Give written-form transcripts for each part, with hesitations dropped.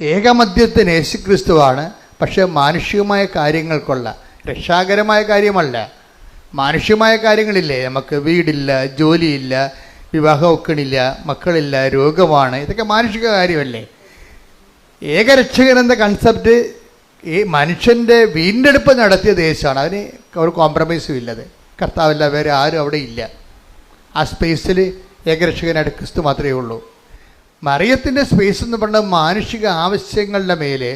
ഏകമദ്യത്തിന് യേശുക്രിസ്തുവാണ്. പക്ഷേ മാനുഷികമായ കാര്യങ്ങൾക്കുള്ള, രക്ഷാകരമായ കാര്യമല്ല, മാനുഷികമായ കാര്യങ്ങളില്ലേ, നമുക്ക് വീടില്ല, ജോലിയില്ല, വിവാഹം ഒക്കണില്ല, മക്കളില്ല, രോഗമാണ്, ഇതൊക്കെ മാനുഷിക കാര്യമല്ലേ. ഏകരക്ഷകൻ എന്ന കൺസെപ്റ്റ് ഈ മനുഷ്യൻ്റെ വീണ്ടെടുപ്പ് നടത്തിയ ദേശമാണ്. അതിന് ഒരു കോംപ്രമൈസും ഇല്ലത്. കർത്താവല്ല, വേറെ ആരും അവിടെ ഇല്ല. ആ സ്പേസിൽ ഏകരക്ഷകനായിട്ട് ക്രിസ്തു മാത്രമേ ഉള്ളൂ. മറിയത്തിൻ്റെ സ്പേസ് എന്ന് പറഞ്ഞാൽ മാനുഷിക ആവശ്യങ്ങളുടെ മേലെ,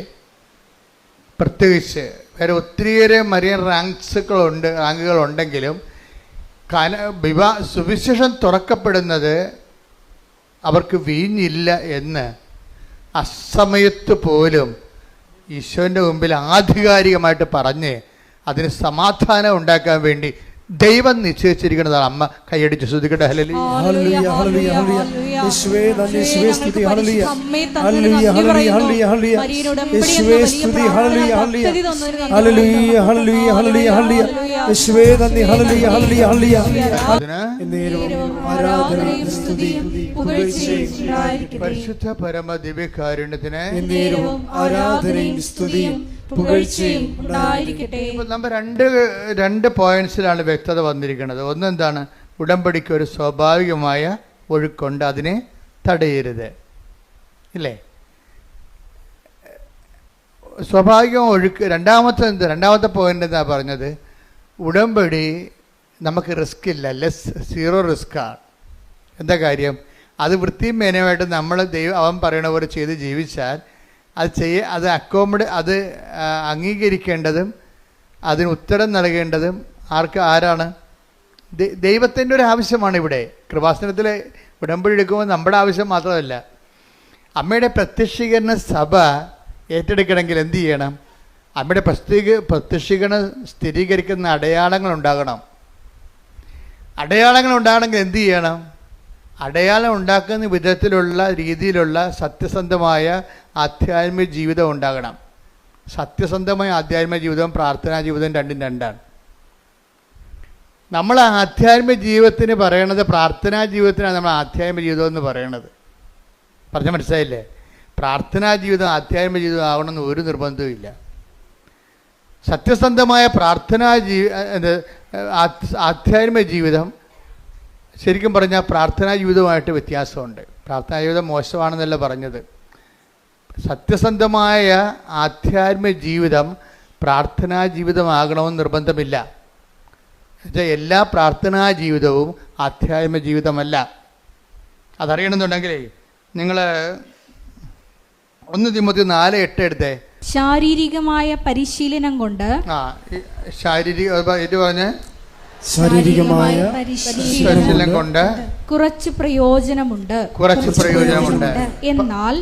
പ്രത്യേകിച്ച് വേറെ ഒത്തിരിയേറെ മറിയൻ റാങ്കുകളുണ്ടെങ്കിലും സുവിശേഷം തുറക്കപ്പെടുന്നത് അവർക്ക് വീഞ്ഞില്ല എന്ന് അസമയത്ത് പോലും ഈശോൻ്റെ മുമ്പിൽ ആധികാരികമായിട്ട് പറഞ്ഞ് അതിന് സമാധാനം ഉണ്ടാക്കാൻ വേണ്ടി ദൈവം നിശ്ചയിച്ചിരിക്കുന്നതാണ്. അമ്മ കൈയടിച്ച് ശ്രദ്ധിക്കട്ടെ. ഹല്ലേലൂയ ഹല്ലേലൂയ ഹല്ലേലൂയ ഹല്ലേലൂയ യേശുവേ നന്ദി, യേശുവേ സ്തുതി. ഹല്ലേലൂയ ഹല്ലേലൂയ ഹല്ലേലൂയ ഹല്ലേലൂയ യേശുവേ സ്തുതി. ഹല്ലേലൂയ ഹല്ലേലൂയ ഹല്ലേലൂയ ഹല്ലേലൂയ ഹല്ലേലൂയ ഹല്ലേലൂയ യേശുവേ നന്ദി. ഹല്ലേലൂയ ഹല്ലേലൂയ ഹല്ലേലൂയ എന്നേരവും ആരാധനയും സ്തുതിയും പുകഴ്ചയും ഉണ്ടായിരിക്കട്ടെ. പരിശുദ്ധ പരമ ദിവ്യകാരുണ്യത്തിന് എന്നേരവും ആരാധനയും സ്തുതിയും പുകഴ്ചയും ഉണ്ടായിരിക്കട്ടെ. നമ്മൾ രണ്ട് പോയിന്റ്സിലാണ് വ്യക്തത വന്നിരിക്കുന്നത്. ഒന്നെന്താണ്? ഉടമ്പടിക്ക് ഒരു സ്വാഭാവികമായ ഒഴുക്കുണ്ട്, അതിനെ തടയരുത്, ഇല്ലേ? സ്വാഭാവിക ഒഴുക്ക്. രണ്ടാമത്തെ പോയിന്റ് എന്താ പറഞ്ഞത്? ഉടമ്പടി നമുക്ക് റിസ്ക് ഇല്ല, സീറോ റിസ്ക്കാണ്. എന്താ കാര്യം? അത് വൃത്തിയും മേനയുമായിട്ട് നമ്മൾ അവൻ പറയണ പോലെ ചെയ്ത് ജീവിച്ചാൽ അത് അത് അംഗീകരിക്കേണ്ടതും അതിന് ഉത്തരം നൽകേണ്ടതും ആരാണ്? ദൈവത്തിൻ്റെ ഒരു ആവശ്യമാണ്. ഇവിടെ കൃപാസനത്തിൽ ഉടമ്പടി എടുക്കുമ്പോൾ നമ്മുടെ ആവശ്യം മാത്രമല്ല, അമ്മയുടെ പ്രത്യക്ഷീകരണ സഭ ഏറ്റെടുക്കണമെങ്കിൽ എന്ത് ചെയ്യണം? അമ്മയുടെ പ്രത്യക്ഷീകരണം സ്ഥിരീകരിക്കുന്ന അടയാളങ്ങൾ ഉണ്ടാകണമെങ്കിൽ എന്ത് ചെയ്യണം? അടയാളം ഉണ്ടാക്കുന്ന വിധത്തിലുള്ള രീതിയിലുള്ള സത്യസന്ധമായ ആധ്യാത്മിക ജീവിതം ഉണ്ടാകണം. സത്യസന്ധമായ ആധ്യാത്മിക ജീവിതവും പ്രാർത്ഥനാ ജീവിതവും രണ്ടാണ്. നമ്മൾ ആധ്യാത്മിക ജീവിതത്തിന് പറയണത്, പ്രാർത്ഥനാ ജീവിതത്തിനാണ് നമ്മൾ ആധ്യാത്മിക ജീവിതം എന്ന് പറയണത്. പറഞ്ഞ മനസ്സിലായില്ലേ? പ്രാർത്ഥനാ ജീവിതം ആധ്യാത്മിക ജീവിതം ആവണമെന്ന് ഒരു നിർബന്ധവും ഇല്ല. സത്യസന്ധമായ ആധ്യാത്മിക ജീവിതം ശരിക്കും പറഞ്ഞാൽ പ്രാർത്ഥനാ ജീവിതവുമായിട്ട് വ്യത്യാസമുണ്ട്. പ്രാർത്ഥനാ ജീവിതം മോശമാണെന്നല്ല പറഞ്ഞത്. സത്യസന്ധമായ ആധ്യാത്മിക ജീവിതം പ്രാർത്ഥനാ ജീവിതമാകണമെന്ന് നിർബന്ധമില്ല. എന്നുവെച്ചാൽ എല്ലാ പ്രാർത്ഥനാ ജീവിതവും ആധ്യാത്മിക ജീവിതമല്ല. അതറിയണമെന്നുണ്ടെങ്കിലേ നിങ്ങൾ 1 തിമോത്തി 4:8 എടുത്തേ. ശാരീരികമായ പരിശീലനം കൊണ്ട് ശാരീരികമായ പരിശീലനം കൊണ്ട് കുറച്ച് പ്രയോജനമുണ്ട്. എന്നാൽ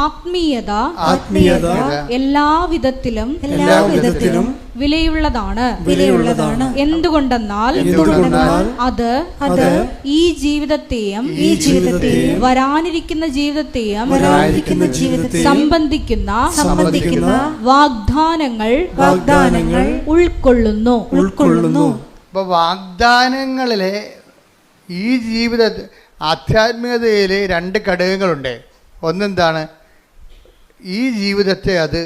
ആത്മീയത എല്ലാവിധത്തിലും വിലയുള്ളതാണ്. എന്തുകൊണ്ടെന്നാൽ അത് ഈ ജീവിതത്തെയും വരാനിരിക്കുന്ന ജീവിതത്തെയും സംബന്ധിക്കുന്ന വാഗ്ദാനങ്ങൾ ഉൾക്കൊള്ളുന്നു. അപ്പോൾ വാഗ്ദാനങ്ങളിലെ ഈ ജീവിത ആധ്യാത്മികതയിൽ 2 ഘടകങ്ങളുണ്ട്. ഒന്നെന്താണ്? ഈ ജീവിതത്തെ അത്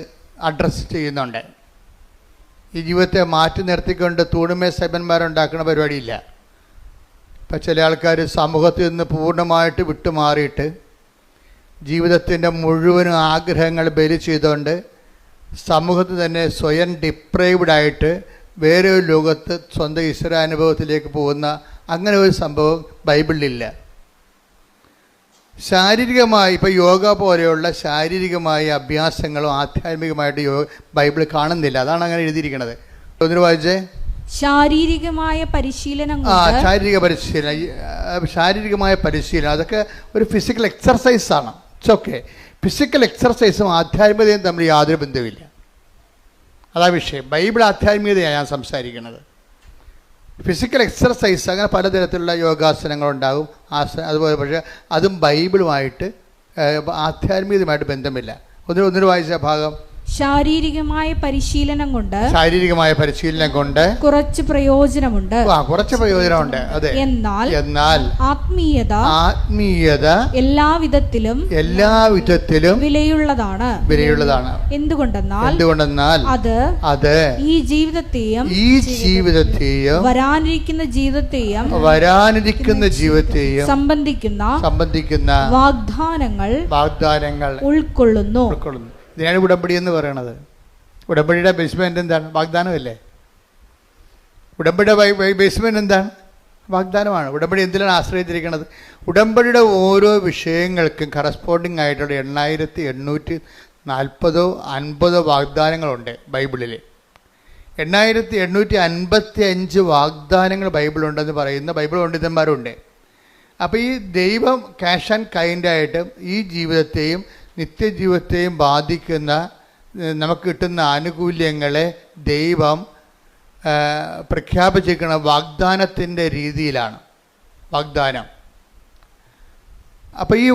അഡ്രസ്സ് ചെയ്യുന്നുണ്ട്. ഈ ജീവിതത്തെ മാറ്റി നിർത്തിക്കൊണ്ട് തൂണുമേ സൈബന്മാരുണ്ടാക്കുന്ന പരിപാടിയില്ല. ഇപ്പം ചില ആൾക്കാർ സമൂഹത്തിൽ നിന്ന് പൂർണ്ണമായിട്ട് വിട്ടുമാറിയിട്ട് ജീവിതത്തിൻ്റെ മുഴുവൻ ആഗ്രഹങ്ങൾ ബലി ചെയ്തുകൊണ്ട് സമൂഹത്തിൽ തന്നെ സ്വയം ഡിപ്രൈവ്ഡായിട്ട് വേറെ ഒരു ലോകത്ത് സ്വന്തം ഈശ്വരാനുഭവത്തിലേക്ക് പോകുന്ന അങ്ങനെ ഒരു സംഭവം ബൈബിളിലില്ല. ശാരീരികമായി ഇപ്പോൾ യോഗ പോലെയുള്ള ശാരീരികമായ അഭ്യാസങ്ങളും ആധ്യാത്മികമായിട്ട് ബൈബിൾ കാണുന്നില്ല. അതാണ് അങ്ങനെ എഴുതിയിരിക്കുന്നത്. ഒന്നിനു വായിച്ചേ. ശാരീരികമായ പരിശീലനം. ശാരീരികമായ പരിശീലനം അതൊക്കെ ഒരു ഫിസിക്കൽ എക്സർസൈസാണ്. It's okay. ഫിസിക്കൽ എക്സർസൈസും ആധ്യാത്മികതയും തമ്മിൽ യാതൊരു ബന്ധവുമില്ല. അതാ വിഷയം. ബൈബിൾ ആധ്യാത്മികതയാണ് ഞാൻ സംസാരിക്കുന്നത്. ഫിസിക്കൽ എക്സർസൈസ് അങ്ങനെ പലതരത്തിലുള്ള യോഗാസനങ്ങളുണ്ടാകും, അതുപോലെ. പക്ഷേ അതും ബൈബിളുമായിട്ട് ആധ്യാത്മികതയുമായിട്ട് ബന്ധമില്ല. ഒന്നിനു വായിച്ച ഭാഗം ശാരീരികമായ പരിശീലനം കൊണ്ട് കുറച്ച് പ്രയോജനമുണ്ട്. കുറച്ച് പ്രയോജനമുണ്ട്. അതെ. എന്നാൽ ആത്മീയത എല്ലാവിധത്തിലും വിലയുള്ളതാണ്. എന്തുകൊണ്ടെന്നാൽ അത് ഈ ജീവിതത്തെയും വരാനിരിക്കുന്ന ജീവിതത്തെയും സംബന്ധിക്കുന്ന വാഗ്ദാനങ്ങൾ ഉൾക്കൊള്ളുന്നു. ഇതിനാണ് ഉടമ്പടി എന്ന് പറയണത്. ഉടമ്പടിയുടെ ബേസ്മെന്റ് എന്താണ്? വാഗ്ദാനമല്ലേ. ഉടമ്പടിയുടെ ബേസ്മെന്റ് എന്താണ്? വാഗ്ദാനമാണ്. ഉടമ്പടി എന്തിനാണ് ആശ്രയിച്ചിരിക്കുന്നത്? ഉടമ്പടിയുടെ ഓരോ വിഷയങ്ങൾക്കും കറസ്പോണ്ടിങ് ആയിട്ടുള്ള 8840 വാഗ്ദാനങ്ങളുണ്ട് ബൈബിളിൽ. 8855 വാഗ്ദാനങ്ങൾ ബൈബിളുണ്ടെന്ന് പറയുന്ന ബൈബിൾ പണ്ഡിതന്മാരുണ്ട്. അപ്പോൾ ഈ ദൈവം ക്യാഷ് ആൻഡ് കൈൻഡായിട്ട് ഈ ജീവിതത്തെയും നിത്യജീവിതത്തെയും ബാധിക്കുന്ന നമുക്ക് കിട്ടുന്ന ആനുകൂല്യങ്ങളെ ദൈവം പ്രഖ്യാപിച്ചിരിക്കുന്ന വാഗ്ദാനത്തിൻ്റെ രീതിയിലാണ് വാഗ്ദാനം. അപ്പോൾ ഈ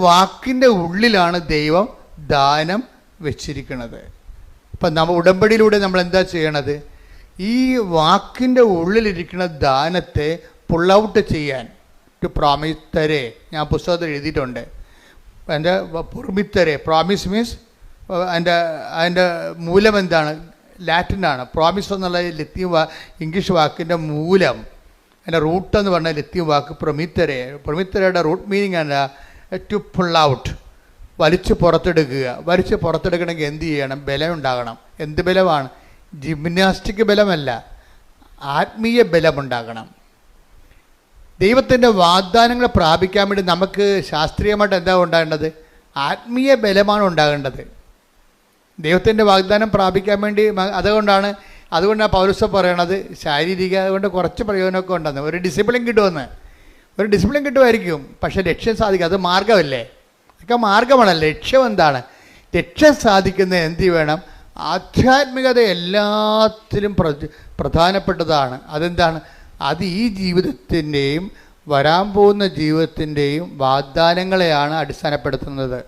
വാക്കിൻ്റെ ഉള്ളിലാണ് ദൈവം ദാനം വെച്ചിരിക്കുന്നത്. അപ്പം നമ്മൾ ഉടമ്പടിയിലൂടെ നമ്മൾ എന്താ ചെയ്യണത്? ഈ വാക്കിൻ്റെ ഉള്ളിലിരിക്കുന്ന ദാനത്തെ പുൾ ഔട്ട് ചെയ്യാൻ ടു പ്രോമിസ് തരേ, ഞാൻ പുസ്തകത്തിൽ എഴുതിയിട്ടുണ്ട്. എൻ്റെ പ്രൊമിത്തരെ, പ്രോമിസ് മീൻസ് അതിൻ്റെ മൂലം എന്താണ്? ലാറ്റിനാണ്. പ്രോമിസ് എന്നുള്ള ലത്തീൻ ഇംഗ്ലീഷ് വാക്കിൻ്റെ മൂലം, അതിൻ്റെ റൂട്ട് എന്ന് പറഞ്ഞാൽ ലത്തീൻ വാക്ക് പ്രൊമിത്തരെ. പ്രൊമിത്തരയുടെ റൂട്ട് മീനിങ് ആണ് ടു പുൾ ഔട്ട്, വലിച്ച് പുറത്തെടുക്കണമെങ്കിൽ എന്ത് ചെയ്യണം? ബലം ഉണ്ടാകണം. എന്ത് ബലമാണ്? ജിംനാസ്റ്റിക് ബലമല്ല, ആത്മീയ ബലമുണ്ടാകണം. ദൈവത്തിൻ്റെ വാഗ്ദാനങ്ങൾ പ്രാപിക്കാൻ വേണ്ടി നമുക്ക് ശാസ്ത്രീയമായിട്ട് എന്താ ഉണ്ടാകേണ്ടത്? ആത്മീയ ബലമാണ് ഉണ്ടാകേണ്ടത്. ദൈവത്തിൻ്റെ വാഗ്ദാനം പ്രാപിക്കാൻ വേണ്ടി അതുകൊണ്ടാണ് പൗലോസ് പറയണത് ശാരീരിക അതുകൊണ്ട് കുറച്ച് പ്രയോജനമൊക്കെ ഉണ്ടെന്ന്. ഒരു ഡിസിപ്ലിൻ കിട്ടുമായിരിക്കും, പക്ഷേ ലക്ഷ്യം സാധിക്കുക അത് മാർഗമല്ലേ? അതൊക്കെ മാർഗമാണ്. ലക്ഷ്യം എന്താണ്? ലക്ഷ്യം സാധിക്കുന്നത് എന്ത് വേണം? ആധ്യാത്മികത എല്ലാത്തിലും പ്രധാനപ്പെട്ടതാണ്. അതെന്താണ്? അത് ഈ ജീവിതത്തിൻ്റെയും വരാൻ പോകുന്ന ജീവിതത്തിൻ്റെയും വാഗ്ദാനങ്ങളെയാണ് അടിസ്ഥാനപ്പെടുത്തുന്നത്.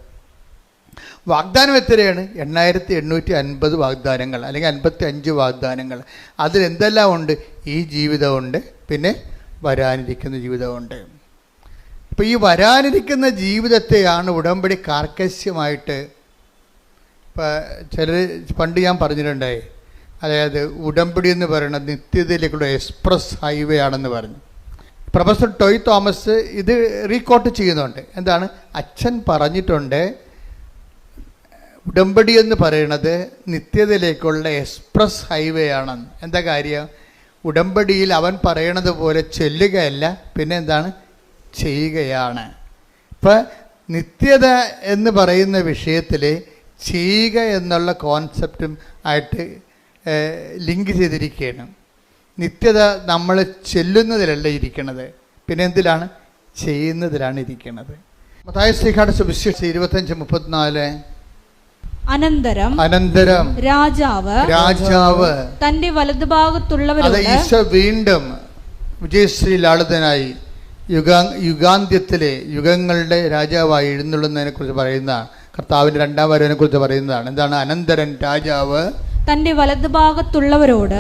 വാഗ്ദാനം എത്രയാണ്? 8850 വാഗ്ദാനങ്ങൾ അല്ലെങ്കിൽ 55 വാഗ്ദാനങ്ങൾ. അതിലെന്തെല്ലാം ഉണ്ട്? ഈ ജീവിതമുണ്ട്, പിന്നെ വരാനിരിക്കുന്ന ജീവിതമുണ്ട്. ഇപ്പോൾ ഈ വരാനിരിക്കുന്ന ജീവിതത്തെയാണ് ഉടമ്പടി കാർക്കശ്യമായിട്ട് ചിലർ പണ്ട് ഞാൻ പറഞ്ഞിട്ടുണ്ടായി. അതായത് ഉടമ്പടി എന്ന് പറയുന്നത് നിത്യതയിലേക്കുള്ള എക്സ്പ്രസ് ഹൈവേ ആണെന്ന് പറഞ്ഞു. പ്രൊഫസർ ടോയ് തോമസ് ഇത് റീകോട്ട് ചെയ്യുന്നുണ്ട്. എന്താണ്? അച്ഛൻ പറഞ്ഞിട്ടുണ്ട് ഉടമ്പടി എന്ന് പറയുന്നത് നിത്യതയിലേക്കുള്ള എക്സ്പ്രസ് ഹൈവേ ആണെന്ന്. എന്താ കാര്യം? ഉടമ്പടിയിൽ അവൻ പറയണത് പോലെ ചെല്ലുകയല്ല, പിന്നെ എന്താണ്? ചെയ്യുകയാണ്. ഇപ്പം നിത്യത എന്ന് പറയുന്ന വിഷയത്തിൽ ചെയ്യുക എന്നുള്ള കോൺസെപ്റ്റും ആയിട്ട് ലിങ്ക് ചെയ്തിരിക്കുകയാണ്. നിത്യത നമ്മൾ ചെല്ലുന്നതിലല്ല ഇരിക്കുന്നത്, പിന്നെ എന്തിലാണ്? ചെയ്യുന്നതിലാണ് ഇരിക്കുന്നത്. മത്തായി ശ്രീകാട് സുവിശേഷം 25:34 അനന്തരം രാജാവ് തന്റെ വലതുഭാഗത്തുള്ളവരോട്, ഈശോ വീണ്ടും വിജയശ്രീ ലാളിതനായി യുഗാന്ത്യത്തിലെ യുഗങ്ങളുടെ രാജാവായി എഴുന്നള്ളുന്നതിനെ കുറിച്ച് പറയുന്നതാണ്. കർത്താവിൻ്റെ രണ്ടാം വരവിനെ കുറിച്ച് പറയുന്നതാണ്. എന്താണ്? അനന്തരം രാജാവ് തന്റെ വലതുഭാഗത്തുള്ളവരോട്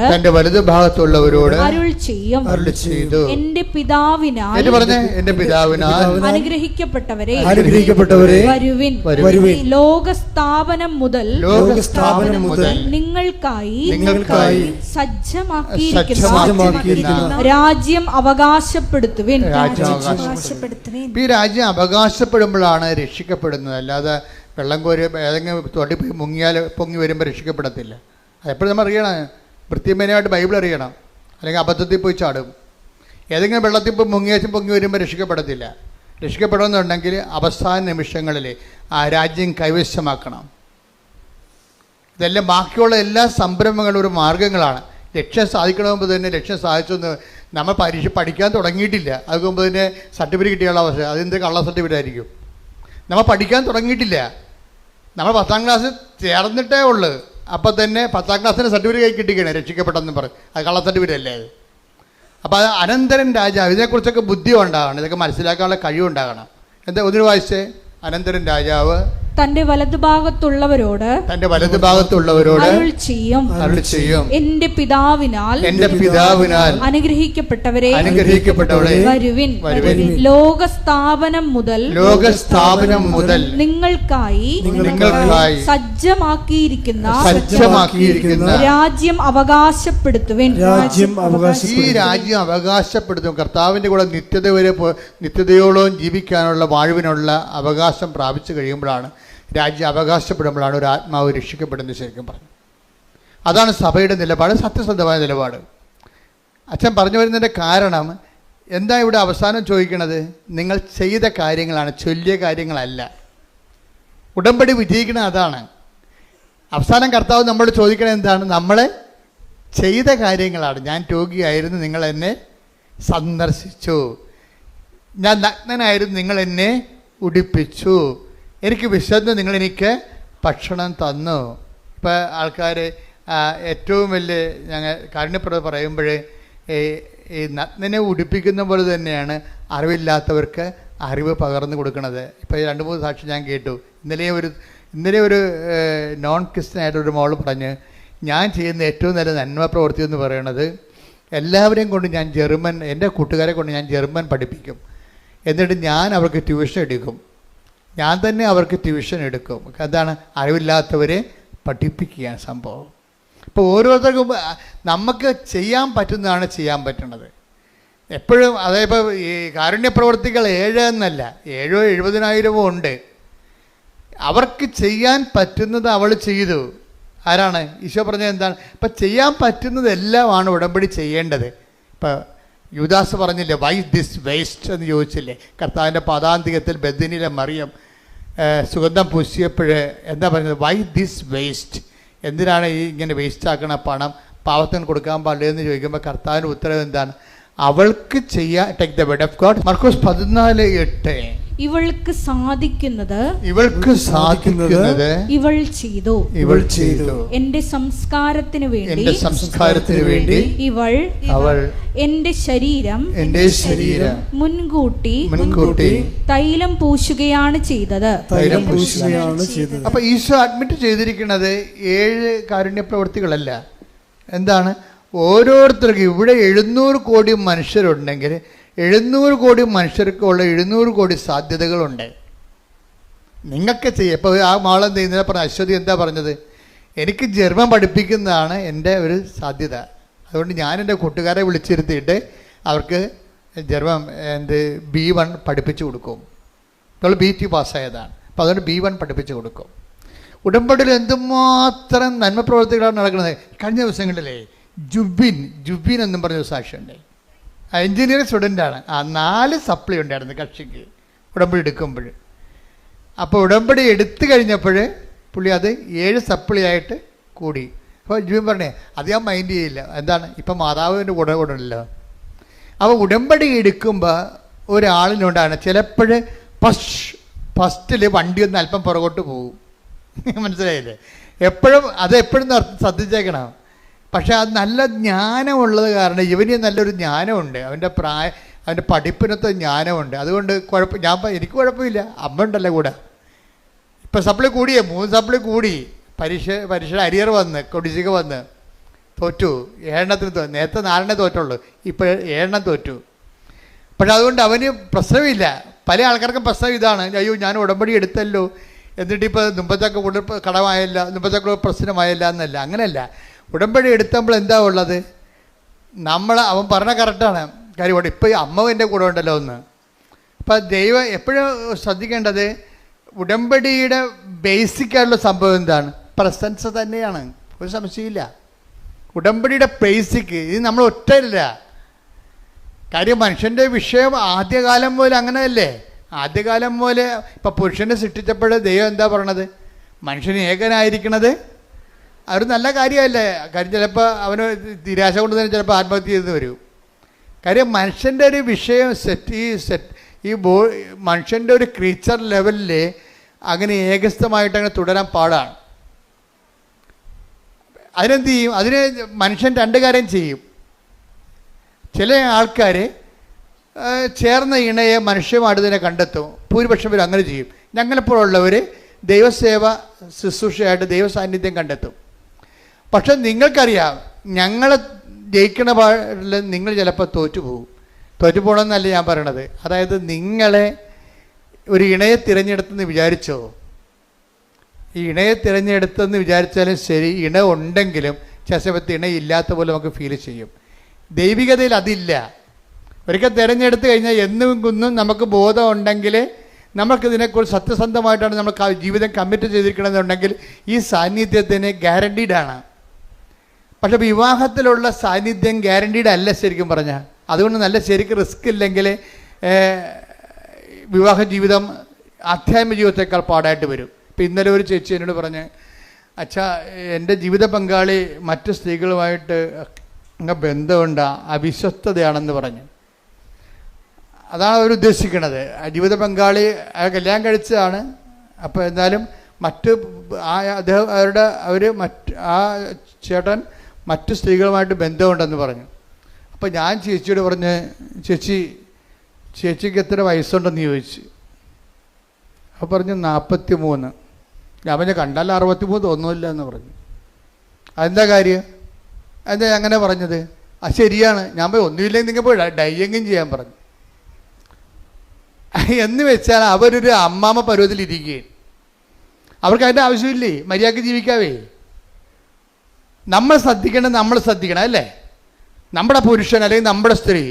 അരുൾ ചെയ്തു, എന്റെ പിതാവിനാൽ അനുഗ്രഹിക്കപ്പെട്ടവരെ വരുവിൻ. ലോകസ്ഥാപനം മുതൽ നിങ്ങൾക്കായി സജ്ജമാക്കിയിരിക്കുന്ന രാജ്യം അവകാശപ്പെടുത്തുവിൻ. ഈ രാജ്യം അവകാശപ്പെടുമ്പോഴാണ് രക്ഷിക്കപ്പെടുന്നത്. അല്ലാതെ വെള്ളം കോരി ഏതെങ്കിലും തൊടി പോയി മുങ്ങിയാൽ പൊങ്ങി വരുമ്പോൾ രക്ഷിക്കപ്പെടത്തില്ല. അതെപ്പോഴും നമ്മൾ അറിയണം. വൃത്തിമേനയായിട്ട് ബൈബിൾ അറിയണം, അല്ലെങ്കിൽ അബദ്ധത്തിൽ പോയി ചാടും. ഏതെങ്കിലും വെള്ളത്തിൽ പോയി പൊങ്ങി വരുമ്പോൾ രക്ഷിക്കപ്പെടത്തില്ല. രക്ഷിക്കപ്പെടുമെന്നുണ്ടെങ്കിൽ അവസാന നിമിഷങ്ങളിൽ ആ രാജ്യം കൈവശമാക്കണം. ഇതെല്ലാം ബാക്കിയുള്ള എല്ലാ സംരംഭങ്ങളും ഒരു മാർഗങ്ങളാണ്. ലക്ഷ്യം സാധിക്കണമെങ്കിൽ തന്നെ ലക്ഷ്യം സാധിച്ചെന്ന് നമ്മൾ പഠിക്കാൻ തുടങ്ങിയിട്ടില്ല. അതുകൊണ്ട് തന്നെ സർട്ടിഫിക്കറ്റ് കിട്ടിയുള്ള അവസ്ഥ അതെന്ത് കള്ള സർട്ടിഫിക്കറ്റ് ആയിരിക്കും. നമ്മൾ പഠിക്കാൻ തുടങ്ങിയിട്ടില്ല, നമ്മൾ 10ാം ക്ലാസ് ചേർന്നിട്ടേ ഉള്ളൂ. അപ്പം തന്നെ 10ാം ക്ലാസ്സിന് സർട്ടിഫിക്കറ്റ് കിട്ടിക്കണേ രക്ഷിക്കപ്പെട്ടെന്ന് പറയും. അത് കള്ള സർട്ടിഫിക്കറ്റ് അല്ലേ അത്? അപ്പോൾ അത് അനന്തരൻ രാജാവ്, ഇതിനെക്കുറിച്ചൊക്കെ ബുദ്ധി ഉണ്ടാകണം, ഇതൊക്കെ മനസ്സിലാക്കാനുള്ള കഴിവുണ്ടാകണം. എന്താ ഒന്നിനു വായിച്ചേ? അനന്തരൻ രാജാവ് തന്റെ വലതുഭാഗത്തുള്ളവരോട് അരുൾ ചെയ്യും. എന്റെ പിതാവിനാൽ അനുഗ്രഹിക്കപ്പെട്ടവരെ വരുവിൻ. ലോകസ്ഥാപനം മുതൽ നിങ്ങൾക്കായി സജ്ജമാക്കിയിരിക്കുന്ന രാജ്യം അവകാശപ്പെടുത്തുവിൻ. ഈ രാജ്യം അവകാശപ്പെടുത്തും. കർത്താവിന്റെ കൂടെ നിത്യതയോളം ജീവിക്കാനുള്ള വാഴുവിനുള്ള അവകാശം പ്രാപിച്ചു കഴിയുമ്പോഴാണ്, രാജ്യം അവകാശപ്പെടുമ്പോഴാണ് ഒരു ആത്മാവ് രക്ഷിക്കപ്പെടുന്നത്. ശരിക്കും പറഞ്ഞു അതാണ് സഭയുടെ നിലപാട്, സത്യസന്ധമായ നിലപാട്. അച്ഛൻ പറഞ്ഞു വരുന്നതിൻ്റെ കാരണം എന്താ ഇവിടെ അവസാനം ചോദിക്കണത്? നിങ്ങൾ ചെയ്ത കാര്യങ്ങളാണ്, ചൊല്ലിയ കാര്യങ്ങളല്ല. ഉടമ്പടി വിജയിക്കണത് അതാണ്. അവസാനം കർത്താവ് നമ്മളോട് ചോദിക്കണത് എന്താണ്? നമ്മൾ ചെയ്ത കാര്യങ്ങളാണ്. ഞാൻ രോഗിയായിരുന്നു, നിങ്ങൾ എന്നെ സന്ദർശിച്ചു. ഞാൻ നഗ്നനായിരുന്നു, നിങ്ങൾ എന്നെ ഉടുപ്പിച്ചു. എനിക്ക് വിശന്ന്, നിങ്ങളെനിക്ക് ഭക്ഷണം തന്നു. ഇപ്പോൾ ആൾക്കാർ ഏറ്റവും വലിയ ഞങ്ങൾ കാരുണ്യപ്രവൃത്തി പറയുമ്പോൾ ഈ നഗ്നനെ ഉടുപ്പിക്കുന്ന പോലെ തന്നെയാണ് അറിവില്ലാത്തവർക്ക് അറിവ് പകർന്നു കൊടുക്കുന്നത്. ഇപ്പോൾ 2-3 സാക്ഷി ഞാൻ കേട്ടു. ഇന്നലെ ഒരു നോൺ ക്രിസ്ത്യനായിട്ടൊരു മോൾ പറഞ്ഞ്, ഞാൻ ചെയ്യുന്ന ഏറ്റവും നല്ല നന്മ പ്രവൃത്തി എന്ന് പറയുന്നത് എല്ലാവരെയും കൊണ്ട് ഞാൻ എൻ്റെ കൂട്ടുകാരെ കൊണ്ട് ഞാൻ ജർമ്മൻ പഠിപ്പിക്കും. എന്നിട്ട് ഞാൻ അവർക്ക് ട്യൂഷൻ എടുക്കും. ഞാൻ തന്നെ അവർക്ക് ട്യൂഷൻ എടുക്കും. അതാണ് അറിവില്ലാത്തവരെ പഠിപ്പിക്കുകയാണ് സംഭവം. ഇപ്പോൾ ഓരോരുത്തർക്കും നമുക്ക് ചെയ്യാൻ പറ്റുന്നതാണ് ചെയ്യാൻ പറ്റുന്നത് എപ്പോഴും. അതായത് ഈ കാരുണ്യപ്രവർത്തികൾ 7 എന്നല്ല, 7 70,000 ഉണ്ട്. അവർക്ക് ചെയ്യാൻ പറ്റുന്നത് അവൾ ചെയ്തു. ആരാണ്? ഈശോ പറഞ്ഞത് എന്താണ്? ഇപ്പം ചെയ്യാൻ പറ്റുന്നതെല്ലാമാണ് ഉടമ്പടി ചെയ്യേണ്ടത്. ഇപ്പം യൂദാസ് പറഞ്ഞില്ലേ, വൈ ദിസ് വേസ്റ്റ് എന്ന് ചോദിച്ചില്ലേ? കർത്താവിൻ്റെ പാദാന്തികത്തിൽ ബെഥനിയിലെ മറിയം സുഗന്ധം പൂശിയപ്പോൾ എന്താ പറഞ്ഞത്? Why this waste? എന്തിനാണ് ഈ ഇങ്ങനെ വേസ്റ്റ് ആക്കണ പണം? പാവത്തിന് കൊടുക്കാൻ പാടില്ല എന്ന് ചോദിക്കുമ്പോൾ കർത്താവിൻ്റെ ഉത്തരവ് എന്താണ്? അവൾക്ക് ചെയ്യാൻ, take the word of God, മർക്കോസ് 14:8, ഇവൾക്ക് സാധിക്കുന്നത് ഇവൾ ചെയ്തു. എന്റെ സംസ്കാരത്തിന് വേണ്ടി അവൾ എന്റെ ശരീരം മുൻകൂട്ടി തൈലം പൂശുകയാണ് ചെയ്തത്. അപ്പൊ ഈശോ അഡ്മിറ്റ് ചെയ്തിരിക്കുന്നത് 7 കാരുണ്യ പ്രവൃത്തികളല്ല. എന്താണ്? ഓരോരുത്തർക്കും ഇവിടെ 700 കോടി മനുഷ്യരുണ്ടെങ്കിൽ 700 കോടി മനുഷ്യർക്കുള്ള 700 കോടി സാധ്യതകളുണ്ട്. നിങ്ങൾക്ക് ചെയ്യാം. ഇപ്പോൾ ആ മാളെന്ത് ചെയ്യുന്നതിനെ പറഞ്ഞ അശ്വതി എന്താ പറഞ്ഞത്? എനിക്ക് ജർമ്മൻ പഠിപ്പിക്കുന്നതാണ് എൻ്റെ ഒരു സാധ്യത. അതുകൊണ്ട് ഞാൻ എൻ്റെ കൂട്ടുകാരെ വിളിച്ചിരുത്തിയിട്ട് അവർക്ക് ജർമ്മൻ B1 പഠിപ്പിച്ചു കൊടുക്കും. നമ്മൾ B2 പാസ്സായതാണ്. അപ്പോൾ അതുകൊണ്ട് B1 പഠിപ്പിച്ചു കൊടുക്കും. ഉടമ്പടിയിൽ എന്തുമാത്രം നന്മ പ്രവർത്തികളാണ് നടക്കുന്നത്. കഴിഞ്ഞ ദിവസങ്ങളിലേ ജുബിൻ എന്നും പറഞ്ഞൊരു സാക്ഷിയുണ്ട്. എഞ്ചിനീയറിംഗ് സ്റ്റുഡൻ്റാണ്. 4 സപ്ലി ഉണ്ടായിരുന്നു കക്ഷിക്ക് ഉടമ്പടി എടുക്കുമ്പോൾ. അപ്പോൾ ഉടമ്പടി എടുത്തു കഴിഞ്ഞപ്പോൾ പുള്ളി അത് 7 സപ്ലി ആയിട്ട് കൂടി. അപ്പോൾ ജുബിൻ പറഞ്ഞേ അത് ഞാൻ മൈൻഡ് ചെയ്യില്ല. എന്താണ്? ഇപ്പം മാതാവിൻ്റെ കൂടെ ഉണ്ടല്ലോ. അപ്പോൾ ഉടമ്പടി എടുക്കുമ്പോൾ ഒരാളിനുണ്ടാണ് ചിലപ്പോൾ ഫസ്റ്റിൽ വണ്ടി ഒന്ന് അല്പം പുറകോട്ട് പോകും. മനസ്സിലായില്ലേ? എപ്പോഴും ശ്രദ്ധിച്ചേക്കണം. പക്ഷെ അത് നല്ല ജ്ഞാനമുള്ളത് കാരണം ഇവന് നല്ലൊരു ജ്ഞാനമുണ്ട്. അവൻ്റെ പഠിപ്പിനത്തെ ജ്ഞാനമുണ്ട്. അതുകൊണ്ട് എനിക്ക് കുഴപ്പമില്ല. അമ്മ ഉണ്ടല്ലോ കൂടെ. ഇപ്പം സപ്ലി കൂടിയേ, 3 സപ്ലി കൂടി. പരീക്ഷയുടെ അരിയർ വന്ന് കൊടിശിക വന്ന് തോറ്റു. 7 നേരത്തെ 4 തോറ്റുള്ളൂ, ഇപ്പോൾ 7 തോറ്റു. പക്ഷെ അതുകൊണ്ട് അവന് പ്രശ്നമില്ല. പല ആൾക്കാർക്കും പ്രശ്നം ഇതാണ്, അയ്യോ ഞാൻ ഉടമ്പടി എടുത്തല്ലോ എന്നിട്ടിപ്പോൾ മുമ്പത്തൊക്കെ കടമായല്ല, മുമ്പത്തൊക്കെ പ്രശ്നമായല്ല എന്നല്ല. അങ്ങനെയല്ല. ഉടമ്പടി എടുത്തപ്പോൾ എന്താ ഉള്ളത്? അവൻ പറഞ്ഞ കറക്റ്റാണ് കാര്യം. ഇവിടെ ഇപ്പോൾ അമ്മ എൻ്റെ കൂടെ ഉണ്ടല്ലോ ഒന്ന്. അപ്പം ദൈവം എപ്പോഴും ശ്രദ്ധിക്കേണ്ടത് ഉടമ്പടിയുടെ ബേസിക്കായിട്ടുള്ള സംഭവം എന്താണ്? പ്രസൻസ് തന്നെയാണ്. ഒരു സംശയമില്ല. ഉടമ്പടിയുടെ ബേസിക്ക് ഇത് നമ്മൾ ഒറ്റയില്ല. കാര്യം മനുഷ്യൻ്റെ വിഷയം ആദ്യകാലം പോലെ അങ്ങനെയല്ലേ? ആദ്യകാലം പോലെ ഇപ്പം പുരുഷനെ സൃഷ്ടിച്ചപ്പോൾ ദൈവം എന്താ പറയണത്? മനുഷ്യന് ഏകനായിരിക്കണത് അതൊരു നല്ല കാര്യമല്ലേ? കാര്യം ചിലപ്പോൾ അവന് നിരാശ കൊണ്ട് തന്നെ ചിലപ്പോൾ ആത്മഹത്യ ചെയ്ത് വരും. കാര്യം മനുഷ്യൻ്റെ ഒരു വിഷയം മനുഷ്യൻ്റെ ഒരു ക്രീച്ചർ ലെവലിൽ അങ്ങനെ ഏകസ്ഥമായിട്ട് അങ്ങനെ തുടരാൻ പാടാണ്. അതിനെന്ത് ചെയ്യും? അതിന് മനുഷ്യൻ 2 കാര്യം ചെയ്യും. ചില ആൾക്കാർ ചേർന്ന ഇണയെ മനുഷ്യമായിട്ട് തന്നെ കണ്ടെത്തും. ഭൂരിപക്ഷം പേര് അങ്ങനെ ചെയ്യും. ഞങ്ങളെപ്പോഴുള്ളവർ ദൈവസേവ ശുശ്രൂഷയായിട്ട് ദൈവ സാന്നിധ്യം കണ്ടെത്തും. പക്ഷെ നിങ്ങൾക്കറിയാം, ഞങ്ങളെ ജയിക്കണ പാടിൽ നിങ്ങൾ ചിലപ്പോൾ തോറ്റുപോകണമെന്നല്ല ഞാൻ പറയണത്. അതായത് നിങ്ങളെ ഒരു ഇണയെ തിരഞ്ഞെടുത്തെന്ന് വിചാരിച്ചോ, ഈ ഇണയെ തിരഞ്ഞെടുത്തെന്ന് വിചാരിച്ചാലും ശരി, ഇണ ഉണ്ടെങ്കിലും ചില സമയത്ത് ഇണയില്ലാത്ത പോലെ നമുക്ക് ഫീൽ ചെയ്യും. ദൈവികതയിൽ അതില്ല. ഒരിക്കൽ തിരഞ്ഞെടുത്ത് കഴിഞ്ഞാൽ എന്നും കുന്നും നമുക്ക് ബോധം ഉണ്ടെങ്കിൽ, നമുക്കിതിനെക്കുറിച്ച് സത്യസന്ധമായിട്ടാണ് നമ്മൾ ജീവിതം കമ്മിറ്റ് ചെയ്തിരിക്കണമെന്നുണ്ടെങ്കിൽ ഈ സാന്നിധ്യത്തിന് ഗ്യാരണ്ടീഡാണ്. പക്ഷെ വിവാഹത്തിലുള്ള സാന്നിധ്യം ഗ്യാരണ്ടീഡ് അല്ല ശരിക്കും പറഞ്ഞാൽ. അതുകൊണ്ട് നല്ല ശരിക്കും റിസ്ക് ഇല്ലെങ്കിൽ വിവാഹ ജീവിതം ആധ്യാത്മിക ജീവിതത്തെക്കാൾ പാടായിട്ട് വരും. ഇപ്പം ഇന്നലെ ഒരു ചേച്ചി എന്നോട് പറഞ്ഞ്, അച്ഛാ എൻ്റെ ജീവിത പങ്കാളി മറ്റ് സ്ത്രീകളുമായിട്ട് ബന്ധമുണ്ട്, അവിശ്വസ്തതയാണെന്ന് പറഞ്ഞു. അതാണ് അവർ ഉദ്ദേശിക്കുന്നത്. ജീവിത പങ്കാളി കല്യാണം കഴിച്ചതാണ്, അപ്പോൾ എന്നാലും ആ ചേട്ടൻ മറ്റു സ്ത്രീകളുമായിട്ട് ബന്ധമുണ്ടെന്ന് പറഞ്ഞു. അപ്പോൾ ഞാൻ ചേച്ചിയോട് പറഞ്ഞ്, ചേച്ചിക്ക് എത്ര വയസ്സുണ്ടെന്ന് ചോദിച്ചു. അപ്പോൾ പറഞ്ഞു 43. ഞാൻ പറഞ്ഞു കണ്ടാൽ 63 തോന്നുന്നില്ല എന്ന് പറഞ്ഞു. അതെന്താ കാര്യം, എന്താ അങ്ങനെ പറഞ്ഞത്? ശരിയാണ്. ഞാൻ പോയി ഒന്നുമില്ലെങ്കിൽ നിങ്ങൾ പോയി ഡൈയെങ്കിലും ചെയ്യാൻ പറഞ്ഞു. എന്ന് വെച്ചാൽ അവരൊരു അമ്മാമ പരുവത്തിലിരിക്കുകയും അവർക്ക് അതിൻ്റെ ആവശ്യമില്ലേ, മര്യാദയ്ക്ക് ജീവിക്കാവേ. നമ്മൾ ശ്രദ്ധിക്കണം അല്ലേ? നമ്മുടെ പുരുഷൻ അല്ലെങ്കിൽ നമ്മുടെ സ്ത്രീ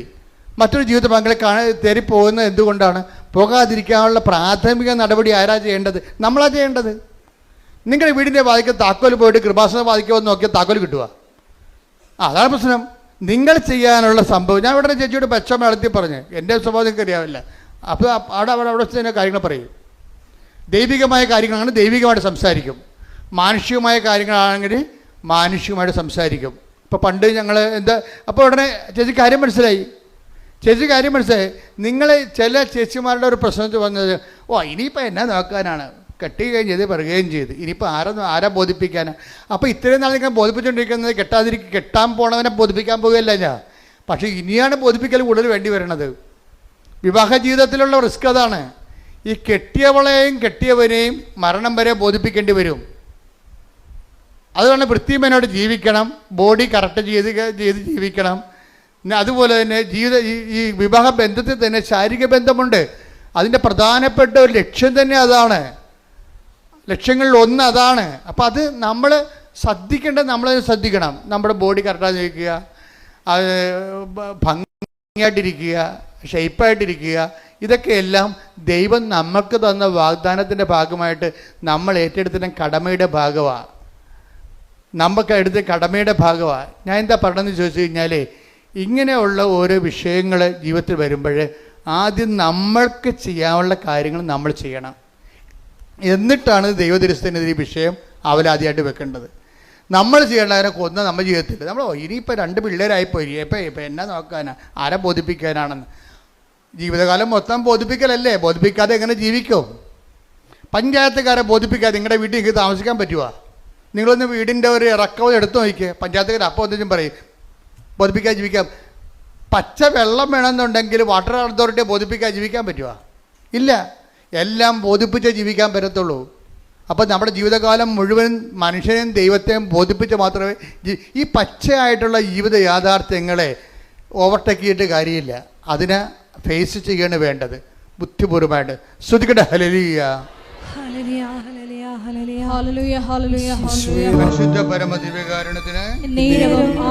മറ്റൊരു ജീവിത പങ്കാളി തേറി പോകുന്നത് എന്തുകൊണ്ടാണ്? പോകാതിരിക്കാനുള്ള പ്രാഥമിക നടപടി ആരാ ചെയ്യേണ്ടത്? നമ്മളാ ചെയ്യേണ്ടത്. നിങ്ങളുടെ വീടിൻ്റെ വാതിക്ക് താക്കോൽ പോയിട്ട് കൃപാസന വാതിക്കോ നോക്കിയാൽ താക്കോൽ കിട്ടുക. അതാണ് പ്രശ്നം. നിങ്ങൾ ചെയ്യാനുള്ള സംഭവം. ഞാൻ ഇവിടെ ചേച്ചിയോട് പച്ചമ നടത്തി പറഞ്ഞ്, എൻ്റെ സ്വഭാവം നിങ്ങൾക്ക് അറിയാവില്ല. അപ്പോൾ അവിടെ തന്നെ കാര്യങ്ങൾ പറയും. ദൈവികമായ കാര്യങ്ങളാണ് ദൈവികമായിട്ട് സംസാരിക്കും, മാനുഷികമായ കാര്യങ്ങളാണെങ്കിൽ മാനുഷികമായിട്ട് സംസാരിക്കും. ഇപ്പോൾ പണ്ട് ഞങ്ങൾ അപ്പോൾ ഉടനെ ചേച്ചി കാര്യം മനസ്സിലായി. നിങ്ങൾ ചില ചേച്ചിമാരുടെ ഒരു പ്രശ്നം വന്നത്, ഇനിയിപ്പോൾ എന്നാ നോക്കാനാണ്, കെട്ടി കഴിഞ്ഞത് പറയുകയും ചെയ്ത്, ഇനിയിപ്പോൾ ആരാ ബോധിപ്പിക്കാനാണ്? അപ്പോൾ ഇത്രയും നാൾ നിങ്ങൾ ബോധിപ്പിച്ചുകൊണ്ടിരിക്കുന്നത് കെട്ടാൻ പോണവനെ ബോധിപ്പിക്കാൻ പോകുകയല്ല ഞാൻ. പക്ഷേ ഇനിയാണ് ബോധിപ്പിക്കൽ കൂടുതൽ വേണ്ടി വരണത്. വിവാഹ ജീവിതത്തിലുള്ള റിസ്ക് അതാണ്. ഈ കെട്ടിയവളെയും കെട്ടിയവനെയും മരണം വരെ ബോധിപ്പിക്കേണ്ടി വരും. അതുകൊണ്ട് വൃത്തിമേനോട് ജീവിക്കണം, ബോഡി കറക്റ്റ് ചെയ്ത് ജീവിക്കണം. അതുപോലെ തന്നെ ഈ വിവാഹ ബന്ധത്തിൽ തന്നെ ശാരീരിക ബന്ധമുണ്ട്. അതിൻ്റെ പ്രധാനപ്പെട്ട ഒരു ലക്ഷ്യം തന്നെ അതാണ്. ലക്ഷ്യങ്ങളിൽ ഒന്ന് അതാണ്. അപ്പം അത് നമ്മൾ നമ്മളത് ശ്രദ്ധിക്കണം. നമ്മുടെ ബോഡി കറക്റ്റായി ജീവിക്കുക, അത് ഭംഗിയായിട്ടിരിക്കുക, ഷെയ്പ്പായിട്ടിരിക്കുക. ഇതൊക്കെയെല്ലാം ദൈവം നമുക്ക് തന്ന വാഗ്ദാനത്തിൻ്റെ ഭാഗമായിട്ട് നമ്മൾ ഏറ്റെടുത്തിൻ്റെ കടമയുടെ ഭാഗമാണ്. ഞാൻ എന്താ പറഞ്ഞതെന്ന് ചോദിച്ചു കഴിഞ്ഞാൽ, ഇങ്ങനെയുള്ള ഓരോ വിഷയങ്ങൾ ജീവിതത്തിൽ വരുമ്പോൾ ആദ്യം നമ്മൾക്ക് ചെയ്യാനുള്ള കാര്യങ്ങൾ നമ്മൾ ചെയ്യണം. എന്നിട്ടാണ് ദൈവദരിസ്ഥനെതിരെ വിഷയം അവലാദ്യമായിട്ട് വെക്കേണ്ടത്. നമ്മൾ ചെയ്യേണ്ടതിനെ കൊന്ന നമ്മുടെ ജീവിതത്തിൽ നമ്മൾ ഇനിയിപ്പോൾ 2 പിള്ളേരായിപ്പോയി, ഇപ്പം എന്നാ നോക്കാനാ, ആരെ ബോധിപ്പിക്കാനാണെന്ന്. ജീവിതകാലം മൊത്തം ബോധിപ്പിക്കലല്ലേ? ബോധിപ്പിക്കാതെ എങ്ങനെ ജീവിക്കും? പഞ്ചായത്തുകാരെ ബോധിപ്പിക്കാതെ നിങ്ങളുടെ വീട്ടിൽ നിങ്ങൾക്ക് താമസിക്കാൻ പറ്റുമോ? നിങ്ങളൊന്ന് വീടിൻ്റെ ഒരു ഇറക്കം എടുത്തു നോക്കിയേ. പഞ്ചായത്തുകാർ അപ്പോൾ ഒന്നും പറയും ബോധിപ്പിക്കാൻ ജീവിക്കാം. പച്ച വെള്ളം വേണമെന്നുണ്ടെങ്കിൽ വാട്ടർ അതോറിറ്റിയെ ബോധിപ്പിക്കാൻ ജീവിക്കാൻ പറ്റുമോ? ഇല്ല. എല്ലാം ബോധിപ്പിച്ചേ ജീവിക്കാൻ പറ്റത്തുള്ളൂ. അപ്പോൾ നമ്മുടെ ജീവിതകാലം മുഴുവൻ മനുഷ്യനെയും ദൈവത്തെയും ബോധിപ്പിച്ച് മാത്രമേ ഈ പച്ചയായിട്ടുള്ള ജീവിത യാഥാർത്ഥ്യങ്ങളെ ഓവർടേക്ക് ചെയ്തിട്ട് കാര്യമില്ല. അതിനെ ഫേസ് ചെയ്യാണ് വേണ്ടത് ബുദ്ധിപൂർവമായിട്ട്. ശ്രുതിക്കട്ടെ ഹല്ലേലൂയ. പരിശുദ്ധ പരമദിവ്യകാരുണ്യത്തിന്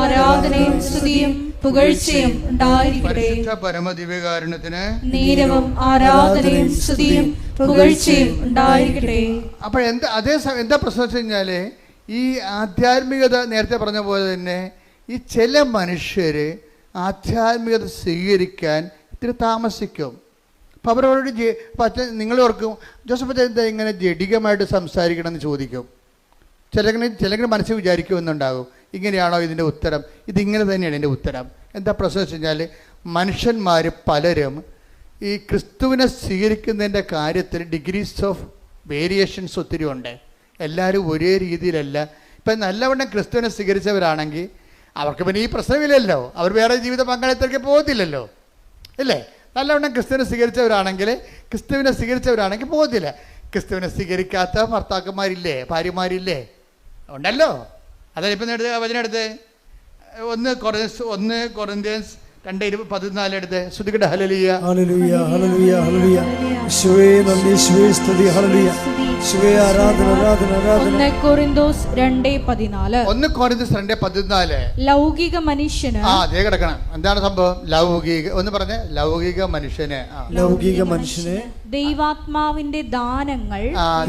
ആരാധനയും സ്തുതിയും പുകഴ്ചയും ഉണ്ടായിരിക്കട്ടെ. പരമദിവ്യകാരുണ്യത്തിന് ആരാധനയും സ്തുതിയും പുകഴ്ചയും ഉണ്ടായിരിക്കട്ടെ. അപ്പോൾ എന്താ പ്രശ്നം വെച്ച് കഴിഞ്ഞാൽ, ഈ ആധ്യാത്മികത നേരത്തെ പറഞ്ഞ പോലെ തന്നെ ഈ ചില മനുഷ്യർ ആധ്യാത്മികത സ്വീകരിക്കാൻ ഇത്തിരി താമസിക്കും. അപ്പോൾ അവരോട് നിങ്ങൾ ഓർക്കും, ജോസഫ് എന്താ ഇങ്ങനെ ജഡികമായിട്ട് സംസാരിക്കണമെന്ന് ചോദിക്കും. ചിലങ്ങനെ മനസ്സിൽ വിചാരിക്കുമെന്നുണ്ടാകും, ഇങ്ങനെയാണോ ഇതിൻ്റെ ഉത്തരം? ഇതിങ്ങനെ തന്നെയാണ് ഇതിൻ്റെ ഉത്തരം. എന്താ പ്രശ്നം വെച്ച് കഴിഞ്ഞാൽ, മനുഷ്യന്മാർ പലരും ഈ ക്രിസ്തുവിനെ സ്വീകരിക്കുന്നതിൻ്റെ കാര്യത്തിൽ ഡിഗ്രീസ് ഓഫ് വേരിയേഷൻസ് ഒത്തിരി ഉണ്ട്. എല്ലാവരും ഒരേ രീതിയിലല്ല. ഇപ്പം നല്ലവണ്ണം ക്രിസ്തുവിനെ സ്വീകരിച്ചവരാണെങ്കിൽ അവർക്ക് പിന്നെ ഈ പ്രശ്നമില്ലല്ലോ, അവർ വേറെ ജീവിത പങ്കാളിത്തേക്ക് പോകത്തില്ലല്ലോ, അല്ലേ? നല്ലവണ്ണം ക്രിസ്തുവിനെ സ്വീകരിച്ചവരാണെങ്കിൽ പോകത്തില്ല. ക്രിസ്തുവിനെ സ്വീകരിക്കാത്ത ഭർത്താക്കന്മാരില്ലേ, ഭാര്യമാരില്ലേ? ഉണ്ടല്ലോ. അതായത് എടുത്ത് വചനെടുത്ത് 1 കൊറിന്ത്യൻസ് 2:14 എടുത്ത് ശ്രുതികട. ഹല്ലേലൂയ ഹല്ലേലൂയ ഹല്ലേലൂയ ഹല്ലേലൂയ. യേശുവേ നന്ദി, യേശുവേ സ്തുതി. ഹല്ലേലൂയ. യേശുവേ ആരാധന ആരാധന ആരാധന. 1 കൊരിന്തോസ് 2:14. 1 കൊരിന്തോസ് 2:14. ലൗകിക മനുഷ്യന് അതേ കിടക്കണം. എന്താണ് സംഭവം? ലൗകിക ഒന്ന് പറഞ്ഞേ. ലൗകിക മനുഷ്യന് ലൗകിക മനുഷ്യന് ദൈവാത്മാവിന്റെ ദാനങ്ങൾ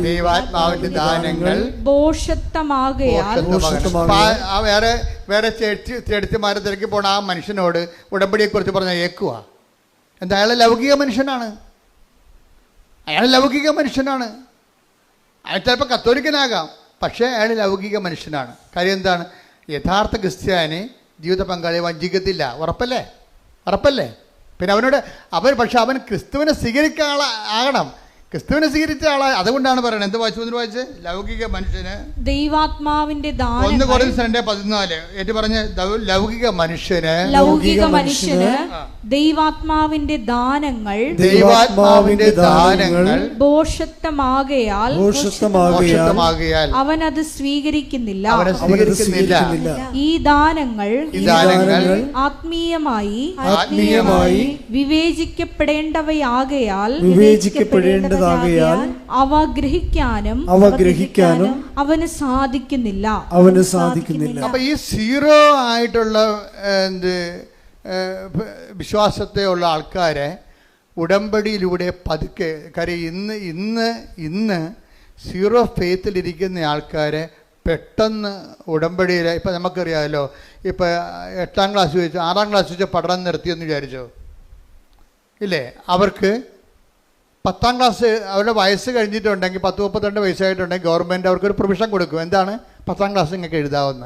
ദൈവാത്മാവിന്റെ ദാനങ്ങൾ ഭോഷത്വമാകയാൽ വേറെ ചെടുത്തിമാരെ തിരക്കി പോണ ആ മനുഷ്യനോട് ഉടമ്പടിയെ കുറിച്ച് പറഞ്ഞ ഏക്കുക. എന്താ? അയാൾ ലൗകിക മനുഷ്യനാണ്. അയാൾ ലൗകിക മനുഷ്യനാണ്. അയാൾ ചിലപ്പോൾ കത്തോലിക്കനാകാം, പക്ഷേ അയാൾ ലൗകിക മനുഷ്യനാണ്. കാര്യം എന്താണ്? യഥാർത്ഥ ക്രിസ്ത്യാനി ജീവിത പങ്കാളിയെ വഞ്ചിക്കത്തില്ല. ഉറപ്പല്ലേ? ഉറപ്പല്ലേ? പിന്നെ പക്ഷെ അവൻ ക്രിസ്തുവിനെ സ്വീകരിക്കാൻ ആകണം. ക്രിസ്തുവിനെ സ്വീകരിച്ച ആളാണ്. അതുകൊണ്ടാണ് പറയുന്നത്. എന്ത് വായിച്ച്? ലൗകിക മനുഷ്യന് ദൈവാത്മാവിന്റെ 1 കൊരിന്ത്യൻസ് 2:14 ഏറ്റു പറഞ്ഞ ലൗകിക മനുഷ്യന് ദൈവാത്മാവിന്റെ ദാനങ്ങൾ ഭോഷത്വമാകയാൽ അവൻ അത് സ്വീകരിക്കുന്നില്ല. ഈ ദാനങ്ങൾ ആത്മീയമായി വിവേചിക്കപ്പെടേണ്ടവയാകയാൽ അവ ഗ്രഹിക്കാനും അവന് സാധിക്കുന്നില്ല. അപ്പൊ ഈ സീറോ ആയിട്ടുള്ള വിശ്വാസത്തെ ഉള്ള ആൾക്കാരെ ഉടമ്പടിയിലൂടെ പതുക്കെ, കാര്യം ഇന്ന് സീറോ ഫെയ്ത്തിലിരിക്കുന്ന ആൾക്കാരെ പെട്ടെന്ന് ഉടമ്പടിയിൽ, ഇപ്പം നമുക്കറിയാമല്ലോ, ഇപ്പം 8ാം ക്ലാസ് വെച്ച് 6ാം ക്ലാസ് വെച്ച് പഠനം നിർത്തിയെന്ന് വിചാരിച്ചോ ഇല്ലേ? അവർക്ക് 10ാം ക്ലാസ് അവരുടെ വയസ്സ് കഴിഞ്ഞിട്ടുണ്ടെങ്കിൽ 10-32 വയസ്സായിട്ടുണ്ടെങ്കിൽ ഗവൺമെൻറ് അവർക്കൊരു പ്രൊവിഷൻ കൊടുക്കും. എന്താണ്? 10ാം ക്ലാസ് നിങ്ങൾക്ക് എഴുതാവുന്ന.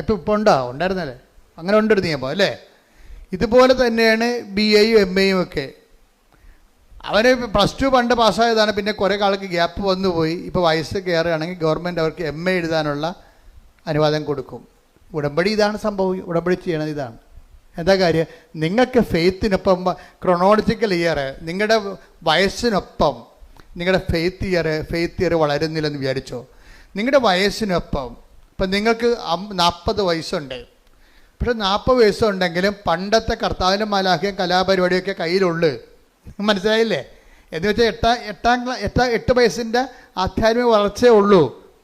ഇപ്പോൾ ഉണ്ടായിരുന്നല്ലേ? അങ്ങനെ ഉണ്ടൊരു നിയമം അല്ലേ? ഇതുപോലെ തന്നെയാണ് BAയും MAയും ഒക്കെ. അവർ +2 പണ്ട് പാസ്സായതാണ്. പിന്നെ കുറേ കാലത്ത് ഗ്യാപ്പ് വന്നുപോയി. ഇപ്പോൾ വയസ്സ് കയറുകയാണെങ്കിൽ ഗവൺമെൻറ് അവർക്ക് MA എഴുതാനുള്ള അനുവാദം കൊടുക്കും. ഉടമ്പടി ഇതാണ് സംഭവം. ഉടമ്പടി ചെയ്യണത് ഇതാണ്. എന്താ കാര്യം? നിങ്ങൾക്ക് ഫെയ്ത്തിനൊപ്പം ക്രൊണോളജിക്കൽ ഇയർ, നിങ്ങളുടെ വയസ്സിനൊപ്പം നിങ്ങളുടെ ഫെയ്ത്ത് ഇയർ വളരുന്നില്ലെന്ന് വിചാരിച്ചോ? നിങ്ങളുടെ വയസ്സിനൊപ്പം ഇപ്പം നിങ്ങൾക്ക് 40 വയസ്സുണ്ട്. പക്ഷെ 40 വയസ്സുണ്ടെങ്കിലും പണ്ടത്തെ കർത്താവിൻ്റെ മാലാഖയും കലാപരിപാടിയൊക്കെ കയ്യിലുള്ളു. മനസ്സിലായില്ലേ? എന്ന് വെച്ചാൽ 8 വയസ്സിൻ്റെ ആധ്യാത്മിക വളർച്ചയേ ഉള്ളൂ.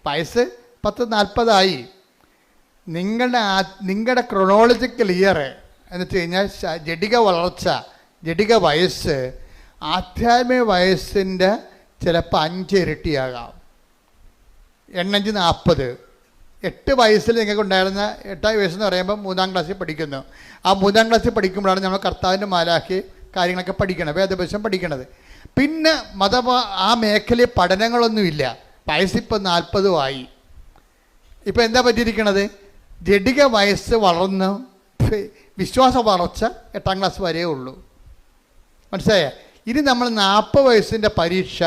വയസ്സ് 40-40 നിങ്ങളുടെ ക്രൊണോളജിക്കൽ ഇയർ എന്ന് വെച്ച് കഴിഞ്ഞാൽ ജഡിക വളർച്ച, ജഡിക വയസ്സ് ആധ്യാത്മിക വയസ്സിൻ്റെ ചിലപ്പോൾ 5 ഇരട്ടിയാകാം. 8 40. 8 വയസ്സിൽ നിങ്ങൾക്ക് ഉണ്ടായിരുന്ന 8 വയസ്സെന്ന് പറയുമ്പോൾ 3ാം ക്ലാസ്സിൽ പഠിക്കുന്നു. ആ 3ാം ക്ലാസ്സിൽ പഠിക്കുമ്പോഴാണ് നമ്മൾ കർത്താവിൻ്റെ മാലാഖി കാര്യങ്ങളൊക്കെ പഠിക്കണം, വേദപുസ്തകം പഠിക്കണത്. പിന്നെ ആ മേഖലയിൽ പഠനങ്ങളൊന്നുമില്ല. വയസ്സിപ്പോൾ 40 ഇപ്പം എന്താ പറ്റിയിരിക്കണത്? ജഡിക വയസ്സ് വളർന്ന് വിശ്വാസ വളർച്ച 8ാം ക്ലാസ് വരെയേ ഉള്ളൂ. മനസ്സിലായ? ഇനി നമ്മൾ 40 വയസ്സിൻ്റെ പരീക്ഷ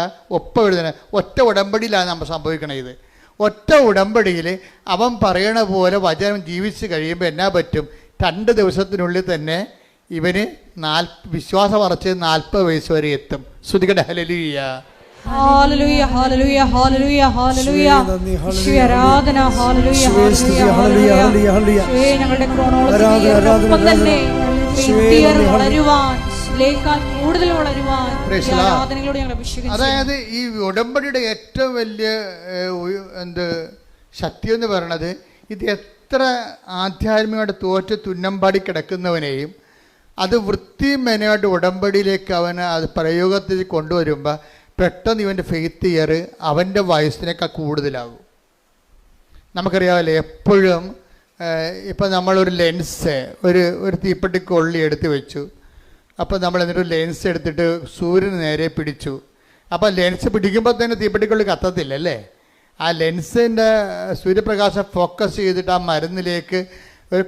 എഴുതണ ഒറ്റ ഉടമ്പടിയിലാണ് നമ്മൾ സംഭവിക്കണത്. ഇത് ഒറ്റ ഉടമ്പടിയിൽ അവൻ പറയണ പോലെ വചനം ജീവിച്ച് കഴിയുമ്പോൾ എന്നാ പറ്റും? 2 ദിവസത്തിനുള്ളിൽ തന്നെ ഇവന് വിശ്വാസ വളർച്ച 40 വയസ്സ് വരെ എത്തും. ശ്രുതികട. ഹല്ലേലൂയ ഹല്ലേലൂയ ഹല്ലേലൂയ ഹല്ലേലൂയ ഹല്ലേലൂയ. യേശുവേ ആരാധന. ഹല്ലേലൂയ ഹല്ലേലൂയ ഹല്ലേലൂയ. യേശുവേ ഞങ്ങളുടെ ക്രോണോളജിയോടൊപ്പം തന്നെ വളരുവാൻ, കൂടുതൽ വളരുവാൻ ആരാധനയിലൂടെ ഞങ്ങൾ അഭിഷേകിക്കുന്നു. അതായത് ഈ ഉടമ്പടിയുടെ ഏറ്റവും വലിയ ശക്തി എന്ന് പറയുന്നത്, ഇത് എത്ര ആധ്യാത്മികമായിട്ട് തോറ്റ് തുന്നമ്പാടി കിടക്കുന്നവനെയും അത് വൃത്തിമെനയായിട്ട് ഉടമ്പടിയിലേക്ക് അവന് അത് പ്രയോഗത്തിൽ കൊണ്ടുവരുമ്പോൾ പെട്ടെന്ന് ഇവൻ്റെ ഫെയ്ത്ത് ഇയർ അവൻ്റെ വയസ്സിനേക്കാൾ കൂടുതലാകും. നമുക്കറിയാമല്ലോ, എപ്പോഴും ഇപ്പം നമ്മളൊരു ലെൻസ് ഒരു തീപ്പെട്ടിക്കൊള്ളി എടുത്ത് വെച്ചു. അപ്പോൾ നമ്മൾ എന്നിട്ട് ലെൻസ് എടുത്തിട്ട് സൂര്യന് നേരെ പിടിച്ചു. അപ്പോൾ ലെൻസ് പിടിക്കുമ്പോൾ തന്നെ തീപ്പെട്ടിക്കൊള്ളി കത്തത്തില്ലല്ലേ? ആ ലെൻസിൻ്റെ സൂര്യപ്രകാശം ഫോക്കസ് ചെയ്തിട്ട് ആ മരുന്നിലേക്ക്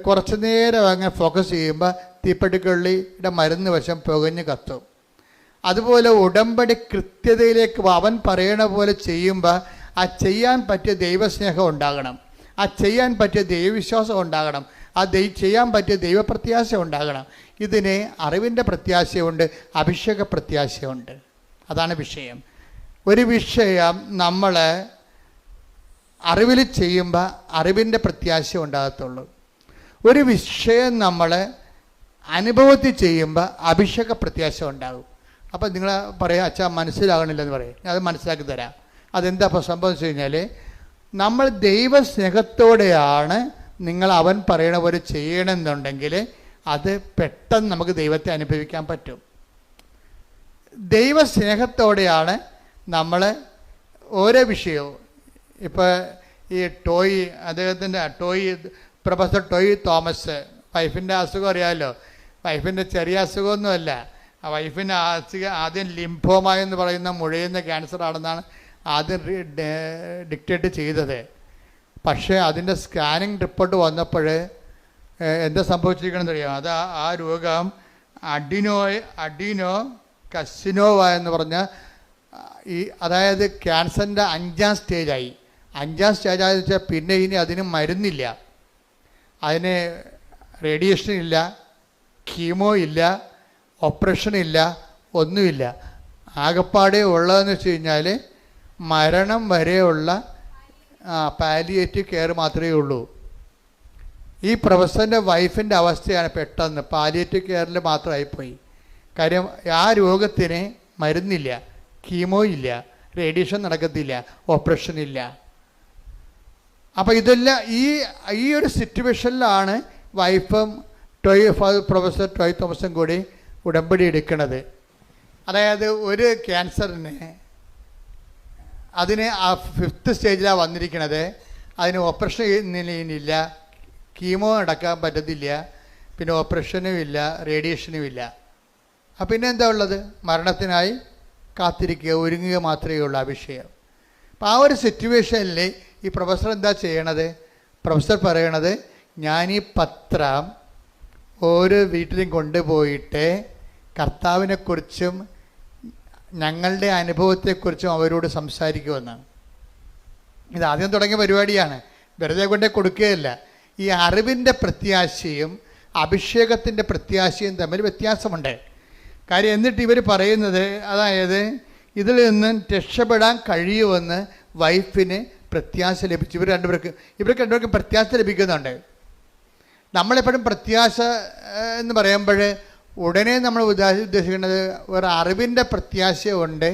കുറച്ച് നേരം അങ്ങനെ ഫോക്കസ് ചെയ്യുമ്പോൾ തീപ്പെട്ടിക്കൊള്ളിയുടെ മരുന്ന് വശം പുകഞ്ഞ് കത്തും. അതുപോലെ ഉടമ്പടി കൃത്യതയിലേക്ക് അവൻ പറയണ പോലെ ചെയ്യുമ്പോൾ ആ ചെയ്യാൻ പറ്റിയ ദൈവസ്നേഹം ഉണ്ടാകണം, ആ ചെയ്യാൻ പറ്റിയ ദൈവവിശ്വാസം ഉണ്ടാകണം, ആ ചെയ്യാൻ പറ്റിയ ദൈവപ്രത്യാശ ഉണ്ടാകണം. ഇതിന് അറിവിൻ്റെ പ്രത്യാശയുണ്ട്, അഭിഷേക പ്രത്യാശയുണ്ട്. അതാണ് വിഷയം. ഒരു വിഷയം നമ്മൾ അറിവിൽ ചെയ്യുമ്പോൾ അറിവിൻ്റെ പ്രത്യാശ ഉണ്ടാകത്തുള്ളൂ. ഒരു വിഷയം നമ്മൾ അനുഭവത്തിൽ ചെയ്യുമ്പോൾ അഭിഷേക പ്രത്യാശ ഉണ്ടാകും. അപ്പം നിങ്ങൾ പറയാം, അച്ഛാ മനസ്സിലാകണില്ലെന്ന് പറയും. ഞാൻ അത് മനസ്സിലാക്കി തരാം. അതെന്താ അപ്പോൾ സംഭവിച്ചു കഴിഞ്ഞാൽ, നമ്മൾ ദൈവസ്നേഹത്തോടെയാണ് നിങ്ങൾ അവൻ പറയണ പോലെ ചെയ്യണമെന്നുണ്ടെങ്കിൽ അത് പെട്ടെന്ന് നമുക്ക് ദൈവത്തെ അനുഭവിക്കാൻ പറ്റും. ദൈവസ്നേഹത്തോടെയാണ് നമ്മൾ ഓരോ വിഷയവും. ഇപ്പോൾ ഈ പ്രൊഫസർ ടോയ് തോമസ്, വൈഫിൻ്റെ അസുഖം അറിയാമല്ലോ. വൈഫിൻ്റെ ചെറിയ അസുഖമൊന്നുമല്ല. ആ വൈഫിൻ്റെ അസുഖം ആദ്യം ലിംഫോമ എന്ന് പറയുന്ന മുഴയുന്ന ക്യാൻസർ ആണെന്നാണ് ആദ്യം ഡിക്റ്റേറ്റ് ചെയ്തത്. പക്ഷേ അതിൻ്റെ സ്കാനിങ് റിപ്പോർട്ട് വന്നപ്പോൾ എന്താ സംഭവിച്ചിരിക്കണമെന്ന് അറിയാം. അത് ആ രോഗം അഡിനോ കസിനോവ എന്ന് പറഞ്ഞ അതായത് ക്യാൻസറിൻ്റെ 5ാം സ്റ്റേജായി. 5ാം സ്റ്റേജായെന്ന് വെച്ചാൽ പിന്നെ ഇനി അതിന് മരുന്നില്ല, അതിന് റേഡിയേഷൻ ഇല്ല, കീമോ ഇല്ല, ഓപ്പറേഷൻ ഇല്ല, ഒന്നുമില്ല. ആകപ്പാടെ ഉള്ളതെന്ന് വെച്ച് കഴിഞ്ഞാൽ മരണം വരെയുള്ള പാലിയേറ്റീവ് കെയർ മാത്രമേ ഉള്ളൂ. ഈ പ്രൊഫസറിൻ്റെ വൈഫിൻ്റെ അവസ്ഥയാണ് പെട്ടെന്ന് പാലിയേറ്റീവ് കെയറിൽ മാത്രമായിപ്പോയി. കാര്യം ആ രോഗത്തിന് മരുന്നില്ല, കീമോ ഇല്ല, റേഡിയേഷൻ നടക്കത്തില്ല, ഓപ്പറേഷൻ ഇല്ല. അപ്പോൾ ഇതെല്ലാം ഈ ഒരു സിറ്റുവേഷനിലാണ് വൈഫും പ്രൊഫസർ ടോയ് തോമസും കൂടി ഉടമ്പടി എടുക്കുന്നത്. അതായത് ഒരു ക്യാൻസറിന് അതിന് ആ 5th സ്റ്റേജിലാണ് വന്നിരിക്കുന്നത്. അതിന് ഓപ്പറേഷൻ ഇല്ല, കീമോ നടക്കാൻ പറ്റത്തില്ല, പിന്നെ ഓപ്പറേഷനും ഇല്ല, റേഡിയേഷനും ഇല്ല. അപ്പം പിന്നെ എന്താ ഉള്ളത്? മരണത്തിനായി കാത്തിരിക്കുക, ഒരുങ്ങുക മാത്രമേ ഉള്ളൂ ആ വിഷയം. അപ്പം ആ ഒരു സിറ്റുവേഷനിൽ ഈ പ്രൊഫസർ എന്താ ചെയ്യണത്? പ്രൊഫസർ പറയണത്, ഞാൻ ഈ പത്രം ഓരോ വീട്ടിലും കൊണ്ടുപോയിട്ട് കർത്താവിനെക്കുറിച്ചും ഞങ്ങളുടെ അനുഭവത്തെക്കുറിച്ചും അവരോട് സംസാരിക്കുമെന്നാണ്. ഇത് ആദ്യം തുടങ്ങിയ പരിപാടിയാണ്, വെറുതെ കൊണ്ടേ കൊടുക്കുകയല്ല. ഈ അറിവിൻ്റെ പ്രത്യാശയും അഭിഷേകത്തിൻ്റെ പ്രത്യാശയും തമ്മിൽ വ്യത്യാസമുണ്ട്. കാര്യം എന്നിട്ട് ഇവർ പറയുന്നത്, അതായത് ഇതിൽ നിന്ന് രക്ഷപ്പെടാൻ കഴിയുമെന്ന് വൈഫിന് പ്രത്യാശ ലഭിച്ചു. ഇവർക്ക് രണ്ടുപേർക്കും പ്രത്യാശ ലഭിക്കുന്നുണ്ട്. നമ്മളെപ്പോഴും പ്രത്യാശ എന്ന് പറയുമ്പോൾ ഉടനെ നമ്മൾ ഉദ്ദേശിക്കുന്നത് ഒരു അറിവിൻ്റെ പ്രത്യാശയുണ്ട്,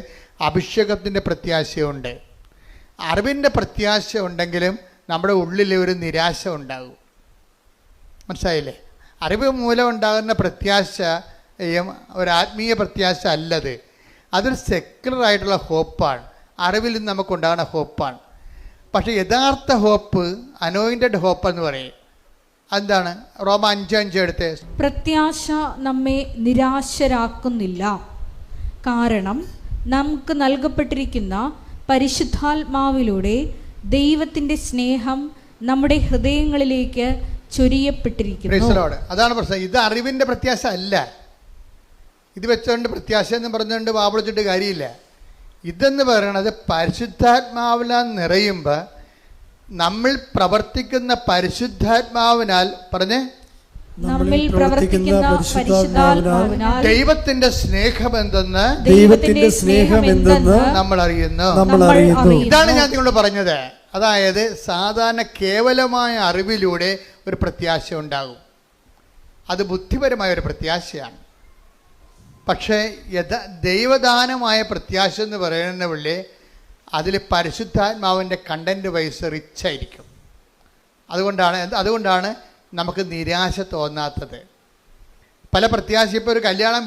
അഭിഷേകത്തിൻ്റെ പ്രത്യാശയുണ്ട്. അറിവിൻ്റെ പ്രത്യാശ ഉണ്ടെങ്കിലും നമ്മുടെ ഉള്ളിൽ ഒരു നിരാശ ഉണ്ടാകും. മനസ്സിലായില്ലേ? അറിവ് മൂലം ഉണ്ടാകുന്ന പ്രത്യാശയും ഒരാത്മീയ പ്രത്യാശ അല്ലത്. അതൊരു സെക്യുലറായിട്ടുള്ള ഹോപ്പാണ്, അറിവിൽ നിന്ന് നമുക്കുണ്ടാകുന്ന ഹോപ്പാണ്. പക്ഷേ യഥാർത്ഥ ഹോപ്പ് അനോയിൻറ്റഡ് ഹോപ്പ് എന്ന് പറയും. എന്താണ്? റോമ 5:5 എടുത്ത്, പ്രത്യാശ നമ്മെ നിരാശരാക്കുന്നില്ല, കാരണം നമുക്ക് നൽകപ്പെട്ടിരിക്കുന്ന പരിശുദ്ധാത്മാവിലൂടെ ദൈവത്തിന്റെ സ്നേഹം നമ്മുടെ ഹൃദയങ്ങളിലേക്ക് ചൊരിയപ്പെട്ടിരിക്കുന്നു. അതാണ് പ്രശ്നം. ഇത് അറിവിൻ്റെ പ്രത്യാശ അല്ല. ഇത് വെച്ചുകൊണ്ട് പ്രത്യാശ എന്ന് പറഞ്ഞുകൊണ്ട് വാപിളിച്ചിട്ട് കാര്യമില്ല. ഇതെന്ന് പറയണത് പരിശുദ്ധാത്മാവിനാൽ നിറയുമ്പോൾ നമ്മൾ പ്രവർത്തിക്കുന്ന പരിശുദ്ധാത്മാവിനാൽ നമ്മിൽ പ്രവർത്തിക്കുന്ന പരിശുദ്ധാത്മാവിനാൽ ദൈവത്തിന്റെ സ്നേഹമെന്തെന്ന് നമ്മൾ അറിയുന്നു. ഇതാണ് ഞാൻ നിങ്ങളോട് പറഞ്ഞത്. അതായത് സാധാരണ കേവലമായ അറിവിലൂടെ ഒരു പ്രത്യാശ ഉണ്ടാകും, അത് ബുദ്ധിപരമായ ഒരു പ്രത്യാശയാണ്. പക്ഷേ ദൈവദാനമായ പ്രത്യാശ എന്ന് പറയുന്ന പുള്ളി അതിൽ പരിശുദ്ധാത്മാവിൻ്റെ കണ്ടൻറ്റ് വൈസ് റിച്ചായിരിക്കും. അതുകൊണ്ടാണ് നമുക്ക് നിരാശ തോന്നാത്തത്. പല പ്രത്യാശ, ഇപ്പോൾ ഒരു കല്യാണം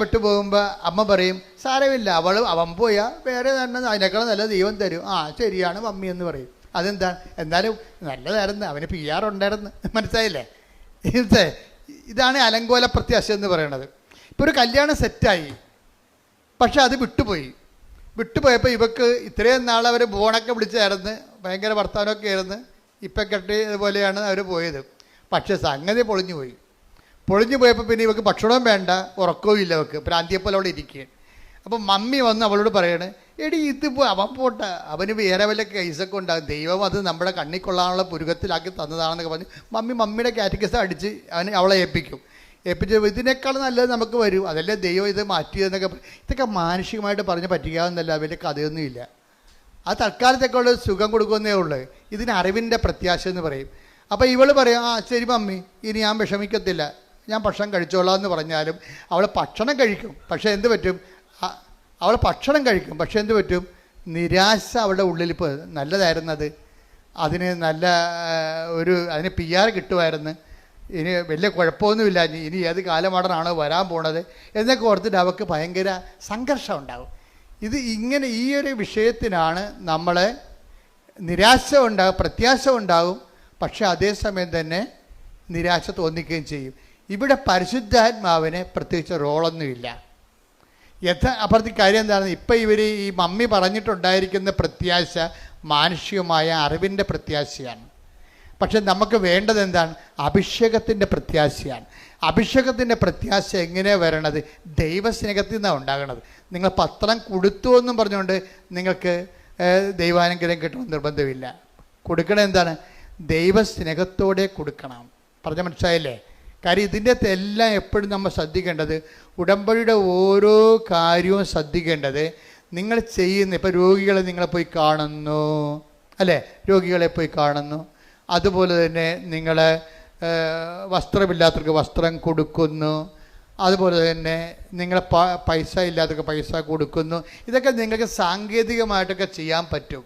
വിട്ടുപോകുമ്പോൾ അമ്മ പറയും, സാരമില്ല, അവൻ പോയാൽ വേറെ തന്നെ അതിനേക്കാളും നല്ല ദൈവം തരും. ശരിയാണ് മമ്മി എന്ന് പറയും. അതെന്താണ്? എന്നാലും നല്ലതായിരുന്നു, അവന് PR ഉണ്ടായിരുന്നു. മനസ്സിലായില്ലേ? ഇതാണ് അലങ്കോല പ്രത്യാശ എന്ന് പറയുന്നത്. ഇപ്പോൾ ഒരു കല്യാണം സെറ്റായി, പക്ഷെ അത് വിട്ടുപോയപ്പോൾ ഇവക്ക് ഇത്രയും നാൾ അവർ ബോണൊക്കെ വിളിച്ചായിരുന്നു, ഭയങ്കര വർത്തമാനമൊക്കെ ആയിരുന്നു, ഇപ്പം കെട്ടിയതുപോലെയാണ് അവർ പോയത്. പക്ഷെ സംഗതി പൊളിഞ്ഞു പോയപ്പോൾ പിന്നെ ഇവക്ക് ഭക്ഷണവും വേണ്ട, ഉറക്കവും ഇല്ല, അവൾക്ക് പ്രാന്തിയെപ്പോലെ അവിടെ ഇരിക്കുകയാണ്. അപ്പം മമ്മി വന്ന് അവളോട് പറയണേ, എടി ഇതിപ്പോൾ അവൻ പോട്ടെ, അവന് വേറെ വല്ല കേസൊക്കെ ഉണ്ടാകും, ദൈവം അത് നമ്മുടെ കണ്ണിൽ കൊള്ളാനുള്ള പുരുകത്തിലാക്കി തന്നതാണെന്നൊക്കെ പറഞ്ഞ് മമ്മിയുടെ കാറ്റഗറിസ് അടിച്ച് അവളെ ഏൽപ്പിക്കും. ഏൽപ്പിച്ച ഇതിനേക്കാൾ നല്ലത് നമുക്ക് വരും, അതല്ലേ ദൈവം ഇത് മാറ്റിയതെന്നൊക്കെ. ഇതൊക്കെ മാനുഷികമായിട്ട് പറഞ്ഞ് പറ്റിക്കാവുന്നല്ല, വലിയ കഥയൊന്നുമില്ല. അത് തൽക്കാലത്തേക്കുള്ള സുഖം കൊടുക്കുന്നേ ഉള്ളൂ. ഇതിന് അറിവിൻ്റെ പ്രത്യാശ എന്ന് പറയും. അപ്പോൾ ഇവൾ പറയും, ആ ശരി മമ്മി, ഇനി ഞാൻ വിഷമിക്കത്തില്ല, ഞാൻ ഭക്ഷണം കഴിച്ചോളാം എന്ന് പറഞ്ഞാലും അവൾ ഭക്ഷണം കഴിക്കും. പക്ഷേ എന്ത് പറ്റും? അവൾ ഭക്ഷണം കഴിക്കും, പക്ഷേ എന്ത് പറ്റും? നിരാശ അവളുടെ ഉള്ളിൽ. ഇപ്പോൾ നല്ലതായിരുന്നത്, അതിന് നല്ല അതിന് PR കിട്ടുമായിരുന്നു, ഇനി വലിയ കുഴപ്പമൊന്നുമില്ല, ഇനി ഏത് കാലമാടനാണോ വരാൻ പോണത് എന്നൊക്കെ ഓർത്തിട്ട് അവൾക്ക് ഭയങ്കര സംഘർഷം ഉണ്ടാകും. ഇത് ഇങ്ങനെ ഈ ഒരു വിഷയത്തിനാണ് നമ്മളെ നിരാശ ഉണ്ടാകും, പ്രത്യാശ ഉണ്ടാകും, പക്ഷെ അതേസമയം തന്നെ നിരാശ തോന്നിക്കുകയും ചെയ്യും. ഇവിടെ പരിശുദ്ധാത്മാവിന് പ്രത്യേകിച്ച് റോളൊന്നുമില്ല. അപ്പുറത്തെ കാര്യം എന്താണ്? ഇപ്പം ഇവർ ഈ മമ്മി പറഞ്ഞിട്ടുണ്ടായിരിക്കുന്ന പ്രത്യാശ മാനുഷികമായ അറിവിൻ്റെ പ്രത്യാശയാണ്. പക്ഷെ നമുക്ക് വേണ്ടത് എന്താണ്? അഭിഷേകത്തിൻ്റെ പ്രത്യാശയാണ്. അഭിഷേകത്തിൻ്റെ പ്രത്യാശ എങ്ങനെയാണ് വരണത്? ദൈവസ്നേഹത്തിൽ നിന്നാണ് ഉണ്ടാകണത്. നിങ്ങൾ പത്രം കൊടുത്തു എന്നും പറഞ്ഞുകൊണ്ട് നിങ്ങൾക്ക് ദൈവാനുഗ്രഹം കിട്ടണമെന്ന് നിർബന്ധമില്ല. കൊടുക്കണം എന്താണ്? ദൈവസ്നേഹത്തോടെ കൊടുക്കണം. പറഞ്ഞ മനസ്സിലായില്ലേ? കാര്യം ഇതിൻ്റെ എല്ലാം എപ്പോഴും നമ്മൾ ശ്രദ്ധിക്കേണ്ടത്, ഉടമ്പടിയുടെ ഓരോ കാര്യവും ശ്രദ്ധിക്കേണ്ടത് നിങ്ങൾ ചെയ്യുന്ന. ഇപ്പോൾ രോഗികളെ നിങ്ങളെ പോയി കാണുന്നു അല്ലേ? രോഗികളെ പോയി കാണുന്നു. അതുപോലെ തന്നെ നിങ്ങൾ വസ്ത്രമില്ലാത്തവർക്ക് വസ്ത്രം കൊടുക്കുന്നു. അതുപോലെ തന്നെ നിങ്ങൾ പൈസ ഇല്ലാത്തവർക്ക് പൈസ കൊടുക്കുന്നു. ഇതൊക്കെ നിങ്ങൾക്ക് സാങ്കേതികമായിട്ടൊക്കെ ചെയ്യാൻ പറ്റും,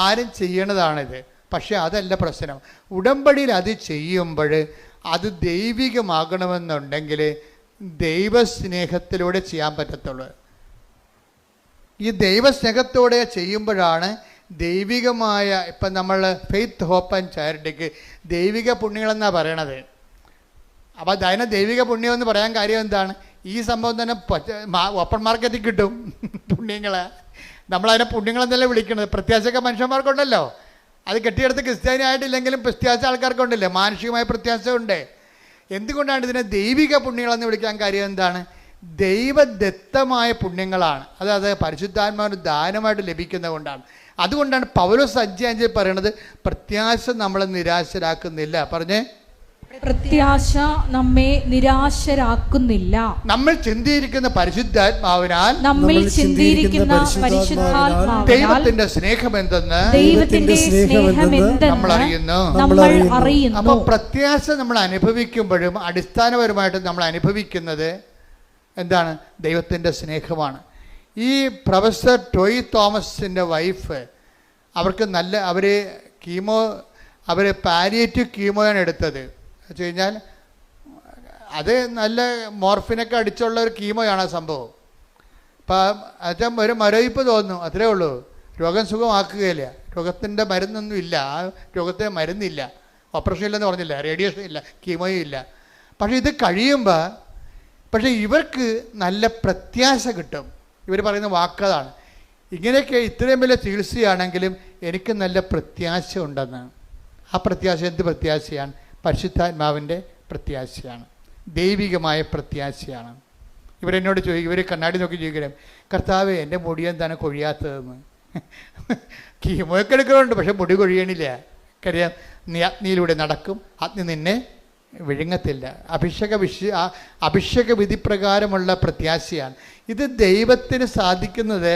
ആരും ചെയ്യണതാണിത്. പക്ഷേ അതല്ല പ്രശ്നം. ഉടമ്പടിയിൽ അത് ചെയ്യുമ്പോൾ അത് ദൈവികമാകണമെന്നുണ്ടെങ്കിൽ ദൈവസ്നേഹത്തിലൂടെ ചെയ്യാൻ പറ്റത്തുള്ളൂ. ഈ ദൈവസ്നേഹത്തോടെ ചെയ്യുമ്പോഴാണ് ദൈവികമായ, ഇപ്പം നമ്മൾ ഫെയ്ത്ത്, ഹോപ്പ് ആൻഡ് ചാരിറ്റിക്ക് ദൈവിക പുണ്യങ്ങളെന്നാണ് പറയണത്. അപ്പോൾ അതിനെ ദൈവിക പുണ്യം എന്ന് പറയാൻ കാര്യം എന്താണ്? ഈ സംഭവം തന്നെ ഓപ്പൺ മാർക്കറ്റിൽ കിട്ടും പുണ്യങ്ങൾ. നമ്മളതിനെ പുണ്യങ്ങളെന്നല്ലേ വിളിക്കുന്നത്. പ്രത്യാശയൊക്കെ മനുഷ്യന്മാർക്കുണ്ടല്ലോ, അത് കെട്ടിയെടുത്ത് ക്രിസ്ത്യാനി ആയിട്ടില്ലെങ്കിലും പ്രത്യാശ ആൾക്കാർക്കുണ്ടല്ലേ, മാനുഷികമായ പ്രത്യാശ ഉണ്ട്. എന്തുകൊണ്ടാണ് ഇതിനെ ദൈവിക പുണ്യങ്ങളെന്ന് വിളിക്കാൻ കാര്യം എന്താണ്? ദൈവദത്തമായ പുണ്യങ്ങളാണ്. അതായത് പരിശുദ്ധാത്മാവിന് ദാനമായിട്ട് ലഭിക്കുന്നത് കൊണ്ടാണ്. അതുകൊണ്ടാണ് പൗലോസ് 5:5 പറയണത്, പ്രത്യാശ നമ്മളെ നിരാശരാക്കുന്നില്ല. പറഞ്ഞേ, പ്രത്യാശ നമ്മെ നിരാശരാക്കുന്നില്ല. നമ്മൾ ചിന്തിയിരിക്കുന്ന പരിശുദ്ധാത്മാവിനാൽ, നമ്മിൽ ചിന്തിയിരിക്കുന്ന പരിശുദ്ധാത്മാവിനാൽ ദൈവത്തിന്റെ സ്നേഹം എന്തെന്ന് നമ്മൾ അറിയുന്നു. അപ്പോൾ പ്രത്യാശ നമ്മൾ അനുഭവിക്കുമ്പോഴും അടിസ്ഥാനപരമായിട്ട് നമ്മൾ അനുഭവിക്കുന്നത് എന്താണ്? ദൈവത്തിൻ്റെ സ്നേഹമാണ്. ഈ പ്രൊഫസർ ടോയ് തോമസിൻ്റെ വൈഫ്, അവർക്ക് അവർ പാലിയേറ്റീവ് കീമോയാണ് എടുത്തത്. വെച്ച് കഴിഞ്ഞാൽ അത് നല്ല മോർഫിനൊക്കെ അടിച്ചുള്ള ഒരു കീമോയാണ് ആ സംഭവം. അപ്പം അത് ഒരു മരവിപ്പ് തോന്നുന്നു, അത്രേ ഉള്ളൂ. രോഗം സുഖമാക്കുകയില്ല. രോഗത്തിൻ്റെ മരുന്നൊന്നും ഇല്ല, ആ രോഗത്തിന് മരുന്നില്ല, ഓപ്പറേഷൻ ഇല്ലെന്ന് പറഞ്ഞില്ല, റേഡിയേഷൻ ഇല്ല, കീമോയും ഇല്ല. പക്ഷേ ഇത് കഴിയുമ്പോൾ ഇവർക്ക് നല്ല പ്രത്യാശ കിട്ടും. ഇവർ പറയുന്ന വാക്കതാണ്, ഇങ്ങനെയൊക്കെ ഇത്രയും വലിയ ചികിത്സയാണെങ്കിലും എനിക്ക് നല്ല പ്രത്യാശ ഉണ്ടെന്ന്. ആ പ്രത്യാശ എന്ത് പ്രത്യാശയാണ്? പരിശുദ്ധാത്മാവിൻ്റെ പ്രത്യാശയാണ്, ദൈവികമായ പ്രത്യാശയാണ്. ഇവരെന്നോട് ചോദിക്കും, ഇവർ കണ്ണാടി നോക്കി ചോദിക്കണം, കർത്താവേ എൻ്റെ മുടി എന്താണ് കൊഴിയാത്തതെന്ന്. കീമോയൊക്കെ എടുക്കുന്നുണ്ട്, പക്ഷെ മുടി കൊഴിയണില്ല. കാര്യം നീ അഗ്നിയിലൂടെ നടക്കും, അഗ്നി നിന്നെ വിഴുങ്ങത്തില്ല. അഭിഷേക വിധി പ്രകാരമുള്ള പ്രത്യാശയാണ്. ഇത് ദൈവത്തിന് സാധിക്കുന്നത്,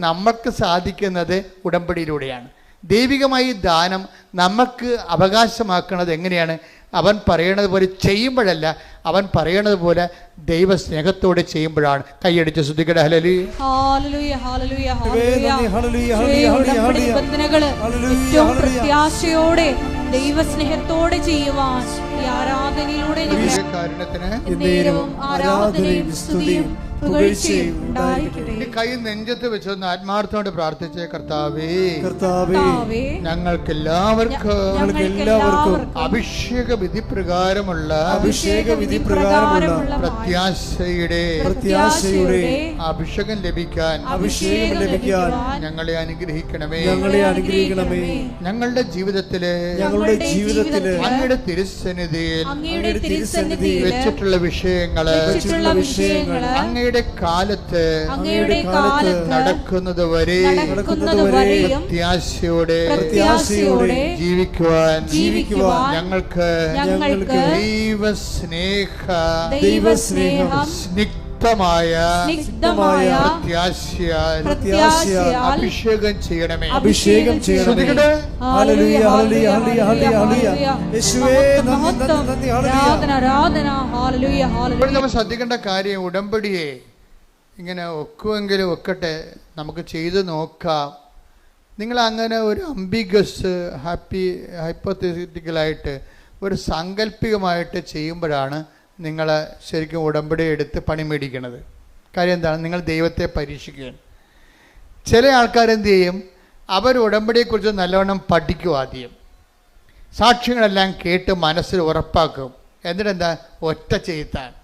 നമുക്ക് സാധിക്കുന്നത് ഉടമ്പടിയിലൂടെയാണ്. ദൈവികമായി ദാനം നമുക്ക് അവകാശമാക്കുന്നത് എങ്ങനെയാണ്? അവൻ പറയണത് പോലെ ചെയ്യുമ്പോഴല്ല, അവൻ പറയണത് പോലെ ദൈവസ്നേഹത്തോടെ ചെയ്യുമ്പോഴാണ്. കൈയടിച്ച് ശ്രദ്ധിക്കട്ടെ. ഏറ്റവും പ്രത്യാശയോടെ ദൈവസ്നേഹത്തോടെ ചെയ്യുവാൻ ഈ ആരാധനയിലൂടെ ആരാധനയും സ്തുതിയും കൈ നെഞ്ചത്ത് വെച്ചൊന്ന് ആത്മാർത്ഥത്തോടെ പ്രാർത്ഥിച്ചേ. കർത്താവേ, ഞങ്ങൾക്കെല്ലാവർക്കും അഭിഷേക വിധി പ്രകാരമുള്ള പ്രത്യാശയുടെ അഭിഷേകം ലഭിക്കാൻ ഞങ്ങളെ അനുഗ്രഹിക്കണമേ. ഞങ്ങളുടെ ജീവിതത്തില് അങ്ങയുടെ തിരുസന്നിധിയിൽ വെച്ചിട്ടുള്ള വിഷയങ്ങള് അങ്ങയുടെ കാലത്ത് കാലത്ത് നടക്കുന്നത് വരെയും പ്രത്യാശയോടെ ജീവിക്കുവാൻ ഞങ്ങൾക്ക് ദൈവസ്നേഹം സ്നിഗ്ധമായ പ്രത്യാശയാൽ അഭിഷേകം ചെയ്യണമേ. ഹല്ലേലൂയ ഹല്ലേലൂയ ഹല്ലേലൂയ ഹല്ലേലൂയ യേശുവേ നന്ദി ആരാധന ഹല്ലേലൂയ ഹല്ലേലൂയ. നമ്മൾ ശ്രദ്ധിക്കേണ്ട കാര്യം, ഉടമ്പടിയെ ഇങ്ങനെ ഒക്കുമെങ്കിലും ഒക്കട്ടെ, നമുക്ക് ചെയ്ത് നോക്കാം. നിങ്ങൾ അങ്ങനെ ഒരു അംബിഗസ് ഹൈപ്പോത്തറ്റിക്കലായിട്ട് ഒരു സാങ്കല്പികമായിട്ട് ചെയ്യുമ്പോഴാണ് നിങ്ങൾ ശരിക്കും ഉടമ്പടി എടുത്ത് പണി മേടിക്കുന്നത്. കാര്യം എന്താണ്? നിങ്ങൾ ദൈവത്തെ പരീക്ഷിക്കുകയാണ്. ചില ആൾക്കാരെന്ത് ചെയ്യും? അവർ ഉടമ്പടിയെക്കുറിച്ച് നല്ലവണ്ണം പഠിക്കും. ആദ്യം സാക്ഷ്യങ്ങളെല്ലാം കേട്ട് മനസ്സിൽ ഉറപ്പാക്കും. എന്നിട്ടെന്താ? ഒറ്റ ചെയ്താണ്.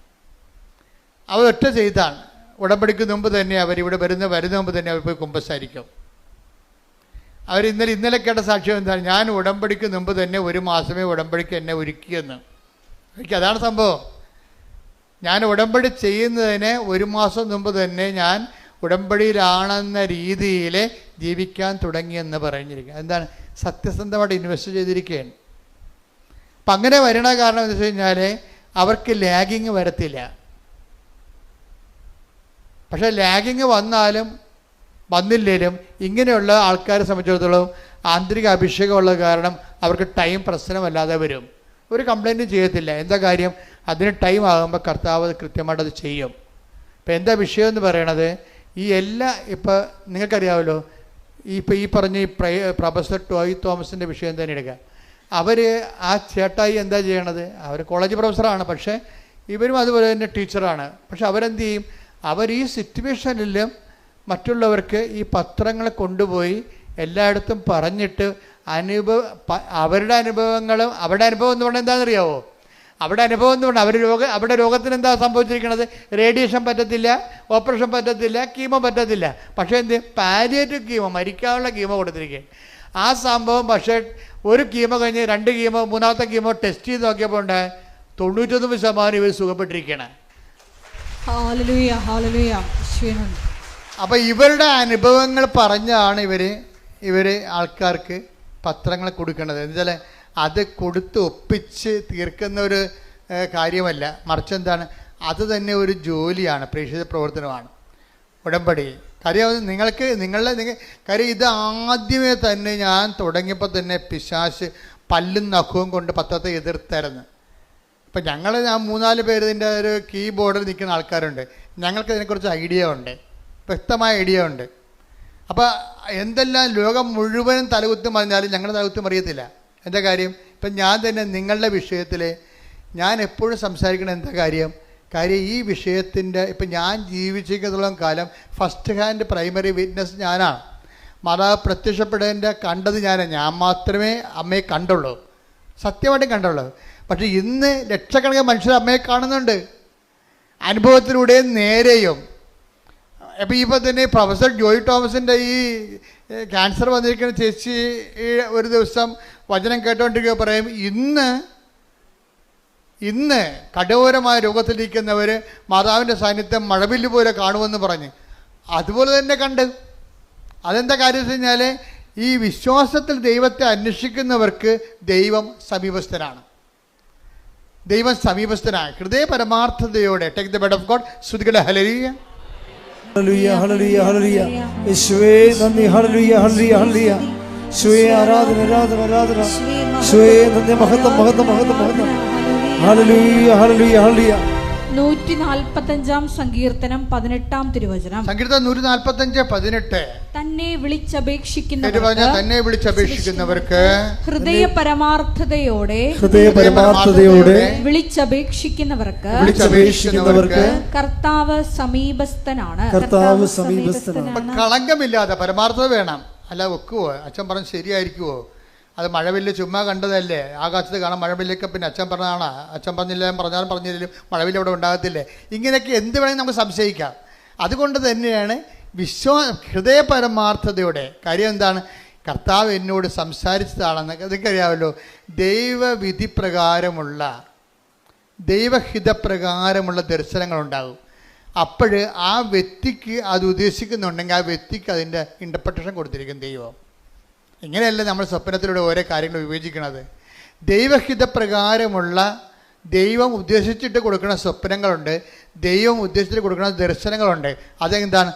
അവർ ഒറ്റ ചെയ്താണ്. ഉടമ്പടിക്ക് മുമ്പ് തന്നെ അവരിവിടെ വരുന്ന മുമ്പ് തന്നെ അവർ പോയി കുമ്പസാരിക്കും. അവർ ഇന്നലെ കേട്ട സാക്ഷ്യം എന്താണ്? ഞാൻ ഉടമ്പടിക്ക് മുമ്പ് തന്നെ 1 മാസമേ ഉടമ്പടിക്ക് എന്നെ ഒരുക്കിയെന്ന്. എനിക്ക് അതാണ് സംഭവം. ഞാൻ ഉടമ്പടി ചെയ്യുന്നതിന് 1 മാസം മുമ്പ് തന്നെ ഞാൻ ഉടമ്പടിയിലാണെന്ന രീതിയിൽ ജീവിക്കാൻ തുടങ്ങിയെന്ന് പറഞ്ഞിരിക്കുക. എന്താണ്? സത്യസന്ധമായിട്ട് ഇൻവെസ്റ്റ് ചെയ്തിരിക്കുകയാണ്. അപ്പം അങ്ങനെ വരണ കാരണം എന്താ വെച്ച് കഴിഞ്ഞാൽ അവർക്ക് ലാഗിങ് വരത്തില്ല. പക്ഷേ ലാഗിങ് വന്നില്ലേലും ഇങ്ങനെയുള്ള ആൾക്കാരെ സംബന്ധിച്ചിടത്തോളം ആന്തരിക അഭിഷേകമുള്ള കാരണം അവർക്ക് ടൈം പ്രശ്നമല്ലാതെ വരും. ഒരു കംപ്ലൈൻറ്റും ചെയ്യത്തില്ല. എന്താ കാര്യം? അതിന് ടൈം ആകുമ്പോൾ കർത്താവ് കൃത്യമായിട്ട് അത് ചെയ്യും. ഇപ്പം എന്താ വിഷയം എന്ന് പറയണത്? ഈ ഇപ്പം നിങ്ങൾക്കറിയാമല്ലോ, ഈ പറഞ്ഞ ഈ പ്രൊഫസർ ടോയ് തോമസിൻ്റെ വിഷയം തന്നെ എടുക്കുക. അവർ ആ ചേട്ടായി എന്താ ചെയ്യണത്? അവർ കോളേജ് പ്രൊഫസറാണ്, പക്ഷേ ഇവരും അതുപോലെ തന്നെ ടീച്ചറാണ്. പക്ഷെ അവരെന്ത് ചെയ്യും? അവർ ഈ സിറ്റുവേഷനിലും മറ്റുള്ളവർക്ക് ഈ പത്രങ്ങൾ കൊണ്ടുപോയി എല്ലായിടത്തും പറഞ്ഞിട്ട് അവരുടെ അനുഭവം എന്ന് പറഞ്ഞാൽ എന്താണെന്നറിയാവോ? അവിടെ അനുഭവം എന്ന് പറഞ്ഞാൽ അവരുടെ രോഗത്തിന് എന്താ സംഭവിച്ചിരിക്കുന്നത്? റേഡിയേഷൻ പറ്റത്തില്ല, ഓപ്പറേഷൻ പറ്റത്തില്ല, കീമോ പറ്റത്തില്ല. പക്ഷേ എന്ത്? പാലിയേറ്റീവ് കീമോ, മരിക്കാനുള്ള കീമോ കൊടുത്തിരിക്കുകയാണ്. ആ സംഭവം പക്ഷേ ഒരു കീമോ കഴിഞ്ഞ് 2 കീമോ 3ാമത്തെ കീമോ ടെസ്റ്റ് ചെയ്ത് നോക്കിയപ്പോൾ ഉണ്ട് 99% ഇവർ സുഖപ്പെട്ടിരിക്കണം. അപ്പം ഇവരുടെ അനുഭവങ്ങൾ പറഞ്ഞാണ് ഇവർ ആൾക്കാർക്ക് പത്രങ്ങൾ കൊടുക്കേണ്ടത്. എന്നുവെച്ചാൽ അത് കൊടുത്ത് ഒപ്പിച്ച് തീർക്കുന്ന ഒരു കാര്യമല്ല, മറിച്ച് എന്താണ്? അത് തന്നെ ഒരു ജോലിയാണ്, പ്രേക്ഷിത പ്രവർത്തനമാണ് ഉടമ്പടി. കാര്യം കാര്യം ഇത് ആദ്യമേ തന്നെ ഞാൻ തുടങ്ങിയപ്പോൾ തന്നെ പിശാച് പല്ലും നഖവും കൊണ്ട് പത്രത്തെ എതിർത്തായിരുന്നു. ഇപ്പം ഞാൻ 3-4 പേര് ഇതിൻ്റെ ഒരു കീബോർഡിൽ നിൽക്കുന്ന ആൾക്കാരുണ്ട്. ഞങ്ങൾക്ക് ഇതിനെക്കുറിച്ച് ഐഡിയ ഉണ്ട്, വ്യക്തമായ ഐഡിയ ഉണ്ട്. അപ്പോൾ എന്തെല്ലാം ലോകം മുഴുവനും തലകുത്തും പറഞ്ഞാലും ഞങ്ങളുടെ തലകുത്തും അറിയത്തില്ല. എന്താ കാര്യം? ഇപ്പം ഞാൻ തന്നെ നിങ്ങളുടെ വിഷയത്തിൽ ഞാൻ എപ്പോഴും സംസാരിക്കണം. എന്താ കാര്യം? ഈ വിഷയത്തിൻ്റെ ഇപ്പം ഞാൻ ജീവിച്ചിരിക്കുന്നിടത്തോളം കാലം ഫസ്റ്റ് ഹാൻഡ് പ്രൈമറി വിറ്റ്നസ് ഞാനാണ്. മാതാവ് പ്രത്യക്ഷപ്പെടേണ്ട കണ്ടത് ഞാൻ മാത്രമേ അമ്മയെ കണ്ടുള്ളൂ, സത്യമായിട്ടും കണ്ടുള്ളൂ. പക്ഷെ ഇന്ന് ലക്ഷക്കണക്കിന് മനുഷ്യർ അമ്മയെ കാണുന്നുണ്ട്, അനുഭവത്തിലൂടെയും നേരെയും. അപ്പോൾ ഇപ്പോൾ തന്നെ പ്രൊഫസർ ജോയ് തോമസിൻ്റെ ഈ ക്യാൻസർ വന്നിരിക്കുന്ന ചേച്ചി ഒരു ദിവസം വചനം കേട്ടുകൊണ്ടിരിക്കുക പറയും, ഇന്ന് കഠോരമായ രോഗത്തിലിരിക്കുന്നവർ മാതാവിൻ്റെ സാന്നിധ്യം മഴവില്ല് പോലെ കാണുമെന്ന് പറഞ്ഞ് അതുപോലെ തന്നെ കണ്ട്. അതെന്താ കാര്യം വെച്ച് കഴിഞ്ഞാൽ ഈ വിശ്വാസത്തിൽ ദൈവത്തെ അന്വേഷിക്കുന്നവർക്ക് ദൈവം സമീപസ്ഥനാണ്. ഹൃദയ പരമാർത്ഥതയോടെ take the bed of God. സ്തുതിക്കട്ടെ. ഹല്ലേലൂയ ഹല്ലേലൂയ ഹല്ലേലൂയ ഹല്ലേലൂയ. യേശുവേ നന്ദി. ഹല്ലേലൂയ ഹല്ലേലൂയ ഹല്ലേലൂയ. യേശുവേ ആരാധന ആരാധന ആരാധന. യേശുവേ നന്ദി. മഹത്വം മഹത്വം മഹത്വം മഹത്വം. ഹല്ലേലൂയ ഹല്ലേലൂയ ഹല്ലേലൂയ. 145 സങ്കീർത്തനം 18 തിരുവചനം. സങ്കീർത്തനം 145:18. തന്നെ വിളിച്ചപേക്ഷിക്കുന്നവർക്ക് ഹൃദയ പരമാർത്ഥതയോടെ വിളിച്ചപേക്ഷിക്കുന്നവർക്ക് കർത്താവ് സമീപസ്ഥനാണ്. കളങ്കമില്ലാതെ പരമാർത്ഥത വേണം. അല്ല ഒക്കുവോ? അച്ഛൻ പറഞ്ഞ് ശരിയായിരിക്കുവോ? അത് മഴവില്ല് ചുമ്മാ കണ്ടതല്ലേ? ആകാശത്ത് കാണാൻ മഴവില്ലൊക്കെ പിന്നെ അച്ഛൻ പറഞ്ഞതാണ്. അച്ഛൻ പറഞ്ഞാലും പറഞ്ഞില്ലെങ്കിലും മഴവില്ല് അവിടെ ഉണ്ടാകത്തില്ലേ? ഇങ്ങനെയൊക്കെ എന്ത് വേണമെങ്കിൽ നമുക്ക് സംശയിക്കാം. അതുകൊണ്ട് തന്നെയാണ് ഹൃദയ പരമാർത്ഥതയോടെ. കാര്യം എന്താണ്? കർത്താവ് എന്നോട് സംസാരിച്ചതാണെന്ന് അതൊക്കെ അറിയാമല്ലോ. ദൈവവിധി പ്രകാരമുള്ള ദൈവഹിതപ്രകാരമുള്ള ദർശനങ്ങളുണ്ടാകും. അപ്പോൾ ആ വ്യക്തിക്ക് അത് ഉദ്ദേശിക്കുന്നുണ്ടെങ്കിൽ ആ വ്യക്തിക്ക് അതിൻ്റെ ഇൻ്റർപ്രിട്ടേഷൻ കൊടുത്തിരിക്കും ദൈവം. ഇങ്ങനെയല്ല നമ്മൾ സ്വപ്നത്തിലൂടെ ഓരോ കാര്യങ്ങൾ വിവേചിക്കുന്നത്. ദൈവഹിതപ്രകാരമുള്ള ദൈവം ഉദ്ദേശിച്ചിട്ട് കൊടുക്കുന്ന സ്വപ്നങ്ങളുണ്ട്, ദൈവം ഉദ്ദേശിച്ചിട്ട് കൊടുക്കുന്ന ദർശനങ്ങളുണ്ട്. അതെന്താണ്?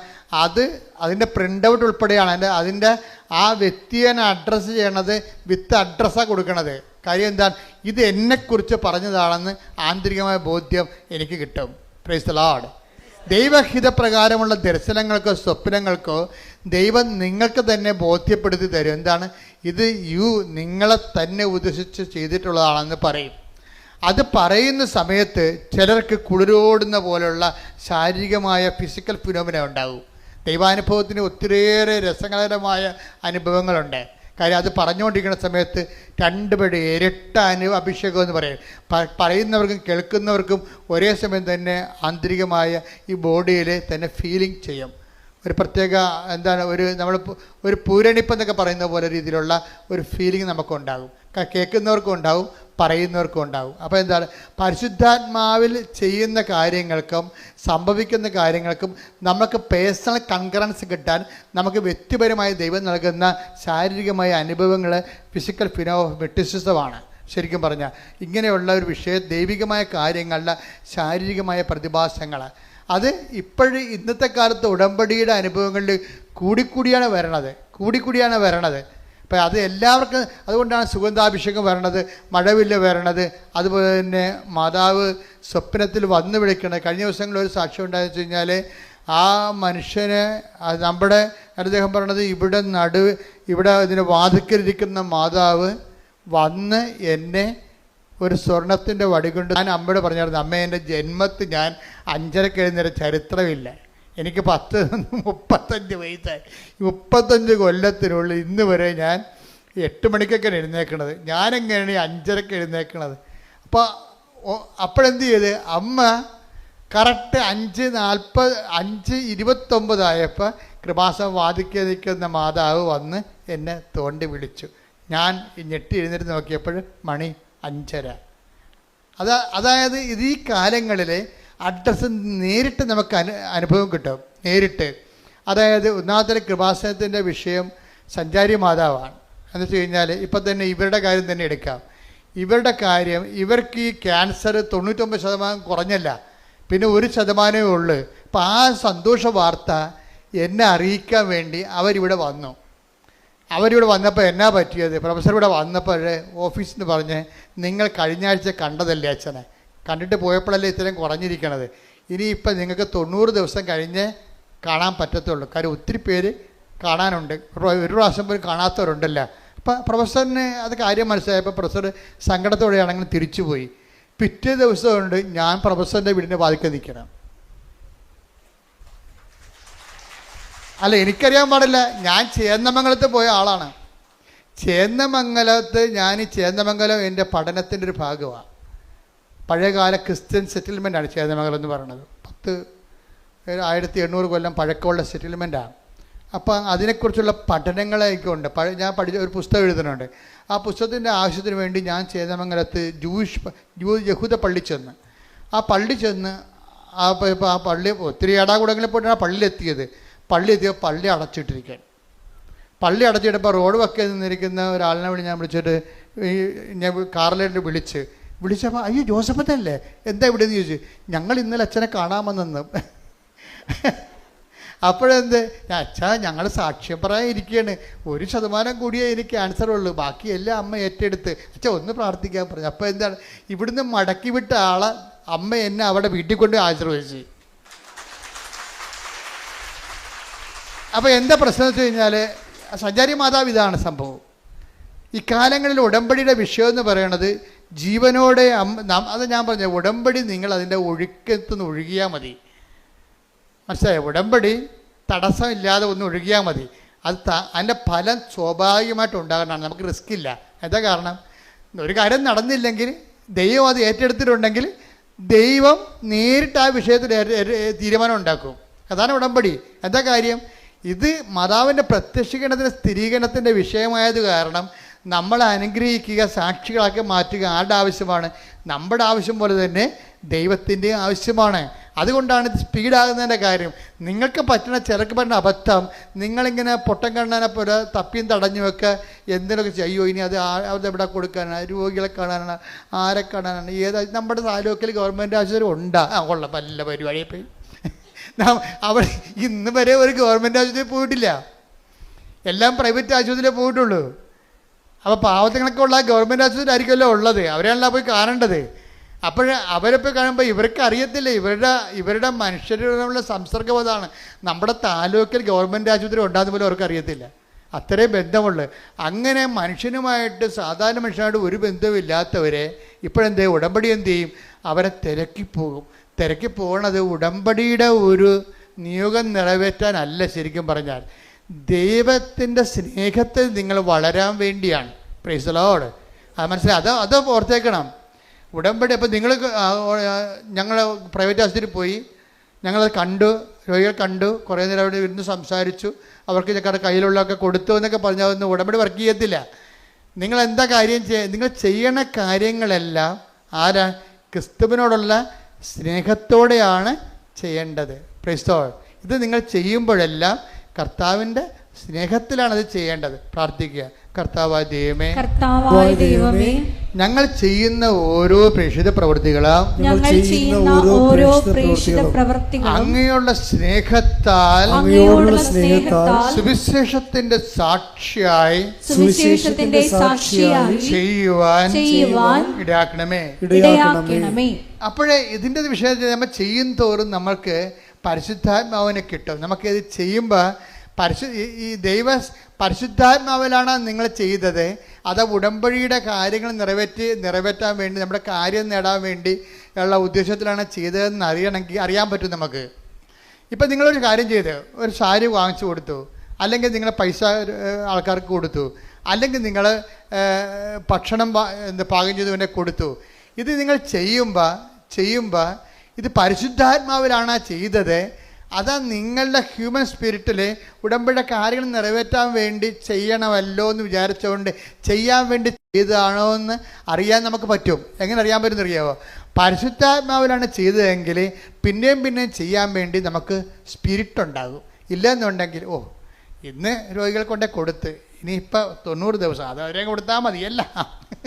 അതിൻ്റെ പ്രിൻ്റ് ഔട്ട് ഉൾപ്പെടെയാണ് അതിൻ്റെ ആ വ്യക്തിയെ അഡ്രസ്സ് ചെയ്യണത് വിത്ത് അഡ്രസ്സാണ് കൊടുക്കണത്. കാര്യം എന്താണ്? ഇത് എന്നെക്കുറിച്ച് പറഞ്ഞതാണെന്ന് ആന്തരികമായ ബോധ്യം എനിക്ക് കിട്ടും. Praise the Lord. ദൈവഹിതപ്രകാരമുള്ള ദർശനങ്ങൾക്കോ സ്വപ്നങ്ങൾക്കോ ദൈവം നിങ്ങൾക്ക് തന്നെ ബോധ്യപ്പെടുത്തി തരും. എന്താണ്? ഇത് നിങ്ങളെ തന്നെ ഉദ്ദേശിച്ച് ചെയ്തിട്ടുള്ളതാണെന്ന് പറയും. അത് പറയുന്ന സമയത്ത് ചിലർക്ക് കുളിരോടുന്ന പോലുള്ള ശാരീരികമായ ഫിസിക്കൽ ഫിനോമിന ഉണ്ടാകും. ദൈവാനുഭവത്തിന് ഒത്തിരിയേറെ രസകരമായ അനുഭവങ്ങളുണ്ട്. കാര്യം അത് പറഞ്ഞുകൊണ്ടിരിക്കുന്ന സമയത്ത് രണ്ടുപേരുടെ ഇരട്ട അഭിഷേകം എന്ന് പറയും. പറയുന്നവർക്കും കേൾക്കുന്നവർക്കും ഒരേ സമയം തന്നെ ആന്തരികമായ ഈ ബോഡിയിൽ തന്നെ ഫീലിംഗ് ചെയ്യും. ഒരു പ്രത്യേക നമ്മൾ ഒരു പൂരണിപ്പെന്നൊക്കെ പറയുന്ന പോലെ രീതിയിലുള്ള ഒരു ഫീലിംഗ് നമുക്കുണ്ടാകും. കേൾക്കുന്നവർക്കും ഉണ്ടാവും, പറയുന്നവർക്കും ഉണ്ടാവും. അപ്പോൾ എന്താണ്? പരിശുദ്ധാത്മാവിൽ ചെയ്യുന്ന കാര്യങ്ങൾക്കും സംഭവിക്കുന്ന കാര്യങ്ങൾക്കും നമുക്ക് പേഴ്സണൽ കൺകറൻസ് കിട്ടാൻ നമുക്ക് വ്യക്തിപരമായി ദൈവം നൽകുന്ന ശാരീരികമായ അനുഭവങ്ങൾ ഫിസിക്കൽ ഫിനോമെറ്റിസിസമാണ്. ശരിക്കും പറഞ്ഞാൽ ഇങ്ങനെയുള്ള ഒരു വിഷയം ദൈവികമായ കാര്യങ്ങളുടെ ശാരീരികമായ പ്രതിഭാസങ്ങൾ അത് ഇപ്പോഴും ഇന്നത്തെ കാലത്ത് ഉടമ്പടിയുടെ അനുഭവങ്ങളിൽ കൂടിക്കൂടിയാണ് വരണത്. അപ്പം അത് എല്ലാവർക്കും അതുകൊണ്ടാണ് സുഗന്ധാഭിഷേകം വരണത്, മഴവില്ല് വരണത്, അതുപോലെ തന്നെ മാതാവ് സ്വപ്നത്തിൽ വന്ന് വിളിക്കണത്. കഴിഞ്ഞ ദിവസങ്ങളിൽ ഒരു സാക്ഷ്യം ഉണ്ടായെന്ന് വെച്ച് കഴിഞ്ഞാൽ ആ മനുഷ്യന് നമ്മുടെ അദ്ദേഹം പറയണത് ഇവിടെ ഇതിന് വാതിക്കലിരിക്കുന്ന മാതാവ് വന്ന് എന്നെ ഒരു സ്വർണത്തിൻ്റെ വടി കൊണ്ട് ഞാൻ അമ്മയോട് പറഞ്ഞായിരുന്നു, അമ്മ എൻ്റെ ജന്മത്തിൽ ഞാൻ 5:30 എഴുന്നേരം ചരിത്രമില്ല. എനിക്ക് 35 വയസ്സായി. 35 കൊല്ലത്തിനുള്ളിൽ ഇന്ന് വരെ ഞാൻ 8 മണിക്കൊക്കെയാണ് എഴുന്നേൽക്കണത്. ഞാനെങ്ങനെയാണ് 5:30 എഴുന്നേൽക്കണത്? അപ്പോഴെന്ത് ചെയ്ത് അമ്മ കറക്റ്റ് 5:29 ആയപ്പോൾ കൃപാസം വാദിക്കെ നിൽക്കുന്ന മാതാവ് വന്ന് എന്നെ തോണ്ടി വിളിച്ചു. ഞാൻ ഞെട്ടി എഴുന്നേറ്റ് നോക്കിയപ്പോൾ മണി 5:30. അതായത് ഇത് ഈ കാലങ്ങളിൽ അഡ്രസ്സ് നേരിട്ട് നമുക്ക് അനുഭവം കിട്ടും. നേരിട്ട്. അതായത് ഒന്നാമത്തെ കൃപാസനത്തിൻ്റെ വിഷയം സഞ്ചാരി മാതാവാണ്. എന്ന് വെച്ച് കഴിഞ്ഞാൽ ഇപ്പം തന്നെ ഇവരുടെ കാര്യം തന്നെ എടുക്കാം. ഇവർക്ക് ഈ ക്യാൻസർ 99% കുറഞ്ഞല്ല, പിന്നെ 1% ഉള്ളു. അപ്പം ആ സന്തോഷ വാർത്ത എന്നെ അറിയിക്കാൻ വേണ്ടി അവരിവിടെ വന്നപ്പോൾ എന്നാ പറ്റിയത്? പ്രൊഫസർ ഇവിടെ വന്നപ്പോൾ ഓഫീസിൽ നിന്ന് പറഞ്ഞ്, നിങ്ങൾ കഴിഞ്ഞ ആഴ്ച കണ്ടതല്ലേ അച്ഛനെ, കണ്ടിട്ട് പോയപ്പോഴല്ലേ ഇത്രയും കുറഞ്ഞിരിക്കണത്, ഇനിയിപ്പം നിങ്ങൾക്ക് 90 ദിവസം കഴിഞ്ഞ് കാണാൻ പറ്റത്തുള്ളൂ. കാര്യം ഒത്തിരി പേര് കാണാനുണ്ട്, ഒരു പ്രാവശ്യം പോലും കാണാത്തവരുണ്ടല്ലോ. അപ്പം പ്രൊഫസറിന് അത് കാര്യം മനസ്സിലായപ്പോൾ പ്രൊഫസർ സങ്കടത്തോടെയാണെങ്കിൽ തിരിച്ചുപോയി. പിറ്റേ ദിവസമുണ്ട് ഞാൻ പ്രൊഫസറിൻ്റെ വീടിൻ്റെ വാതിൽക്കൽ നിൽക്കണം. അല്ല, എനിക്കറിയാൻ പാടില്ല. ഞാൻ ചേന്നമംഗലത്ത് പോയ ആളാണ്. ചേന്നമംഗലം എൻ്റെ പഠനത്തിൻ്റെ ഒരു ഭാഗമാണ്. പഴയകാല ക്രിസ്ത്യൻ സെറ്റിൽമെൻറ്റാണ് ചേന്നമംഗലം എന്ന് പറയുന്നത്. 1800 കൊല്ലം പഴക്കമുള്ള സെറ്റിൽമെൻറ്റാണ്. അപ്പം അതിനെക്കുറിച്ചുള്ള പഠനങ്ങളൊക്കെ ഉണ്ട്. ഞാൻ പഠിച്ച ഒരു പുസ്തകം എഴുതുന്നുണ്ട്. ആ പുസ്തകത്തിൻ്റെ ആവശ്യത്തിന് വേണ്ടി ഞാൻ ചേന്നമംഗലത്ത് യഹൂദ പള്ളി ചെന്ന് ആ പള്ളി ഒത്തിരി ഏടാകൂടങ്ങളിൽ പോയിട്ടാണ് പള്ളിയെത്തിയപ്പോൾ പള്ളി അടച്ചിട്ടിരിക്കാൻ. പള്ളി അടച്ചിട്ടപ്പോൾ റോഡ് വക്കെ നിന്നിരിക്കുന്ന ഒരാളിനെ ഞാൻ വിളിച്ചിട്ട് ഞാൻ കാറിലേക്ക് വിളിച്ചപ്പോൾ അയ്യോ ജോസഫത്തല്ലേ, എന്താ ഇവിടെ എന്ന് ചോദിച്ചു. ഞങ്ങൾ ഇന്നലെ അച്ഛനെ കാണാമെന്നു. അപ്പോഴെന്ത്, അച്ഛാ ഞങ്ങൾ സാക്ഷ്യം പറയാൻ ഇരിക്കുകയാണ്, 1% കൂടിയേ എനിക്ക് ക്യാൻസർ ഉള്ളൂ, ബാക്കിയെല്ലാം അമ്മ ഏറ്റെടുത്ത്. അച്ഛാ ഒന്ന് പ്രാർത്ഥിക്കാൻ പറഞ്ഞു. അപ്പോൾ എന്താണ്, ഇവിടുന്ന് മടക്കി വിട്ട ആളെ അമ്മ എന്നെ അവിടെ വീട്ടിൽ കൊണ്ട് ആശീർവദിച്ചു. അപ്പോൾ എന്താ പ്രശ്നം എന്ന് വെച്ച് കഴിഞ്ഞാൽ സഞ്ചാരി മാതാവ് ഇതാണ് സംഭവം. ഇക്കാലങ്ങളിൽ ഉടമ്പടിയുടെ വിഷയം എന്ന് പറയണത് ജീവനോടെ അത് ഞാൻ പറഞ്ഞു, ഉടമ്പടി നിങ്ങൾ അതിൻ്റെ ഒഴുക്കത്തുനിന്ന് ഒഴുകിയാൽ മതി. മനസ്സിലായോ? ഉടമ്പടി തടസ്സമില്ലാതെ ഒന്ന് ഒഴുകിയാൽ മതി. അതിൻ്റെ ഫലം സ്വാഭാവികമായിട്ട് ഉണ്ടാകണം. നമുക്ക് റിസ്ക് ഇല്ല. എന്താ കാരണം, ഒരു കാര്യം നടന്നില്ലെങ്കിൽ ദൈവം അത് ഏറ്റെടുത്തിട്ടുണ്ടെങ്കിൽ ദൈവം നേരിട്ട് ആ വിഷയത്തിൽ തീരുമാനം ഉണ്ടാക്കും. അതാണ് ഉടമ്പടി. എന്താ കാര്യം, ഇത് മാതാവിൻ്റെ പ്രത്യക്ഷീകരണത്തിൻ്റെ സ്ഥിരീകരണത്തിൻ്റെ വിഷയമായത് കാരണം നമ്മളെ അനുഗ്രഹിക്കുക, സാക്ഷികളാക്കി മാറ്റുക ആരുടെ ആവശ്യമാണ്? നമ്മുടെ ആവശ്യം പോലെ തന്നെ ദൈവത്തിൻ്റെ ആവശ്യമാണ്. അതുകൊണ്ടാണ് ഇത് സ്പീഡാകുന്നതിൻ്റെ കാര്യം. നിങ്ങൾക്ക് പറ്റുന്ന ചിലർക്ക് പറ്റുന്ന അബദ്ധം, നിങ്ങളിങ്ങനെ പൊട്ടം കണ്ണാനെ പോലെ തപ്പിയും തടഞ്ഞുമൊക്കെ എന്തിനൊക്കെ ചെയ്യോ, ഇനി അത് അതെവിടെ കൊടുക്കാനാണ്, രോഗികളെ കാണാനാണ്, ആരെ കാണാനാണ്, നമ്മുടെ താലൂക്കിൽ ഗവൺമെൻറ് ആശുപത്രി ഉണ്ടാ കൊള്ളാം, നല്ല പരിപാടിയെ പോയി. അവിടെ ഇന്ന് വരെ ഒരു ഗവൺമെൻറ് ആശുപത്രി പോയിട്ടില്ല, എല്ലാം പ്രൈവറ്റ് ആശുപത്രിയിലേ പോയിട്ടുള്ളൂ. അപ്പോൾ പാവത്തങ്ങളൊക്കെ ഉള്ള ഗവൺമെൻറ് ആശുപത്രി ആയിരിക്കുമല്ലോ ഉള്ളത്, അവരെയാണല്ലോ പോയി കാണേണ്ടത്. അപ്പോൾ അവരെപ്പോൾ കാണുമ്പോൾ ഇവർക്ക് അറിയത്തില്ല, ഇവരുടെ മനുഷ്യരുടെ സംസർഗം അതാണ്. നമ്മുടെ താലൂക്കിൽ ഗവൺമെൻറ് ആശുപത്രി ഉണ്ടാകുന്ന പോലും അവർക്ക് അറിയത്തില്ല, അത്രയും ബന്ധമുള്ളു. അങ്ങനെ മനുഷ്യനുമായിട്ട്, സാധാരണ മനുഷ്യനായിട്ട് ഒരു ബന്ധമില്ലാത്തവരെ ഇപ്പോഴെന്തേ ഉടമ്പടി എന്ത് ചെയ്യും, അവരെ തിരക്കിപ്പോകും. തിരക്കി പോകണത് ഉടമ്പടിയുടെ ഒരു നിയോഗം നിറവേറ്റാനല്ല, ശരിക്കും പറഞ്ഞാൽ ദൈവത്തിൻ്റെ സ്നേഹത്തിൽ നിങ്ങൾ വളരാൻ വേണ്ടിയാണ്. Price the Lord. അത് മനസ്സിലായി, അത് ഓർത്തേക്കണം. ഉടമ്പടി അപ്പോൾ നിങ്ങൾ, ഞങ്ങൾ പ്രൈവറ്റ് ആശുപത്രിയിൽ പോയി, ഞങ്ങളത് കണ്ടു, രോഗികൾ കണ്ടു, കുറേ നേരം അവിടെ ഇരുന്ന് സംസാരിച്ചു, അവർക്ക് ഞങ്ങളുടെ കയ്യിലുള്ളതൊക്കെ കൊടുത്തു എന്നൊക്കെ പറഞ്ഞാൽ ഒന്നും ഉടമ്പടി വർക്ക് ചെയ്യത്തില്ല. നിങ്ങൾ എന്താ കാര്യം നിങ്ങൾ ചെയ്യണ കാര്യങ്ങളെല്ലാം ആരാ, ക്രിസ്തുവിനോടുള്ള സ്നേഹത്തോടെയാണ് ചെയ്യേണ്ടത്. Price the Lord. ഇത് നിങ്ങൾ ചെയ്യുമ്പോഴെല്ലാം കർത്താവിൻ്റെ സ്നേഹത്തിലാണ് അത് ചെയ്യേണ്ടത്. പ്രാർത്ഥിക്കുക. കർത്താവായ ദൈവമേ, ഞങ്ങൾ ചെയ്യുന്ന ഓരോ പ്രേക്ഷിത പ്രവൃത്തികളും അങ്ങയുള്ള സ്നേഹത്താൽ സുവിശേഷത്തിന്റെ സാക്ഷിയായി ചെയ്യുവാൻ ഇടയാക്കണമേ. അപ്പോഴേ ഇതിൻ്റെ വിഷയത്തിൽ നമ്മൾ ചെയ്യും തോറും നമ്മൾക്ക് പരിശുദ്ധാത്മാവിനെ കിട്ടും. നമുക്കിത് ചെയ്യുമ്പോൾ പരിശുദ്ധാത്മാവിലാണ് നിങ്ങൾ ചെയ്തത്, അത് ഉടമ്പടിയുടെ കാര്യങ്ങൾ നിറവേറ്റാൻ വേണ്ടി, നമ്മുടെ കാര്യം നേടാൻ വേണ്ടി ഉള്ള ഉദ്ദേശത്തിലാണ് ചെയ്തതെന്ന് അറിയാൻ പറ്റും നമുക്ക്. ഇപ്പം നിങ്ങളൊരു കാര്യം ചെയ്ത് ഒരു സാരി വാങ്ങിച്ചു കൊടുത്തു, അല്ലെങ്കിൽ നിങ്ങൾ പൈസ ആൾക്കാർക്ക് കൊടുത്തു, അല്ലെങ്കിൽ നിങ്ങൾ ഭക്ഷണം പാകം ചെയ്തവനെ കൊടുത്തു. ഇത് നിങ്ങൾ ചെയ്യുമ്പോൾ ഇത് പരിശുദ്ധാത്മാവിലാണ് ചെയ്തത്. അതാ നിങ്ങളുടെ ഹ്യൂമൻ സ്പിരിറ്റിൽ ഉടമ്പടിയുടെ കാര്യങ്ങൾ നിറവേറ്റാൻ വേണ്ടി ചെയ്യണമല്ലോ എന്ന് വിചാരിച്ചുകൊണ്ട് ചെയ്യാൻ വേണ്ടി ചെയ്തതാണോ എന്ന് അറിയാൻ നമുക്ക് പറ്റും. എങ്ങനെ അറിയാൻ പറ്റുമെന്ന് അറിയാമോ? പരിശുദ്ധാത്മാവിലാണ് ചെയ്തതെങ്കിൽ പിന്നെയും ചെയ്യാൻ വേണ്ടി നമുക്ക് സ്പിരിറ്റ് ഉണ്ടാകും. ഇല്ലെന്നുണ്ടെങ്കിൽ ഇന്ന് രോഗികൾ കൊണ്ടേ കൊടുത്ത് ഇനിയിപ്പോൾ 90 ദിവസം അത് അവരെ കൊടുത്താൽ മതിയല്ല,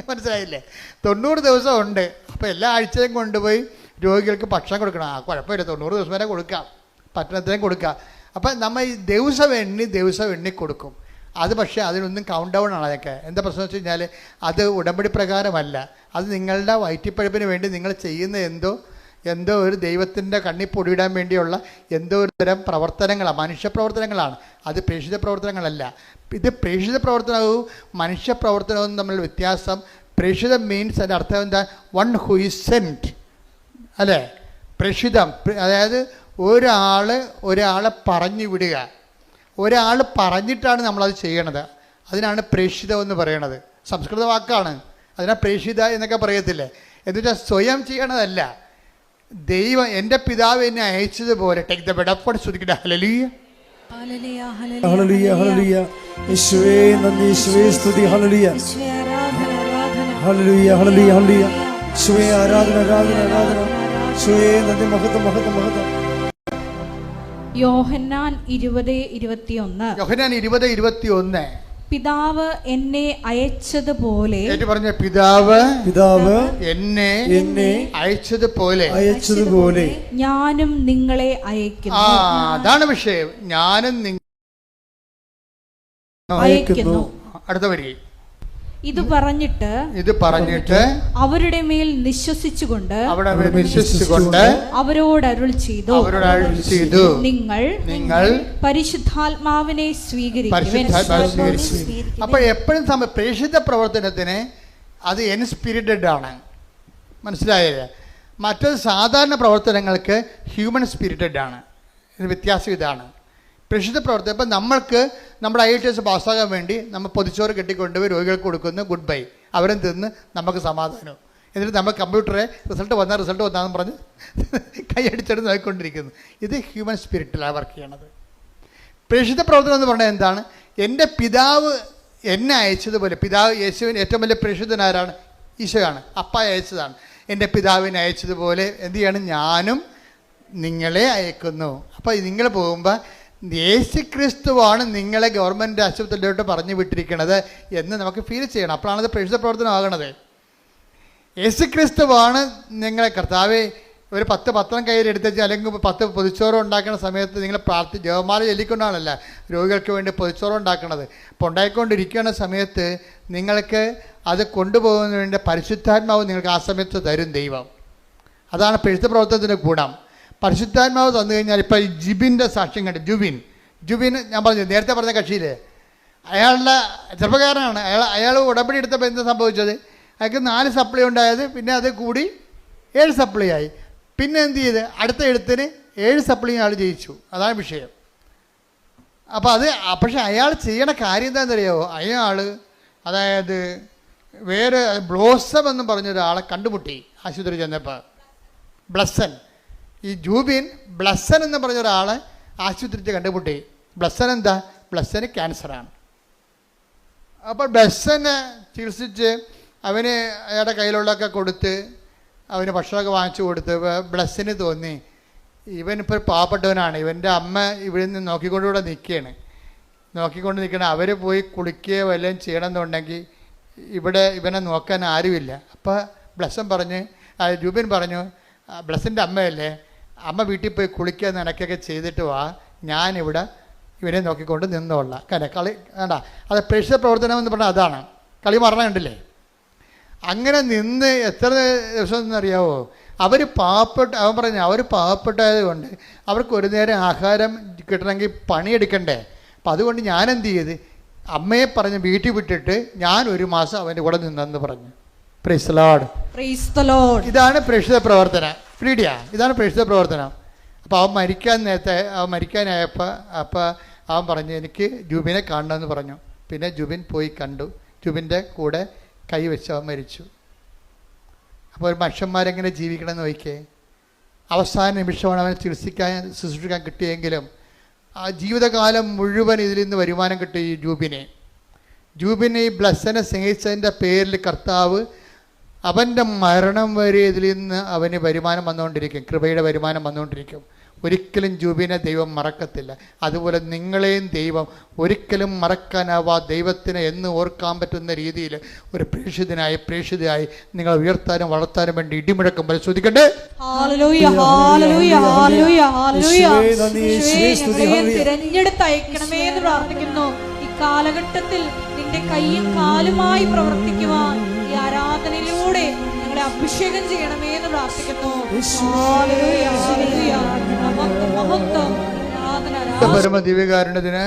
മനസ്സിലായില്ലേ? 90 ദിവസം ഉണ്ട്. അപ്പോൾ എല്ലാ ആഴ്ചയും കൊണ്ടുപോയി രോഗികൾക്ക് ഭക്ഷണം കൊടുക്കണം. കുഴപ്പമില്ല, 90 ദിവസം വരെ കൊടുക്കാം, പട്ടണത്തിനും കൊടുക്കുക. അപ്പം നമ്മൾ ഈ ദിവസം എണ്ണി കൊടുക്കും. അത് പക്ഷേ അതിനൊന്നും കൗണ്ട് ഡൗൺ ആണ്. അതൊക്കെ എന്താ പ്രശ്നം വെച്ച് കഴിഞ്ഞാൽ അത് ഉടമ്പടി പ്രകാരമല്ല. അത് നിങ്ങളുടെ വയറ്റിപ്പഴുപ്പിന് വേണ്ടി നിങ്ങൾ ചെയ്യുന്ന എന്തോ ഒരു ദൈവത്തിൻ്റെ കണ്ണിപ്പൊടിയിടാൻ വേണ്ടിയുള്ള എന്തോ ഒരു തരം പ്രവർത്തനങ്ങളാണ്, മനുഷ്യപ്രവർത്തനങ്ങളാണ്. അത് പ്രേക്ഷിത പ്രവർത്തനങ്ങളല്ല. ഇത് പ്രേക്ഷിത പ്രവർത്തനവും മനുഷ്യപ്രവർത്തനവും തമ്മിൽ വ്യത്യാസം. പ്രേക്ഷിത മീൻസ് അതിൻ്റെ അർത്ഥം എന്താ? വൺ ഹു ഈസ് സെൻറ്റ്, അല്ലേ? പ്രേക്ഷിതം അതായത് ഒരാളെ പറഞ്ഞു വിടുക. ഒരാൾ പറഞ്ഞിട്ടാണ് നമ്മളത് ചെയ്യണത്. അതിനാണ് പ്രേക്ഷിതം എന്ന് പറയണത്. സംസ്കൃത വാക്കാണ്, അതിനാ പ്രേക്ഷിത എന്നൊക്കെ പറയത്തില്ലേ. എന്നുവെച്ചാൽ സ്വയം ചെയ്യണതല്ല. ദൈവം എൻ്റെ പിതാവ് എന്നെ അയച്ചതുപോലെ ടേക്ക് ദ ബെഡ് അപ്പ് ശ്രദ്ധിക്കട്ടെ. ഹല്ലേലൂയ ഹല്ലേലൂയ ഹല്ലേലൂയ. യേശുവേ നന്ദി, യേശുവേ സ്തുതി. ഹല്ലേലൂയ ഹല്ലേലൂയ ഹല്ലേലൂയ ഹല്ലേലൂയ. യേശുവേ ആരാധന ആരാധന ആരാധന. യേശുവേ നന്ദി, മഹത്വം മഹത്വം മഹത്വം. യോഹന്നാൻ 20:21. പിതാവ് എന്നെ അയച്ചതുപോലെ, പറഞ്ഞ പിതാവ് എന്നെ അയച്ചതുപോലെ ഞാനും നിങ്ങളെ അയക്കുന്നു. അതാണ് വിഷയം. ഞാനും അയക്കുന്നു. അടുത്ത വരി. ഇത് പറഞ്ഞിട്ട് അവരുടെ മേൽ വിശ്വസിച്ചുകൊണ്ട് അവരോട് അരുൾ ചെയ്തു, നിങ്ങൾ പരിശുദ്ധാത്മാവിനെ സ്വീകരിക്കുവിൻ. അപ്പോൾ എപ്പോഴും പ്രേക്ഷിത പ്രവർത്തനത്തിന് അത് എൻസ്പിരിറ്റഡ് ആണ്, മനസ്സിലായില്ലേ? മറ്റൊരു സാധാരണ പ്രവർത്തനങ്ങൾക്ക് ഹ്യൂമൻ സ്പിരിറ്റഡ് ആണ്. ഇത് വ്യത്യാസം ഇതാണ്. പ്രേക്ഷിത പ്രവർത്തനം. ഇപ്പം നമ്മൾക്ക് നമ്മുടെ IELTS പാസ്സാകാൻ വേണ്ടി നമ്മൾ പൊതിച്ചോറ് കെട്ടിക്കൊണ്ടുപോയി രോഗികൾക്ക് കൊടുക്കുന്നു, ഗുഡ് ബൈ, അവരും തിന്ന് നമുക്ക് സമാധാനം. എന്നിട്ട് നമ്മൾ കമ്പ്യൂട്ടറെ റിസൾട്ട് വന്നാന്ന് പറഞ്ഞ് കൈയടിച്ചെടുത്ത് നോക്കിക്കൊണ്ടിരിക്കുന്നു. ഇത് ഹ്യൂമൻ സ്പിരിറ്റിലാണ് വർക്ക് ചെയ്യണത്. പ്രേക്ഷിത പ്രവർത്തനം എന്ന് പറഞ്ഞാൽ എന്താണ്? എൻ്റെ പിതാവ് എന്നെ അയച്ചതുപോലെ. പിതാവ് യേശുവിന് ഏറ്റവും വലിയ പ്രേക്ഷിതനാരാണ്? ഈശോയാണ്. അപ്പ അയച്ചതാണ്. എൻ്റെ പിതാവിനെ അയച്ചതുപോലെ എന്ത് ചെയ്യണം? ഞാനും നിങ്ങളെ അയക്കുന്നു. അപ്പോൾ നിങ്ങൾ പോകുമ്പോൾ യേശു ക്രിസ്തുവാണ് നിങ്ങളെ ഗവൺമെൻറ് ആശുപത്രിയിലോട്ട് പറഞ്ഞു വിട്ടിരിക്കുന്നത് എന്ന് നമുക്ക് ഫീൽ ചെയ്യണം. അപ്പോഴാണ് അത് പ്രേക്ഷിത പ്രവർത്തനമാകണത്. യേശു ക്രിസ്തുവാണ് നിങ്ങളെ കർത്താവെ ഒരു 10 പത്രം കയ്യിലെടുത്ത് അല്ലെങ്കിൽ 10 പൊതിച്ചോറ് ഉണ്ടാക്കുന്ന സമയത്ത് നിങ്ങൾ ജപമാല ചൊല്ലിക്കൊണ്ടാണല്ല രോഗികൾക്ക് വേണ്ടി പൊതിച്ചോറ് ഉണ്ടാക്കുന്നത്. അപ്പോൾ ഉണ്ടായിക്കൊണ്ടിരിക്കുന്ന സമയത്ത് നിങ്ങൾക്ക് അത് കൊണ്ടുപോകുന്നതിന് വേണ്ടി പരിശുദ്ധാത്മാവ് നിങ്ങൾക്ക് ആ സമയത്ത് തരും ദൈവം. അതാണ് പ്രേക്ഷിത പ്രവർത്തനത്തിൻ്റെ ഗുണം. പരിശുദ്ധാത്മാവ് തന്നു കഴിഞ്ഞാൽ ഇപ്പോൾ ഈ ജിബിൻ്റെ സാക്ഷ്യം കണ്ട് ജുബിൻ ഞാൻ പറഞ്ഞു നേരത്തെ പറഞ്ഞ കക്ഷിയില്ലേ, അയാളുടെ ചെറുപ്പക്കാരനാണ്. അയാൾ ഉടമ്പടി എടുത്തപ്പോൾ എന്താ സംഭവിച്ചത്? അയാൾക്ക് 4 സപ്ലൈ ഉണ്ടായത്, പിന്നെ അത് കൂടി 7 സപ്ലൈ ആയി. പിന്നെ എന്ത് ചെയ്ത് അടുത്ത എഴുത്തിന് 7 സപ്ലൈ ആൾ ജയിച്ചു. അതാണ് വിഷയം. അപ്പോൾ അത് പക്ഷെ അയാൾ ചെയ്യണ കാര്യം എന്താണെന്നറിയാമോ? അയാൾ അതായത് വേറെ ബ്ലോസം എന്ന് പറഞ്ഞൊരാളെ കണ്ടുമുട്ടി ആശുപത്രി ചെന്നപ്പോൾ. ബ്ലസ്സൻ, ഈ ജൂബിൻ ബ്ലസ്സൻ എന്ന് പറഞ്ഞൊരാളെ ആശുപത്രിയിൽ കണ്ടുമുട്ടി. ബ്ലസ്സൻ എന്താ? ബ്ലസ്സന് ക്യാൻസറാണ്. അപ്പോൾ ബ്ലസ്സനെ ചികിത്സിച്ച് അവന് അയാളുടെ കയ്യിലുള്ളതൊക്കെ കൊടുത്ത് അവന് ഭക്ഷണമൊക്കെ വാങ്ങിച്ചു കൊടുത്ത് ബ്ലസ്സിന് തോന്നി ഇവനിപ്പോൾ പാവപ്പെട്ടവനാണ്, ഇവൻ്റെ അമ്മ ഇവിടെ നിന്ന് നോക്കിക്കൊണ്ടുകൂടെ നോക്കിക്കൊണ്ട് നിൽക്കണം. അവർ പോയി കുളിക്കുകയോ വല്ലതും ചെയ്യണമെന്നുണ്ടെങ്കിൽ ഇവിടെ ഇവനെ നോക്കാൻ ആരുമില്ല. അപ്പോൾ ബ്ലസ്സൻ പറഞ്ഞ് ജൂബിൻ പറഞ്ഞു, ബ്ലസ്സിൻ്റെ അമ്മയല്ലേ, അമ്മ വീട്ടിൽ പോയി കുളിക്കുക നിനക്കൊക്കെ ചെയ്തിട്ട് വാ, ഞാനിവിടെ ഇവനെ നോക്കിക്കൊണ്ട് നിന്നോളാം. കളി വേണ്ട, അത് പ്രേക്ഷിത പ്രവർത്തനം എന്ന് പറഞ്ഞാൽ അതാണ്. കളി മറന്ന കണ്ടില്ലേ? അങ്ങനെ നിന്ന് എത്ര ദിവസം എന്നറിയാവോ? അവൻ പറഞ്ഞു അവർ പാവപ്പെട്ടത് കൊണ്ട് അവർക്ക് ഒരു നേരം ആഹാരം കിട്ടണമെങ്കിൽ പണിയെടുക്കണ്ടേ. അപ്പം അതുകൊണ്ട് ഞാൻ എന്ത് ചെയ്ത് അമ്മയെ പറഞ്ഞ് വീട്ടിൽ വിട്ടിട്ട് ഞാൻ 1 മാസം അവൻ്റെ കൂടെ നിന്നെന്ന് പറഞ്ഞു. Price the Lord. ഇതാണ് പ്രേക്ഷിത പ്രവർത്തനം. ഫ്രീഡിയ, ഇതാണ് പ്രേക്ഷിത പ്രവർത്തനം. അപ്പോൾ അവൻ മരിക്കാനായപ്പോൾ അവൻ പറഞ്ഞു എനിക്ക് ജൂബിനെ കാണണമെന്ന് പറഞ്ഞു. പിന്നെ ജൂബിൻ പോയി കണ്ടു. ജൂബിൻ്റെ കൂടെ കൈവച്ച് അവൻ മരിച്ചു. അപ്പോൾ ഒരു മനുഷ്യന്മാരെങ്ങനെ ജീവിക്കണമെന്ന് നോക്കിയേ. അവസാന നിമിഷമാണ് അവനെ ശുശ്രൂഷിക്കാൻ കിട്ടിയെങ്കിലും ആ ജീവിതകാലം മുഴുവൻ ഇതിൽ നിന്ന് വരുമാനം കിട്ടി. ഈ ജൂബിനെ ഈ ബ്ലസ്സനെ സ്നേഹിച്ചതിൻ്റെ പേരിൽ കർത്താവ് അവൻ്റെ മരണം വരെ ഇതിൽ നിന്ന് അവന് വരുമാനം വന്നുകൊണ്ടിരിക്കും, കൃപയുടെ വരുമാനം വന്നുകൊണ്ടിരിക്കും. ഒരിക്കലും ജൂബിനെ ദൈവം മറക്കത്തില്ല. അതുപോലെ നിങ്ങളെയും ദൈവം ഒരിക്കലും മറക്കാനാവാ ദൈവത്തിന് എന്ന് ഓർക്കാൻ പറ്റുന്ന രീതിയിൽ ഒരു പ്രേക്ഷിതയായി നിങ്ങൾ ഉയർത്താനും വളർത്താനും വേണ്ടി ഇടിമുഴക്കം പരിശോധിക്കണ്ടേ. തിരഞ്ഞെടുത്തയക്കണമേ എന്ന് പ്രാർത്ഥിക്കുന്നു. ഈ കാലഘട്ടത്തിൽ നിന്റെ കൈയും കാലുമായി പ്രവർത്തിക്കുവാൻ ഈ ആരാധനയിലൂടെ ഞങ്ങളെ അഭിഷേകം ചെയ്യണമേ എന്ന് പ്രാർത്ഥിക്കുന്നു. പരമദിവ്യകാരുണ്യത്തിന്.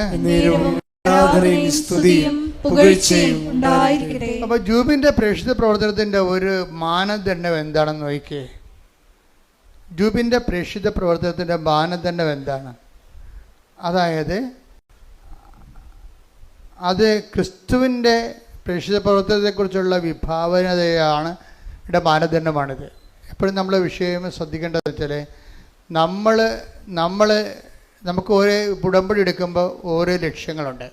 അപ്പൊ ജൂബിന്റെ പ്രേക്ഷിത പ്രവർത്തനത്തിന്റെ ഒരു മാനദണ്ഡം എന്താണെന്ന് നോക്കിയേ. ജൂബിന്റെ പ്രേക്ഷിത പ്രവർത്തനത്തിന്റെ മാനദണ്ഡം എന്താണ്? അതായത് അത് ക്രിസ്തുവിൻ്റെ പ്രേക്ഷിത പ്രവർത്തനത്തെക്കുറിച്ചുള്ള വിഭാവനതയാണ് മാനദണ്ഡമാണിത്. എപ്പോഴും നമ്മൾ വിഷയം ശ്രദ്ധിക്കേണ്ടത് വെച്ചാൽ നമുക്ക് ഓരോ ഉടമ്പടി എടുക്കുമ്പോൾ ഓരോ ലക്ഷ്യങ്ങളുണ്ട്.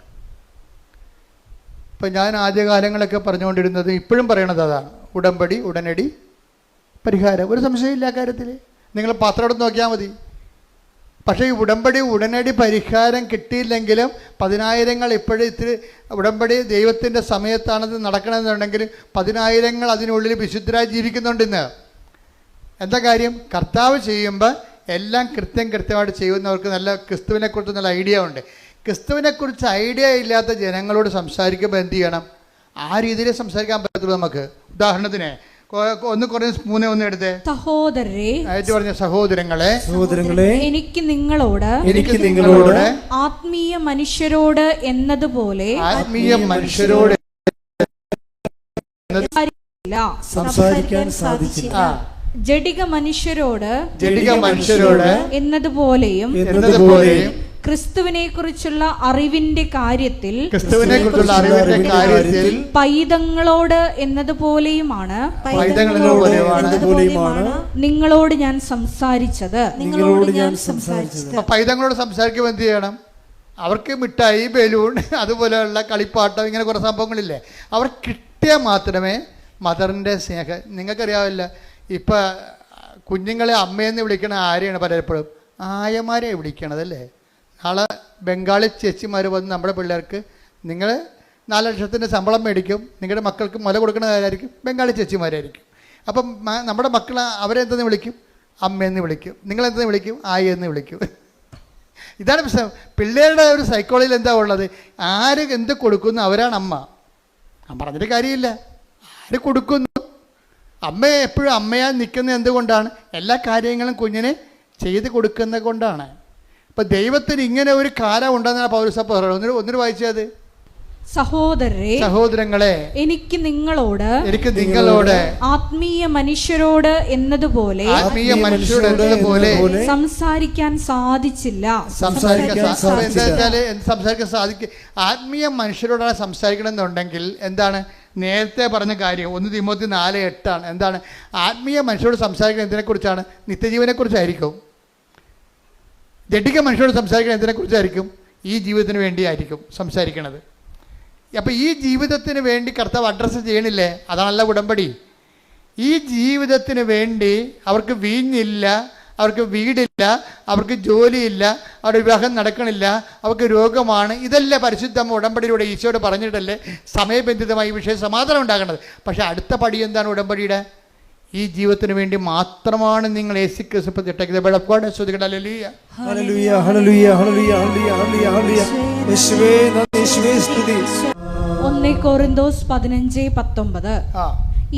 ഇപ്പം ഞാൻ ആദ്യകാലങ്ങളൊക്കെ പറഞ്ഞുകൊണ്ടിരുന്നത് ഇപ്പോഴും പറയണത് അതാണ്, ഉടമ്പടി ഉടനടി പരിഹാരം. ഒരു സംശയമില്ല കാര്യത്തിൽ. നിങ്ങൾ പത്രം എടുത്ത് നോക്കിയാൽ മതി. പക്ഷേ ഈ ഉടമ്പടി ഉടനടി പരിഹാരം കിട്ടിയില്ലെങ്കിലും 10,000 ഇപ്പോഴും ഇത്തിരി ഉടമ്പടി ദൈവത്തിൻ്റെ സമയത്താണത് നടക്കണമെന്നുണ്ടെങ്കിൽ 10,000 അതിനുള്ളിൽ വിശുദ്ധരായി ജീവിക്കുന്നുണ്ടെന്ന്. എന്താ കാര്യം? കർത്താവ് ചെയ്യുമ്പോൾ എല്ലാം കൃത്യമായിട്ട് ചെയ്യുന്നവർക്ക് നല്ല ക്രിസ്തുവിനെക്കുറിച്ച് നല്ല ഐഡിയ ഉണ്ട്. ക്രിസ്തുവിനെക്കുറിച്ച് ഐഡിയ ഇല്ലാത്ത ജനങ്ങളോട് സംസാരിക്കുമ്പോൾ എന്ത് ചെയ്യണം? ആ രീതിയിൽ സംസാരിക്കാൻ പറ്റത്തുള്ളൂ നമുക്ക്. ഉദാഹരണത്തിന് 1 Corinthians 3:1 എടുത്തേ. സഹോദരങ്ങളെ എനിക്ക് നിങ്ങളോട് ആത്മീയ മനുഷ്യരോട് എന്നതുപോലെ സംസാരിക്കാൻ സാധിച്ചില്ല. ജഡിക മനുഷ്യരോട് എന്നതുപോലെയും ക്രിസ്തുവിനെ കുറിച്ചുള്ള അറിവിന്റെ കാര്യത്തിൽ പൈതങ്ങളോട് എന്നതുപോലെയുമാണ് നിങ്ങളോട് ഞാൻ സംസാരിച്ചത്. പൈതങ്ങളോട് സംസാരിക്കുമ്പോൾ എന്ത് ചെയ്യണം? അവർക്ക് മിഠായി, ബലൂൺ, അതുപോലെയുള്ള കളിപ്പാട്ടം, ഇങ്ങനെ കുറേ സംഭവങ്ങളില്ലേ, അവർ കിട്ടിയാൽ മാത്രമേ മദറിൻ്റെ സ്നേഹം. നിങ്ങൾക്കറിയാവില്ല, ഇപ്പം കുഞ്ഞുങ്ങളെ അമ്മയെന്ന് വിളിക്കണ ആരെയാണ് പലപ്പോഴും? ആയമാരെ വിളിക്കണതല്ലേ. നാളെ ബംഗാളി ചേച്ചിമാർ വന്ന് നമ്മുടെ പിള്ളേർക്ക് നിങ്ങൾ 4 ലക്ഷത്തിൻ്റെ ശമ്പളം മേടിക്കും, നിങ്ങളുടെ മക്കൾക്ക് മുല കൊടുക്കുന്ന ആരായിരിക്കും? ബംഗാളി ചേച്ചിമാരായിരിക്കും. അപ്പം നമ്മുടെ മക്കൾ അവരെ എന്തെന്ന് വിളിക്കും? അമ്മയെന്ന് വിളിക്കും. നിങ്ങളെന്തെന്ന് വിളിക്കും? ആയെന്ന് വിളിക്കും. ഇതാണ് പ്രശ്നം. പിള്ളേരുടെ ഒരു സൈക്കോളജിയിൽ എന്താ ഉള്ളത്? ആര് എന്ത് കൊടുക്കുന്നു അവരാണ് അമ്മ. പറഞ്ഞിട്ട് കാര്യമില്ല. ആര് കൊടുക്കുന്നു? അമ്മ എപ്പോഴും അമ്മയാൽ നിൽക്കുന്നത് എന്തുകൊണ്ടാണ്? എല്ലാ കാര്യങ്ങളും കുഞ്ഞിനെ ചെയ്ത് കൊടുക്കുന്നത് കൊണ്ടാണ്. അപ്പം ദൈവത്തിന് ഇങ്ങനെ ഒരു കാലം ഉണ്ടെന്നാണ് പൗലോസ് പറയുന്നത്. ഒന്നിനു വായിച്ചത്, സഹോദരങ്ങളെ എനിക്ക് നിങ്ങളോട് ആത്മീയ മനുഷ്യരോട് എന്നതുപോലെ സംസാരിക്കാൻ സാധിച്ചില്ല. സംസാരിക്കാൻ സാധിക്കും. ആത്മീയ മനുഷ്യരോടാണ് സംസാരിക്കണമെന്നുണ്ടെങ്കിൽ എന്താണ്? നേരത്തെ പറഞ്ഞ കാര്യം 1 തിമോത്തി 4:8 എന്താണ്? ആത്മീയ മനുഷ്യരോട് സംസാരിക്കുന്നത് എന്തിനെക്കുറിച്ചാണ്? നിത്യജീവനെക്കുറിച്ചായിരിക്കും. ജഡിക മനുഷ്യരോട് സംസാരിക്കുന്നത് എന്തിനെക്കുറിച്ചായിരിക്കും? ഈ ജീവിതത്തിന് വേണ്ടിയായിരിക്കും സംസാരിക്കണത്. അപ്പോൾ ഈ ജീവിതത്തിന് വേണ്ടി കർത്താവ് അഡ്രസ്സ് ചെയ്യണില്ലേ? അതാണല്ല ഉടമ്പടി. ഈ ജീവിതത്തിന് വേണ്ടി അവർക്ക് വീഞ്ഞില്ല, അവർക്ക് വീടില്ല, അവർക്ക് ജോലിയില്ല, അവരുടെ വിവാഹം നടക്കണില്ല, അവർക്ക് രോഗമാണ്. ഇതല്ലേ പരിശുദ്ധ ഉടമ്പടിയിലൂടെ ഈശോയോട് പറഞ്ഞിട്ടല്ലേ സമയബന്ധിതമായി വിഷയം സമാധാനം ഉണ്ടാകേണ്ടത്. പക്ഷേ അടുത്ത പടി എന്താണ് ഉടമ്പടിയുടെ? ഈ ജീവിതത്തിന് വേണ്ടി മാത്രമാണ് നിങ്ങൾ യേശുക്രിസ്തു പ്രതിഷ്ഠിക്കുന്നത്. ഹല്ലേലൂയ ഹല്ലേലൂയ ഹല്ലേലൂയ ഹല്ലേലൂയ ഹല്ലേലൂയ. യേശുവേ നന്ദി, യേശുവേ സ്തുതി. 1 കൊരിന്തോസ് 15:19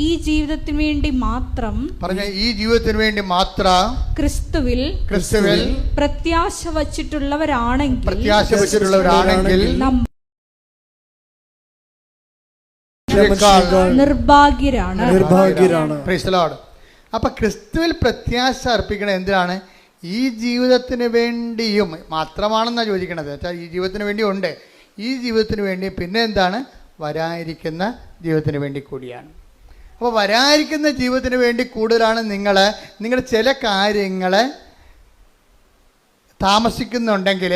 ഈ ജീവിതത്തിന് വേണ്ടി മാത്രം പറഞ്ഞ ഈ ജീവിതത്തിന് വേണ്ടി മാത്രം ക്രിസ്തുവിൽ പ്രത്യാശ വച്ചിട്ടുള്ളവരാണെങ്കിൽ നിർഭാഗ്യരാണ്. അപ്പൊ ക്രിസ്തുവിൽ പ്രത്യാശ അർപ്പിക്കണം. എന്തിനാണ്? ഈ ജീവിതത്തിന് വേണ്ടിയും മാത്രമാണെന്നാണ് ചോദിക്കണത്. വെച്ചാൽ ഈ ജീവിതത്തിന് വേണ്ടി ഉണ്ട്, ഈ ജീവിതത്തിന് വേണ്ടി, പിന്നെ എന്താണ്? വരാനിരിക്കുന്ന ജീവിതത്തിന് വേണ്ടി കൂടിയാണ്. അപ്പോൾ വരാനിരിക്കുന്ന ജീവിതത്തിന് വേണ്ടി കൂടുതലാണ് നിങ്ങളുടെ ചില കാര്യങ്ങൾ താമസിക്കുന്നുണ്ടെങ്കിൽ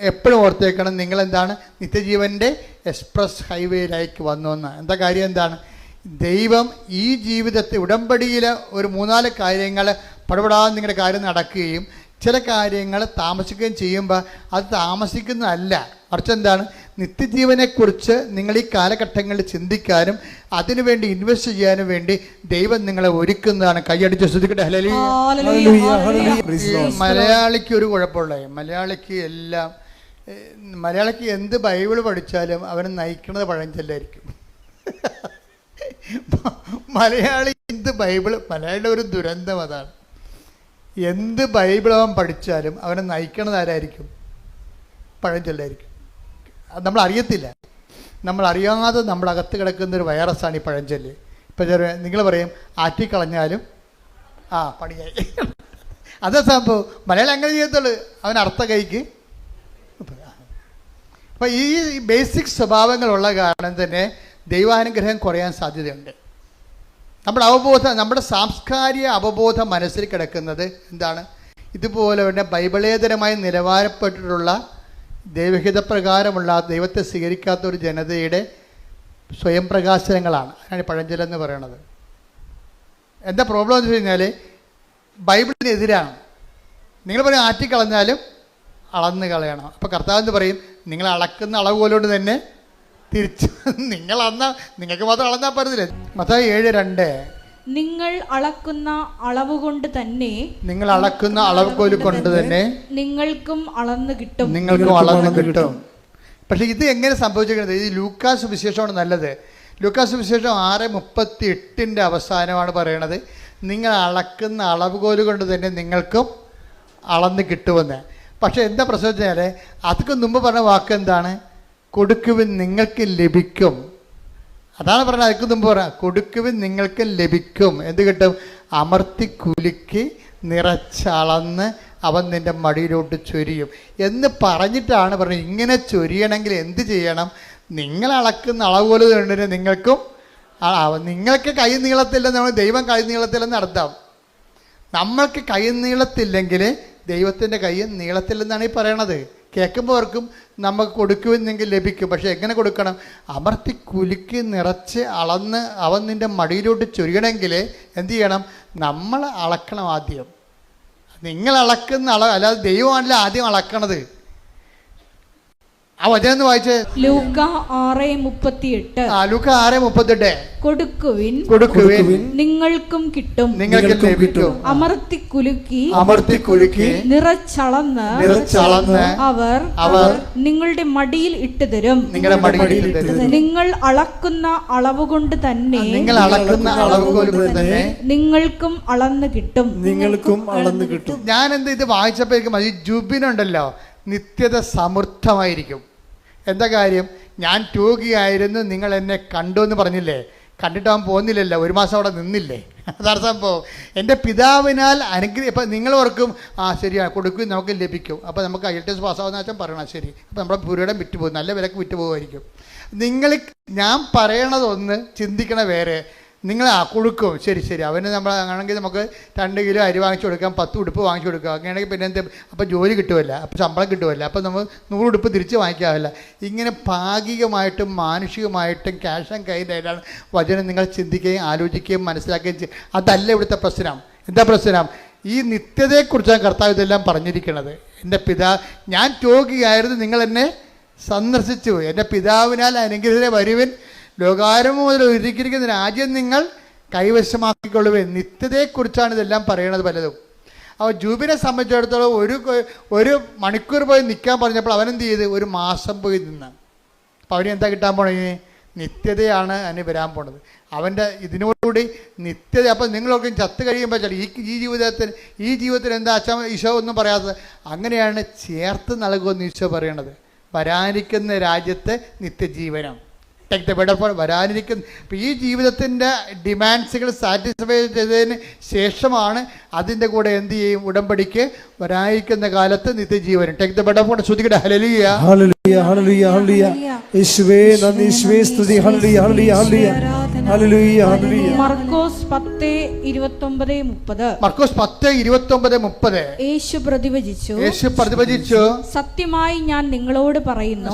എപ്പോഴും ഓർത്തേക്കണം, നിങ്ങളെന്താണ്? നിത്യജീവൻ്റെ എക്സ്പ്രസ് ഹൈവേയിലേക്ക് വന്നു എന്ന്. എന്താ കാര്യം? എന്താണ്? ദൈവം ഈ ജീവിതത്തിൽ ഉടമ്പടിയിൽ ഒരു 3-4 കാര്യങ്ങൾ പടപെടാതെ നിങ്ങളുടെ കാര്യം നടക്കുകയും ചില കാര്യങ്ങൾ താമസിക്കുകയും ചെയ്യുമ്പോൾ അത് താമസിക്കുന്നതല്ല, മറിച്ച് എന്താണ്? നിത്യജീവനെക്കുറിച്ച് നിങ്ങൾ ഈ കാലഘട്ടങ്ങളിൽ ചിന്തിക്കാനും അതിനുവേണ്ടി ഇൻവെസ്റ്റ് ചെയ്യാനും വേണ്ടി ദൈവം നിങ്ങളെ ഒരുക്കുന്നതാണ്. കൈയടിച്ച് ശ്രദ്ധിക്കട്ടെ. മലയാളിക്ക് ഒരു കുഴപ്പമുള്ളേ, മലയാളിക്ക് എന്ത് ബൈബിൾ പഠിച്ചാലും അവന് നയിക്കുന്നത് പഴഞ്ചൊല്ലായിരിക്കും. മലയാളി എന്ത് ബൈബിൾ, മലയാളിയുടെ ഒരു ദുരന്തം അതാണ്. എന്ത് ബൈബിൾ അവൻ പഠിച്ചാലും അവനെ നയിക്കണത് ആരായിരിക്കും? പഴഞ്ചൊല്ലായിരിക്കും. അത് നമ്മൾ അറിയത്തില്ല. നമ്മൾ അറിയാതെ നമ്മുടെ അകത്ത് കിടക്കുന്നൊരു വൈറസാണ് ഈ പഴഞ്ചൊല്ല്. ഇപ്പം നിങ്ങൾ പറയും ആറ്റിക്കളഞ്ഞാലും പണിയായി. അതേ സംഭവം മലയാളം അങ്ങനെ ചെയ്യത്തുള്ളൂ. അവൻ അർത്ഥ കൈക്ക്. അപ്പം ഈ ബേസിക് സ്വഭാവങ്ങളുള്ള കാരണം തന്നെ ദൈവാനുഗ്രഹം കുറയാൻ സാധ്യതയുണ്ട്. നമ്മുടെ സാംസ്കാരിക അവബോധം മനസ്സിൽ കിടക്കുന്നത് എന്താണ്? ഇതുപോലെ തന്നെ ബൈബിളേതരമായി നിലവാരപ്പെട്ടിട്ടുള്ള ദൈവഹിതപ്രകാരമുള്ള ദൈവത്തെ സ്വീകരിക്കാത്ത ഒരു ജനതയുടെ സ്വയം പ്രകാശനങ്ങളാണ്. അതിനാണ് പഴഞ്ചൊല്ലെന്ന് പറയണത്. എന്താ പ്രോബ്ലം എന്ന് വെച്ച് കഴിഞ്ഞാൽ ബൈബിളിനെതിരാണ്. നിങ്ങൾ പറയും ആറ്റിക്കളഞ്ഞാലും അളന്ന് കളയണം. അപ്പോൾ കർത്താവ് എന്ന് പറയും, നിങ്ങൾ അളക്കുന്ന അളവ് പോലോട്ട് തന്നെ തിരിച്ച് നിങ്ങൾക്ക് മാത്രം അളന്നാൽ പറ്റത്തില്ല. മത്തായി 7:2 നിങ്ങൾ അളക്കുന്ന അളവ് കൊണ്ട് തന്നെ നിങ്ങൾക്കും അളന്ന് കിട്ടും. പക്ഷെ ഇത് എങ്ങനെ സംഭവിച്ചിരിക്കുന്നത്? ഇത് ലൂക്കാസ് സുവിശേഷമാണ് നല്ലത്. ലൂക്കാസ് സുവിശേഷം 6:38 അവസാനമാണ് പറയണത്, നിങ്ങൾ അളക്കുന്ന അളവുകോല് കൊണ്ട് തന്നെ നിങ്ങൾക്കും അളന്ന് കിട്ടുമെന്ന്. പക്ഷെ എന്താ പ്രശ്നം വെച്ചാൽ അതൊക്കെ മുമ്പ് പറഞ്ഞ വാക്ക് എന്താണ്? കൊടുക്കുവിൻ നിങ്ങൾക്ക് ലഭിക്കും. അതാണ് പറഞ്ഞത്. അതിക്ക് മുമ്പ് പറയാം, കൊടുക്കുവിൻ നിങ്ങൾക്ക് ലഭിക്കും. എന്ത് കിട്ടും? അമർത്തി കുലുക്കി നിറച്ചളന്ന് അവൻ നിൻ്റെ മടിയിലോട്ട് ചൊരിയും എന്ന് പറഞ്ഞിട്ടാണ് പറഞ്ഞത്. ഇങ്ങനെ ചൊരിയണമെങ്കിൽ എന്ത് ചെയ്യണം? നിങ്ങൾ അളക്കുന്ന അളവുപോലെ ഉണ്ടെങ്കിൽ നിങ്ങൾക്ക് കൈ നീളത്തില്ലെന്ന്, ദൈവം കൈ നീളത്തില്ലെന്ന് അർത്ഥം. നമ്മൾക്ക് കൈ നീളത്തില്ലെങ്കിൽ ദൈവത്തിൻ്റെ കൈ നീളത്തില്ലെന്നാണ് ഈ പറയണത്. കേൾക്കുമ്പോഴവർക്കും നമുക്ക് കൊടുക്കുമെന്നെങ്കിൽ ലഭിക്കും. പക്ഷെ എങ്ങനെ കൊടുക്കണം? അമർത്തി കുലുക്കി നിറച്ച് അളന്ന് അവൻ നിൻ്റെ മടിയിലോട്ട് ചൊരിയണമെങ്കിൽ എന്ത് ചെയ്യണം? നമ്മൾ അളക്കണം ആദ്യം. നിങ്ങൾ അളക്കുന്ന അല്ലാതെ ദൈവമാണല്ലോ ആദ്യം അളക്കണത്. ആ വചനം ഒന്ന് വായിച്ചേ. ലൂക്ക 6:38. ലൂക്ക 6:38. കൊടുക്കുവിൻ നിങ്ങൾക്കും കിട്ടും, നിങ്ങൾക്ക് ലഭിക്കും. അമർത്തി കുലുക്കി നിറച്ചളന്ന് അവർ നിങ്ങളുടെ മടിയിൽ ഇട്ടുതരും. നിങ്ങൾ അളക്കുന്ന അളവ് കൊണ്ട് തന്നെ നിങ്ങൾക്കും അളന്ന് കിട്ടും. ഞാൻ എന്ത് ഇത് വായിച്ചപ്പോഴേക്കും ഈ ജുബിനുണ്ടല്ലോ നിത്യത സമൃദ്ധമായിരിക്കും. എന്താ കാര്യം? ഞാൻ രോഗിയായിരുന്നു, നിങ്ങൾ എന്നെ കണ്ടു എന്ന് പറഞ്ഞില്ലേ? കണ്ടിട്ട് അവൻ പോകുന്നില്ലല്ലോ, 1 മാസം അവിടെ നിന്നില്ലേ? അതാണ് സംഭവം. എൻ്റെ പിതാവിനാൽ ഇപ്പം നിങ്ങൾ ഓർക്കും ശരിയാണ്, കൊടുക്കും നമുക്ക് ലഭിക്കും. അപ്പോൾ നമുക്ക് IELTS പാസ്സാവുന്ന വെച്ചാൽ പറയണം, ശരി. അപ്പോൾ നമ്മുടെ പുരയിടം വിറ്റ് പോകും, നല്ല വിലക്ക് വിറ്റ് പോകുമായിരിക്കും. നിങ്ങൾ ഞാൻ പറയണതൊന്ന് ചിന്തിക്കണ വേറെ. നിങ്ങൾ കൊടുക്കും, ശരി അവന് നമ്മൾ ആണെങ്കിൽ നമുക്ക് 2 കിലോ അരി വാങ്ങിച്ചു കൊടുക്കാം, 10 ഉടുപ്പ് വാങ്ങിച്ചു കൊടുക്കാം. അങ്ങനെയാണെങ്കിൽ പിന്നെ എന്ത്? അപ്പോൾ ജോലി കിട്ടുമല്ല, അപ്പോൾ ശമ്പളം കിട്ടുമല്ല, അപ്പോൾ നമ്മൾ 100 ഉടുപ്പ് തിരിച്ച് വാങ്ങിക്കാമല്ല. ഇങ്ങനെ ഭാഗികമായിട്ടും മാനുഷികമായിട്ടും ക്യാഷ് ആൻഡ് കയ്യിലാണ് വചനം നിങ്ങൾ ചിന്തിക്കുകയും ആലോചിക്കുകയും മനസ്സിലാക്കുകയും ചെയ്യും. അതല്ല ഇവിടുത്തെ പ്രശ്നം. എന്താ പ്രശ്നം? ഈ നിത്യതയെക്കുറിച്ചാണ് കർത്താവ് ഇതെല്ലാം പറഞ്ഞിരിക്കുന്നത്. എൻ്റെ ഞാൻ രോഗിയായിരുന്നു, നിങ്ങൾ എന്നെ സന്ദർശിച്ചു. എൻ്റെ പിതാവിനാൽ അനുഗ്രഹീതരെ വരുവിൻ, ലോകാരംഭം മുതൽ ഒരുക്കിയിരിക്കുന്ന രാജ്യം നിങ്ങൾ കൈവശമാക്കിക്കൊള്ളുവേ. നിത്യതയെക്കുറിച്ചാണ് ഇതെല്ലാം പറയണത് പലതും. അപ്പോൾ ജൂബിനെ സംബന്ധിച്ചിടത്തോളം ഒരു മണിക്കൂർ പോയി നിൽക്കാൻ പറഞ്ഞപ്പോൾ അവനെന്ത് ചെയ്ത്? 1 മാസം പോയി നിന്ന്. അപ്പോൾ അവന് എന്താ കിട്ടാൻ പോണേ? നിത്യതയാണ് അവന് വരാൻ പോണത്. അവൻ്റെ ഇതിനോടുകൂടി നിത്യത. അപ്പം നിങ്ങളൊക്കെ ചത്ത് കഴിയുമ്പോൾ ഈ ജീവിതത്തിൽ എന്താ അച്ഛൻ ഈശോ ഒന്നും പറയാത്തത്? അങ്ങനെയാണ് ചേർത്ത് നൽകുമെന്ന് ഈശോ പറയണത്. വരാനിരിക്കുന്ന രാജ്യത്തെ നിത്യജീവനം. ടേക്ക് ദ ബെഡ് ഫോർ വരാനിരിക്കുന്ന. ഇപ്പോൾ ഈ ജീവിതത്തിൻ്റെ ഡിമാൻഡ്സുകൾ സാറ്റിസ്ഫൈ ചെയ്തതിന് ശേഷമാണ് അതിൻ്റെ കൂടെ എന്ത് ചെയ്യും? ഉടമ്പടിക്ക് വരാനിരിക്കുന്ന കാലത്ത് നിത്യജീവനം. Take the bed for. ശ്രുതികട ഹല്ലേലൂയ ഹല്ലേലൂയ ഹല്ലേലൂയ ഹല്ലേലൂയ. യേശുവേ നന്ദി, യേശുവേ സ്തുതി. ഹല്ലേലൂയ ഹല്ലേലൂയ ഹല്ലേലൂയ ഹല്ലേലൂയ ഹല്ലേലൂയ. മർക്കോസ് 10:29-30. മർക്കോസ് 10:29-30. യേശു പ്രതിവചിച്ചു, സത്യമായി ഞാൻ നിങ്ങളോട് പറയുന്നു,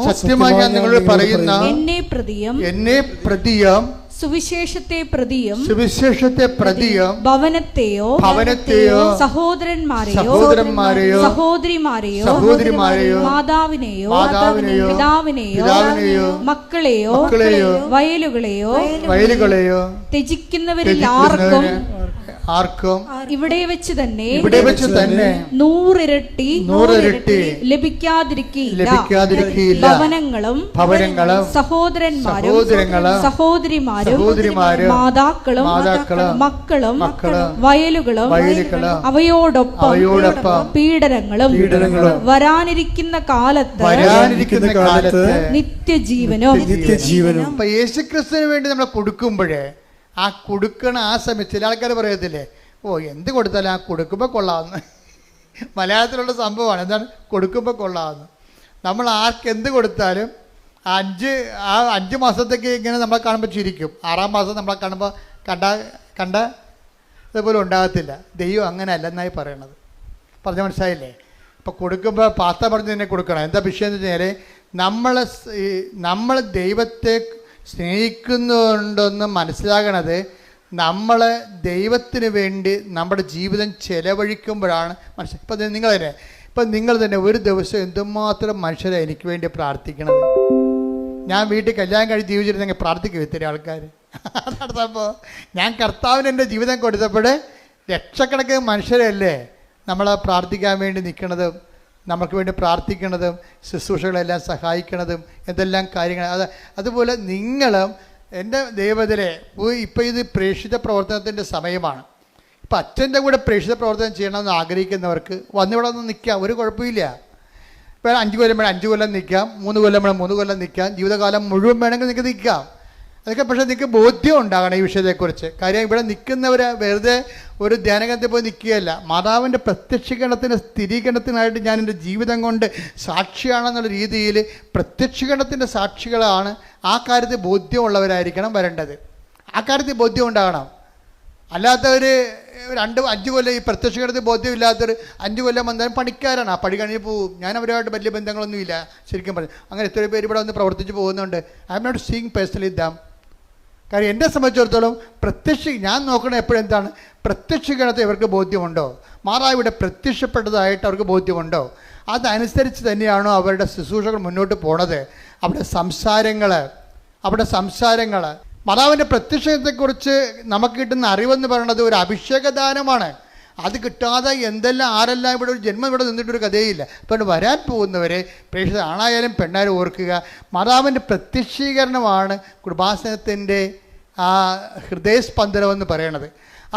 എന്നെ പ്രതിയും സുവിശേഷത്തെ പ്രതിയും ഭവനത്തെയോ സഹോദരന്മാരെയോ സഹോദരിമാരെയോ മാതാവിനെയോ പിതാവിനെയോ മക്കളെയോ വയലുകളെയോ ത്യജിക്കുന്നവരിൽ ആർക്കും ഇവിടെ വെച്ച് തന്നെ 100 ഇരട്ടി ലഭിക്കാതിരിക്കില്ല. ഭവനങ്ങളും സഹോദരന്മാരും സഹോദരിമാരും മാതാക്കളും മക്കളും വയലുകളും അവയോടൊപ്പം പീഡനങ്ങളും വരാനിരിക്കുന്ന കാലത്ത് നിത്യജീവനും. യേശുക്രിസ്തുവിന് വേണ്ടി നമ്മൾ കൊടുക്കുമ്പോഴേ ആ കൊടുക്കണ ആ സമയത്ത് ചില ആൾക്കാർ പറയത്തില്ലേ, എന്ത് കൊടുത്താലും ആ കൊടുക്കുമ്പോൾ കൊള്ളാമെന്ന്. മലയാളത്തിലുള്ള സംഭവമാണ്. എന്താണ്? കൊടുക്കുമ്പോൾ കൊള്ളാമെന്ന്. നമ്മൾ ആർക്കെന്ത് കൊടുത്താലും 5 മാസത്തേക്ക് ഇങ്ങനെ നമ്മളെ കാണുമ്പോൾ ചിരിക്കും. 6-ാം മാസം നമ്മളെ കാണുമ്പോൾ കണ്ട ഇതുപോലെ ഉണ്ടാകത്തില്ല. ദൈവം അങ്ങനെ അല്ലെന്നായി പറയണത്. പറഞ്ഞ മനസ്സിലായില്ലേ? ഇപ്പോൾ കൊടുക്കുമ്പോൾ പാസ്ത പറഞ്ഞ് തന്നെ കൊടുക്കണം. എന്താ വിഷയം എന്ന് വെച്ചാൽ നമ്മൾ ദൈവത്തെ സ്നേഹിക്കുന്നുണ്ടെന്ന് മനസ്സിലാകണത് നമ്മൾ ദൈവത്തിന് വേണ്ടി നമ്മുടെ ജീവിതം ചെലവഴിക്കുമ്പോഴാണ് മനസ്സിലാക്കുക. ഇപ്പം നിങ്ങൾ തന്നെ ഒരു ദിവസം എന്തുമാത്രം മനുഷ്യരെ എനിക്ക് വേണ്ടി പ്രാർത്ഥിക്കണത്. ഞാൻ വീട്ടിൽ കല്യാണം കഴിഞ്ഞ് ജീവിച്ചിരുന്നെങ്കിൽ പ്രാർത്ഥിക്കും ഇത്തിരി ആൾക്കാർ. അതാണ് സംഭവം. ഞാൻ കർത്താവിന് എൻ്റെ ജീവിതം കൊടുത്തപ്പോൾ ലക്ഷക്കണക്കിന് മനുഷ്യരല്ലേ നമ്മളെ പ്രാർത്ഥിക്കാൻ വേണ്ടി നിൽക്കണതും നമുക്ക് വേണ്ടി പ്രാർത്ഥിക്കണതും ശുശ്രൂഷകളെല്ലാം സഹായിക്കണതും എന്തെല്ലാം കാര്യങ്ങൾ. അതുപോലെ നിങ്ങളും എൻ്റെ ദൈവത്തിലെ ഇപ്പോൾ ഇത് പ്രേക്ഷിത പ്രവർത്തനത്തിൻ്റെ സമയമാണ്. ഇപ്പം അച്ഛൻ്റെ കൂടെ പ്രേക്ഷിത പ്രവർത്തനം ചെയ്യണമെന്ന് ആഗ്രഹിക്കുന്നവർക്ക് വന്നിവിടെ ഒന്ന് നിൽക്കാം, ഒരു കുഴപ്പമില്ല. ഇപ്പോൾ 5 കൊല്ലം വേണം 5 കൊല്ലം നിൽക്കാം, 3 കൊല്ലം വേണം 3 കൊല്ലം നിൽക്കാം, ജീവിതകാലം മുഴുവൻ വേണമെങ്കിൽ നിങ്ങൾക്ക് നിൽക്കാം. അതൊക്കെ പക്ഷേ നിങ്ങൾക്ക് ബോധ്യം ഉണ്ടാകണം ഈ വിഷയത്തെക്കുറിച്ച്. കാര്യം ഇവിടെ നിൽക്കുന്നവർ വെറുതെ ഒരു ധ്യാനകത്തിൽ പോയി നിൽക്കുകയല്ല. മാതാവിൻ്റെ പ്രത്യക്ഷീകരണത്തിന് സ്ഥിരീകരണത്തിനായിട്ട് ഞാൻ എൻ്റെ ജീവിതം കൊണ്ട് സാക്ഷിയാണെന്നുള്ള രീതിയിൽ പ്രത്യക്ഷീകരണത്തിൻ്റെ സാക്ഷികളാണ്. ആ കാര്യത്തിൽ ബോധ്യമുള്ളവരായിരിക്കണം വരേണ്ടത്. ആ കാര്യത്തിൽ ബോധ്യം ഉണ്ടാകണം. അല്ലാത്തവർ 5 കൊല്ലം ഈ പ്രത്യക്ഷകരത്തിൽ ബോധ്യമില്ലാത്തവർ 5 കൊല്ലം വന്നാലും പണിക്കാരാണ്. ആ പണി കഴിഞ്ഞ് പോവും. ഞാൻ അവരുമായിട്ട് വലിയ ബന്ധങ്ങളൊന്നുമില്ല ശരിക്കും പറഞ്ഞു. അങ്ങനെ എത്രയോ പേര് ഇവിടെ വന്ന് പ്രവർത്തിച്ച് പോകുന്നുണ്ട്. I am not seeing personally them. കാര്യം എന്നെ സംബന്ധിച്ചിടത്തോളം ഞാൻ നോക്കണത് എപ്പോഴെന്താണ്, പ്രത്യക്ഷീകരണത്തെ ഇവർക്ക് ബോധ്യമുണ്ടോ, മാറാവിടെ പ്രത്യക്ഷപ്പെട്ടതായിട്ട് അവർക്ക് ബോധ്യമുണ്ടോ, അതനുസരിച്ച് തന്നെയാണോ അവരുടെ ശുശ്രൂഷകൾ മുന്നോട്ട് പോണത്. അവിടെ സംസാരങ്ങൾ മാതാവിൻ്റെ പ്രത്യക്ഷത്തെക്കുറിച്ച് നമുക്ക് കിട്ടുന്ന അറിവെന്ന് പറയുന്നത് ഒരു അഭിഷേകദാനമാണ്. അത് കിട്ടാതെ ആരെല്ലാം ഇവിടെ ഒരു ജന്മം ഇവിടെ നിന്നിട്ടൊരു കഥയില്ല. അതുകൊണ്ട് വരാൻ പോകുന്നവരെ പ്രേക്ഷിത ആണായാലും പെണ്ണായാലും ഓർക്കുക, മാതാവിൻ്റെ പ്രത്യക്ഷീകരണമാണ് കൃപാസനത്തിൻ്റെ ആ ഹൃദയസ്പന്ദനമെന്ന് പറയണത്.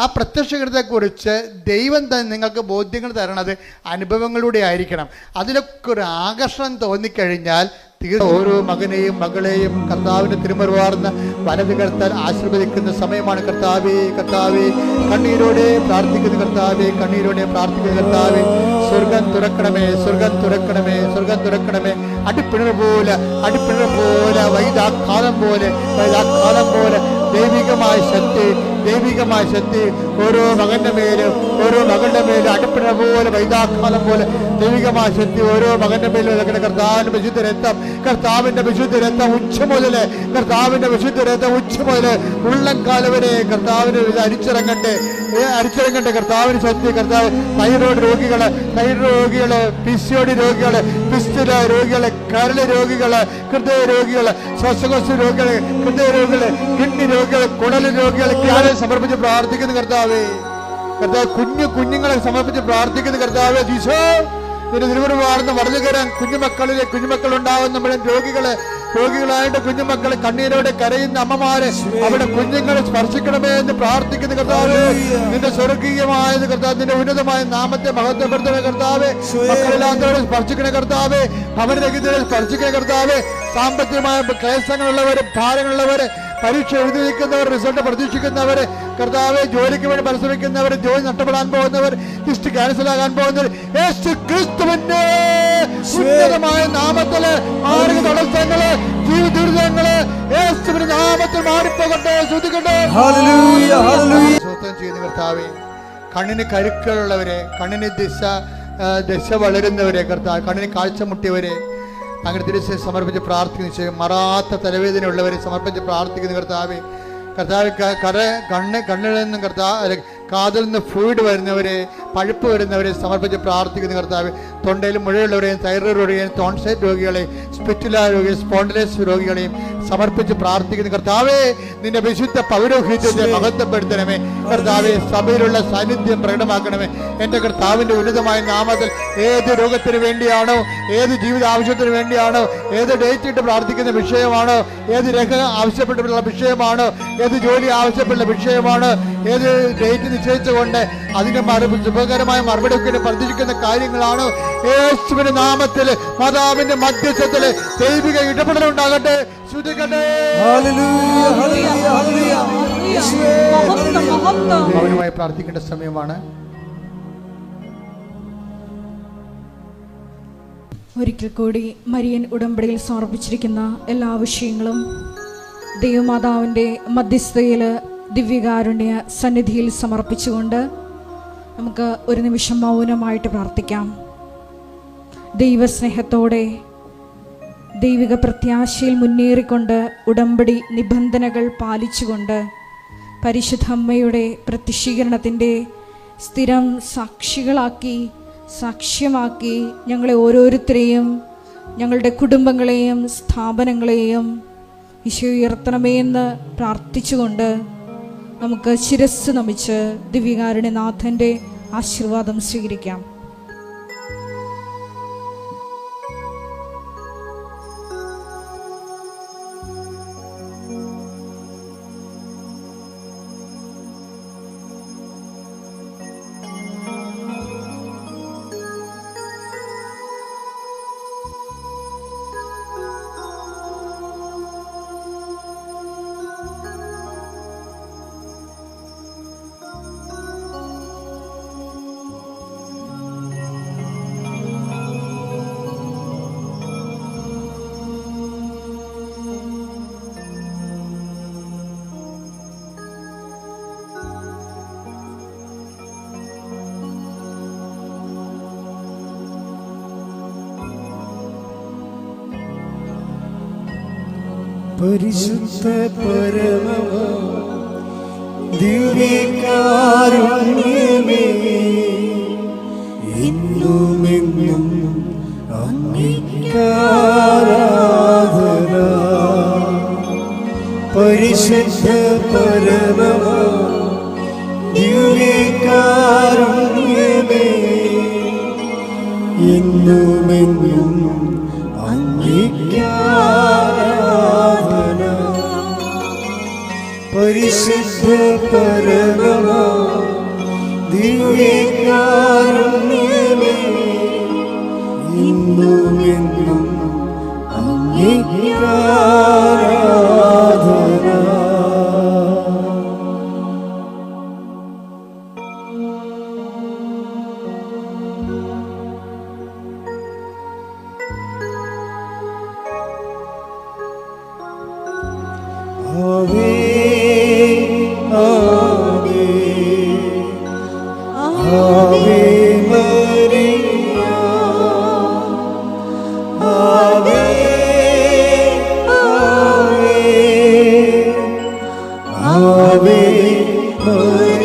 ആ പ്രത്യക്ഷീകരണത്തെക്കുറിച്ച് ദൈവം തന്നെ നിങ്ങൾക്ക് ബോധ്യങ്ങൾ തരണത് അനുഭവങ്ങളിലൂടെ ആയിരിക്കണം. അതിലൊക്കെ ഒരു ആകർഷണം തോന്നിക്കഴിഞ്ഞാൽ ഓരോ മകനെയും മകളെയും കർത്താവിൻ്റെ തിരുമുറിവാർന്ന വലത് കർത്താൻ ആശീർവദിക്കുന്ന സമയമാണ്. കർത്താവേ കണ്ണീരോടെ പ്രാർത്ഥിക്കുന്ന കർത്താവേ, സ്വർഗം തുറക്കണമേ. അടിപ്പിണർ പോലെ വൈദാക്കാലം പോലെ ദൈവികമായ ശക്തി ഓരോ മകന്റെ മേലും അടിപ്പിണർ പോലെ വൈദാക്കാലം പോലെ ദൈവികമായ ശക്തി ഓരോ മകന്റെ മേലും കർത്താവിന്റെ വിശുദ്ധ രക്തം ഉച്ച മുതല് ഉള്ളംകാലം വരെ കർത്താവിന് അരിച്ചിറങ്ങട്ടെ. കർത്താവിന് ശക്തി. കർത്താവ് തൈറോയ്ഡ് രോഗികള്, PCOD രോഗികള്, പിസ്റ്റുല രോഗികള്, കരള് രോഗികള്, ഹൃദയ രോഗികള്, ശ്വാസകോശ രോഗികള്, ഹൃദയ രോഗികള്, കിഡ്നി രോഗികള്, കുടല് രോഗികളെ സമർപ്പിച്ച് പ്രാർത്ഥിക്കുന്ന കർത്താവ് കുഞ്ഞുങ്ങളെ സമർപ്പിച്ച് പ്രാർത്ഥിക്കുന്ന കർത്താവ്. ഈശോ നിന്റെ തിരുമുറിവാർന്ന് വളർന്നു കയറാൻ കുഞ്ഞുമക്കളുണ്ടാവുമ്പോഴും രോഗികളായിട്ട് കുഞ്ഞുമക്കളെ കണ്ണീരോടെ കരയുന്ന അമ്മമാരെ അവിടെ കുഞ്ഞുങ്ങളെ സ്പർശിക്കണമേ എന്ന് പ്രാർത്ഥിക്കുന്ന കർത്താവ്. നിന്റെ സ്വർഗീയമായത് കർത്താവ്, നിന്റെ ഉന്നതമായ നാമത്തെ മഹത്വപ്പെടുത്തുന്ന കർത്താവ്. മക്കളില്ലാത്തവരെ സ്പർശിക്കുന്ന കർത്താവ്, ഭവനരഹിതരെ സ്പർശിക്കുന്ന കർത്താവ്. സാമ്പത്തികമായ ക്ലേശങ്ങളുള്ളവര്, ഭാരങ്ങളുള്ളവര്, പരീക്ഷ എഴുതി നിൽക്കുന്നവർ, റിസൾട്ട് പ്രതീക്ഷിക്കുന്നവർ, കർത്താവെ ജോലിക്ക് വേണ്ടി പരിശ്രമിക്കുന്നവർ, ജോലി നഷ്ടപ്പെടാൻ പോകുന്നവർ, ലിസ്റ്റ് ക്യാൻസലാകാൻ പോകുന്നവർ, യേശു ക്രിസ്തുവിന്റെ ഉന്നതമായ നാമത്തില് മാർഗ തടസ്സങ്ങള്, ജീവിതങ്ങള് യേശുവിന്റെ നാമത്തിൽ മാറിപ്പോകട്ടെ. ശ്രദ്ധിക്കട്ടെ. ചെയ്യുന്ന കർത്താവെ, കണ്ണിന് കരുക്കളുള്ളവരെ, കണ്ണിന് ദശ വളരുന്നവരെ, കർത്താവ് കണ്ണിന് കാഴ്ച മുട്ടിയവരെ അങ്ങനെ തിരിച്ച് സമർപ്പിച്ച് പ്രാർത്ഥിക്കുന്നു. മറാത്ത തലവേദനയുള്ളവരെ സമർപ്പിച്ച് പ്രാർത്ഥിക്കുന്ന കർത്താവെ. കണ്ണിൽ നിന്നും കാതിൽ നിന്ന് ഫ്ലൂയിഡ് വരുന്നവരെ, പഴുപ്പ് വരുന്നവരെ സമർപ്പിച്ച് പ്രാർത്ഥിക്കുന്ന കർത്താവ്. തൊണ്ടയിൽ മുഴയുള്ളവരെയും, തൈറോയ്ഡ് രോഗികളെയും, ടോൺസൈറ്റ് രോഗികളെയും, സ്പിറ്റുല രോഗികളെയും, സ്പോണ്ടിലൈറ്റിസ് രോഗികളെയും സമർപ്പിച്ച് പ്രാർത്ഥിക്കുന്ന കർത്താവേ. നിന്റെ വിശുദ്ധ പൗരോഹിത്യത്തെ മഹത്വപ്പെടുത്തണമേ കർത്താവെ. സഭയിലുള്ള സാന്നിധ്യം പ്രകടമാക്കണമേ. എൻ്റെ കർത്താവിൻ്റെ ഉന്നതമായ നാമത്തിൽ ഏത് രോഗത്തിന് വേണ്ടിയാണോ, ഏത് ജീവിത ആവശ്യത്തിന് വേണ്ടിയാണോ, ഏത് ഡേറ്റ് ഇട്ട് പ്രാർത്ഥിക്കുന്ന വിഷയമാണോ, ഏത് രേഖ ആവശ്യപ്പെട്ടുള്ള വിഷയമാണോ, ഏത് ജോലി ആവശ്യപ്പെട്ടുള്ള വിഷയമാണോ, ഏത് ഡേറ്റ് നിശ്ചയിച്ചുകൊണ്ട് അതിന്റെ ശുഭകരമായ മറുപടി പ്രതീക്ഷിക്കുന്ന കാര്യങ്ങളാണോ, യേശുവിന്റെ നാമത്തിൽ മാതാവിന്റെ മധ്യസ്ഥത്തില് ദൈവിക ഇടപെടലുണ്ടാകട്ടെ. മൗനമായി പ്രാർത്ഥിക്കേണ്ട സമയമാണ്. ഒരിക്കൽ കൂടി മരിയൻ ഉടമ്പടിയിൽ സമർപ്പിച്ചിരിക്കുന്ന എല്ലാ വിഷയങ്ങളും ദൈവമാതാവിൻ്റെ മധ്യസ്ഥതയിൽ ദിവ്യകാരുണ്യ സന്നിധിയിൽ സമർപ്പിച്ചുകൊണ്ട് നമുക്ക് ഒരു നിമിഷം മൗനമായിട്ട് പ്രാർത്ഥിക്കാം. ദൈവസ്നേഹത്തോടെ ദൈവിക പ്രത്യാശയിൽ മുന്നേറിക്കൊണ്ട് ഉടമ്പടി നിബന്ധനകൾ പാലിച്ചുകൊണ്ട് പരിശുദ്ധ അമ്മയുടെ പ്രത്യക്ഷീകരണത്തിൻ്റെ സ്ഥിരം സാക്ഷ്യമാക്കി ഞങ്ങളെ ഓരോരുത്തരെയും, ഞങ്ങളുടെ കുടുംബങ്ങളെയും സ്ഥാപനങ്ങളെയും ഈശോ ഉയർത്തണമേ എന്ന് പ്രാർത്ഥിച്ചുകൊണ്ട് നമുക്ക് ശിരസ്സ് നമിച്ച് ദിവ്യകാരുണ്യനാഥൻ്റെ ആശീർവാദം സ്വീകരിക്കാം. പരിശുദ്ധ പരമ ദിവ്യകാരുണ്യമേ, എന്നുമെന്നും അങ്ങേക്കാരാധന. പരിശുദ്ധ പരമ ദിവ്യകാരുണ്യമേ, എന്നുമെന്നും അങ്ങേക്കാരാധന. പരിശുദ്ധ പരമ ദിവ്യകാരുണ്യമേ, എന്നുമെന്നും അങ്ങേക്കാരാധന. ആവേ ആവേ ആവേ മരിയ, ആവേ ആവേ ആവേ മരിയ.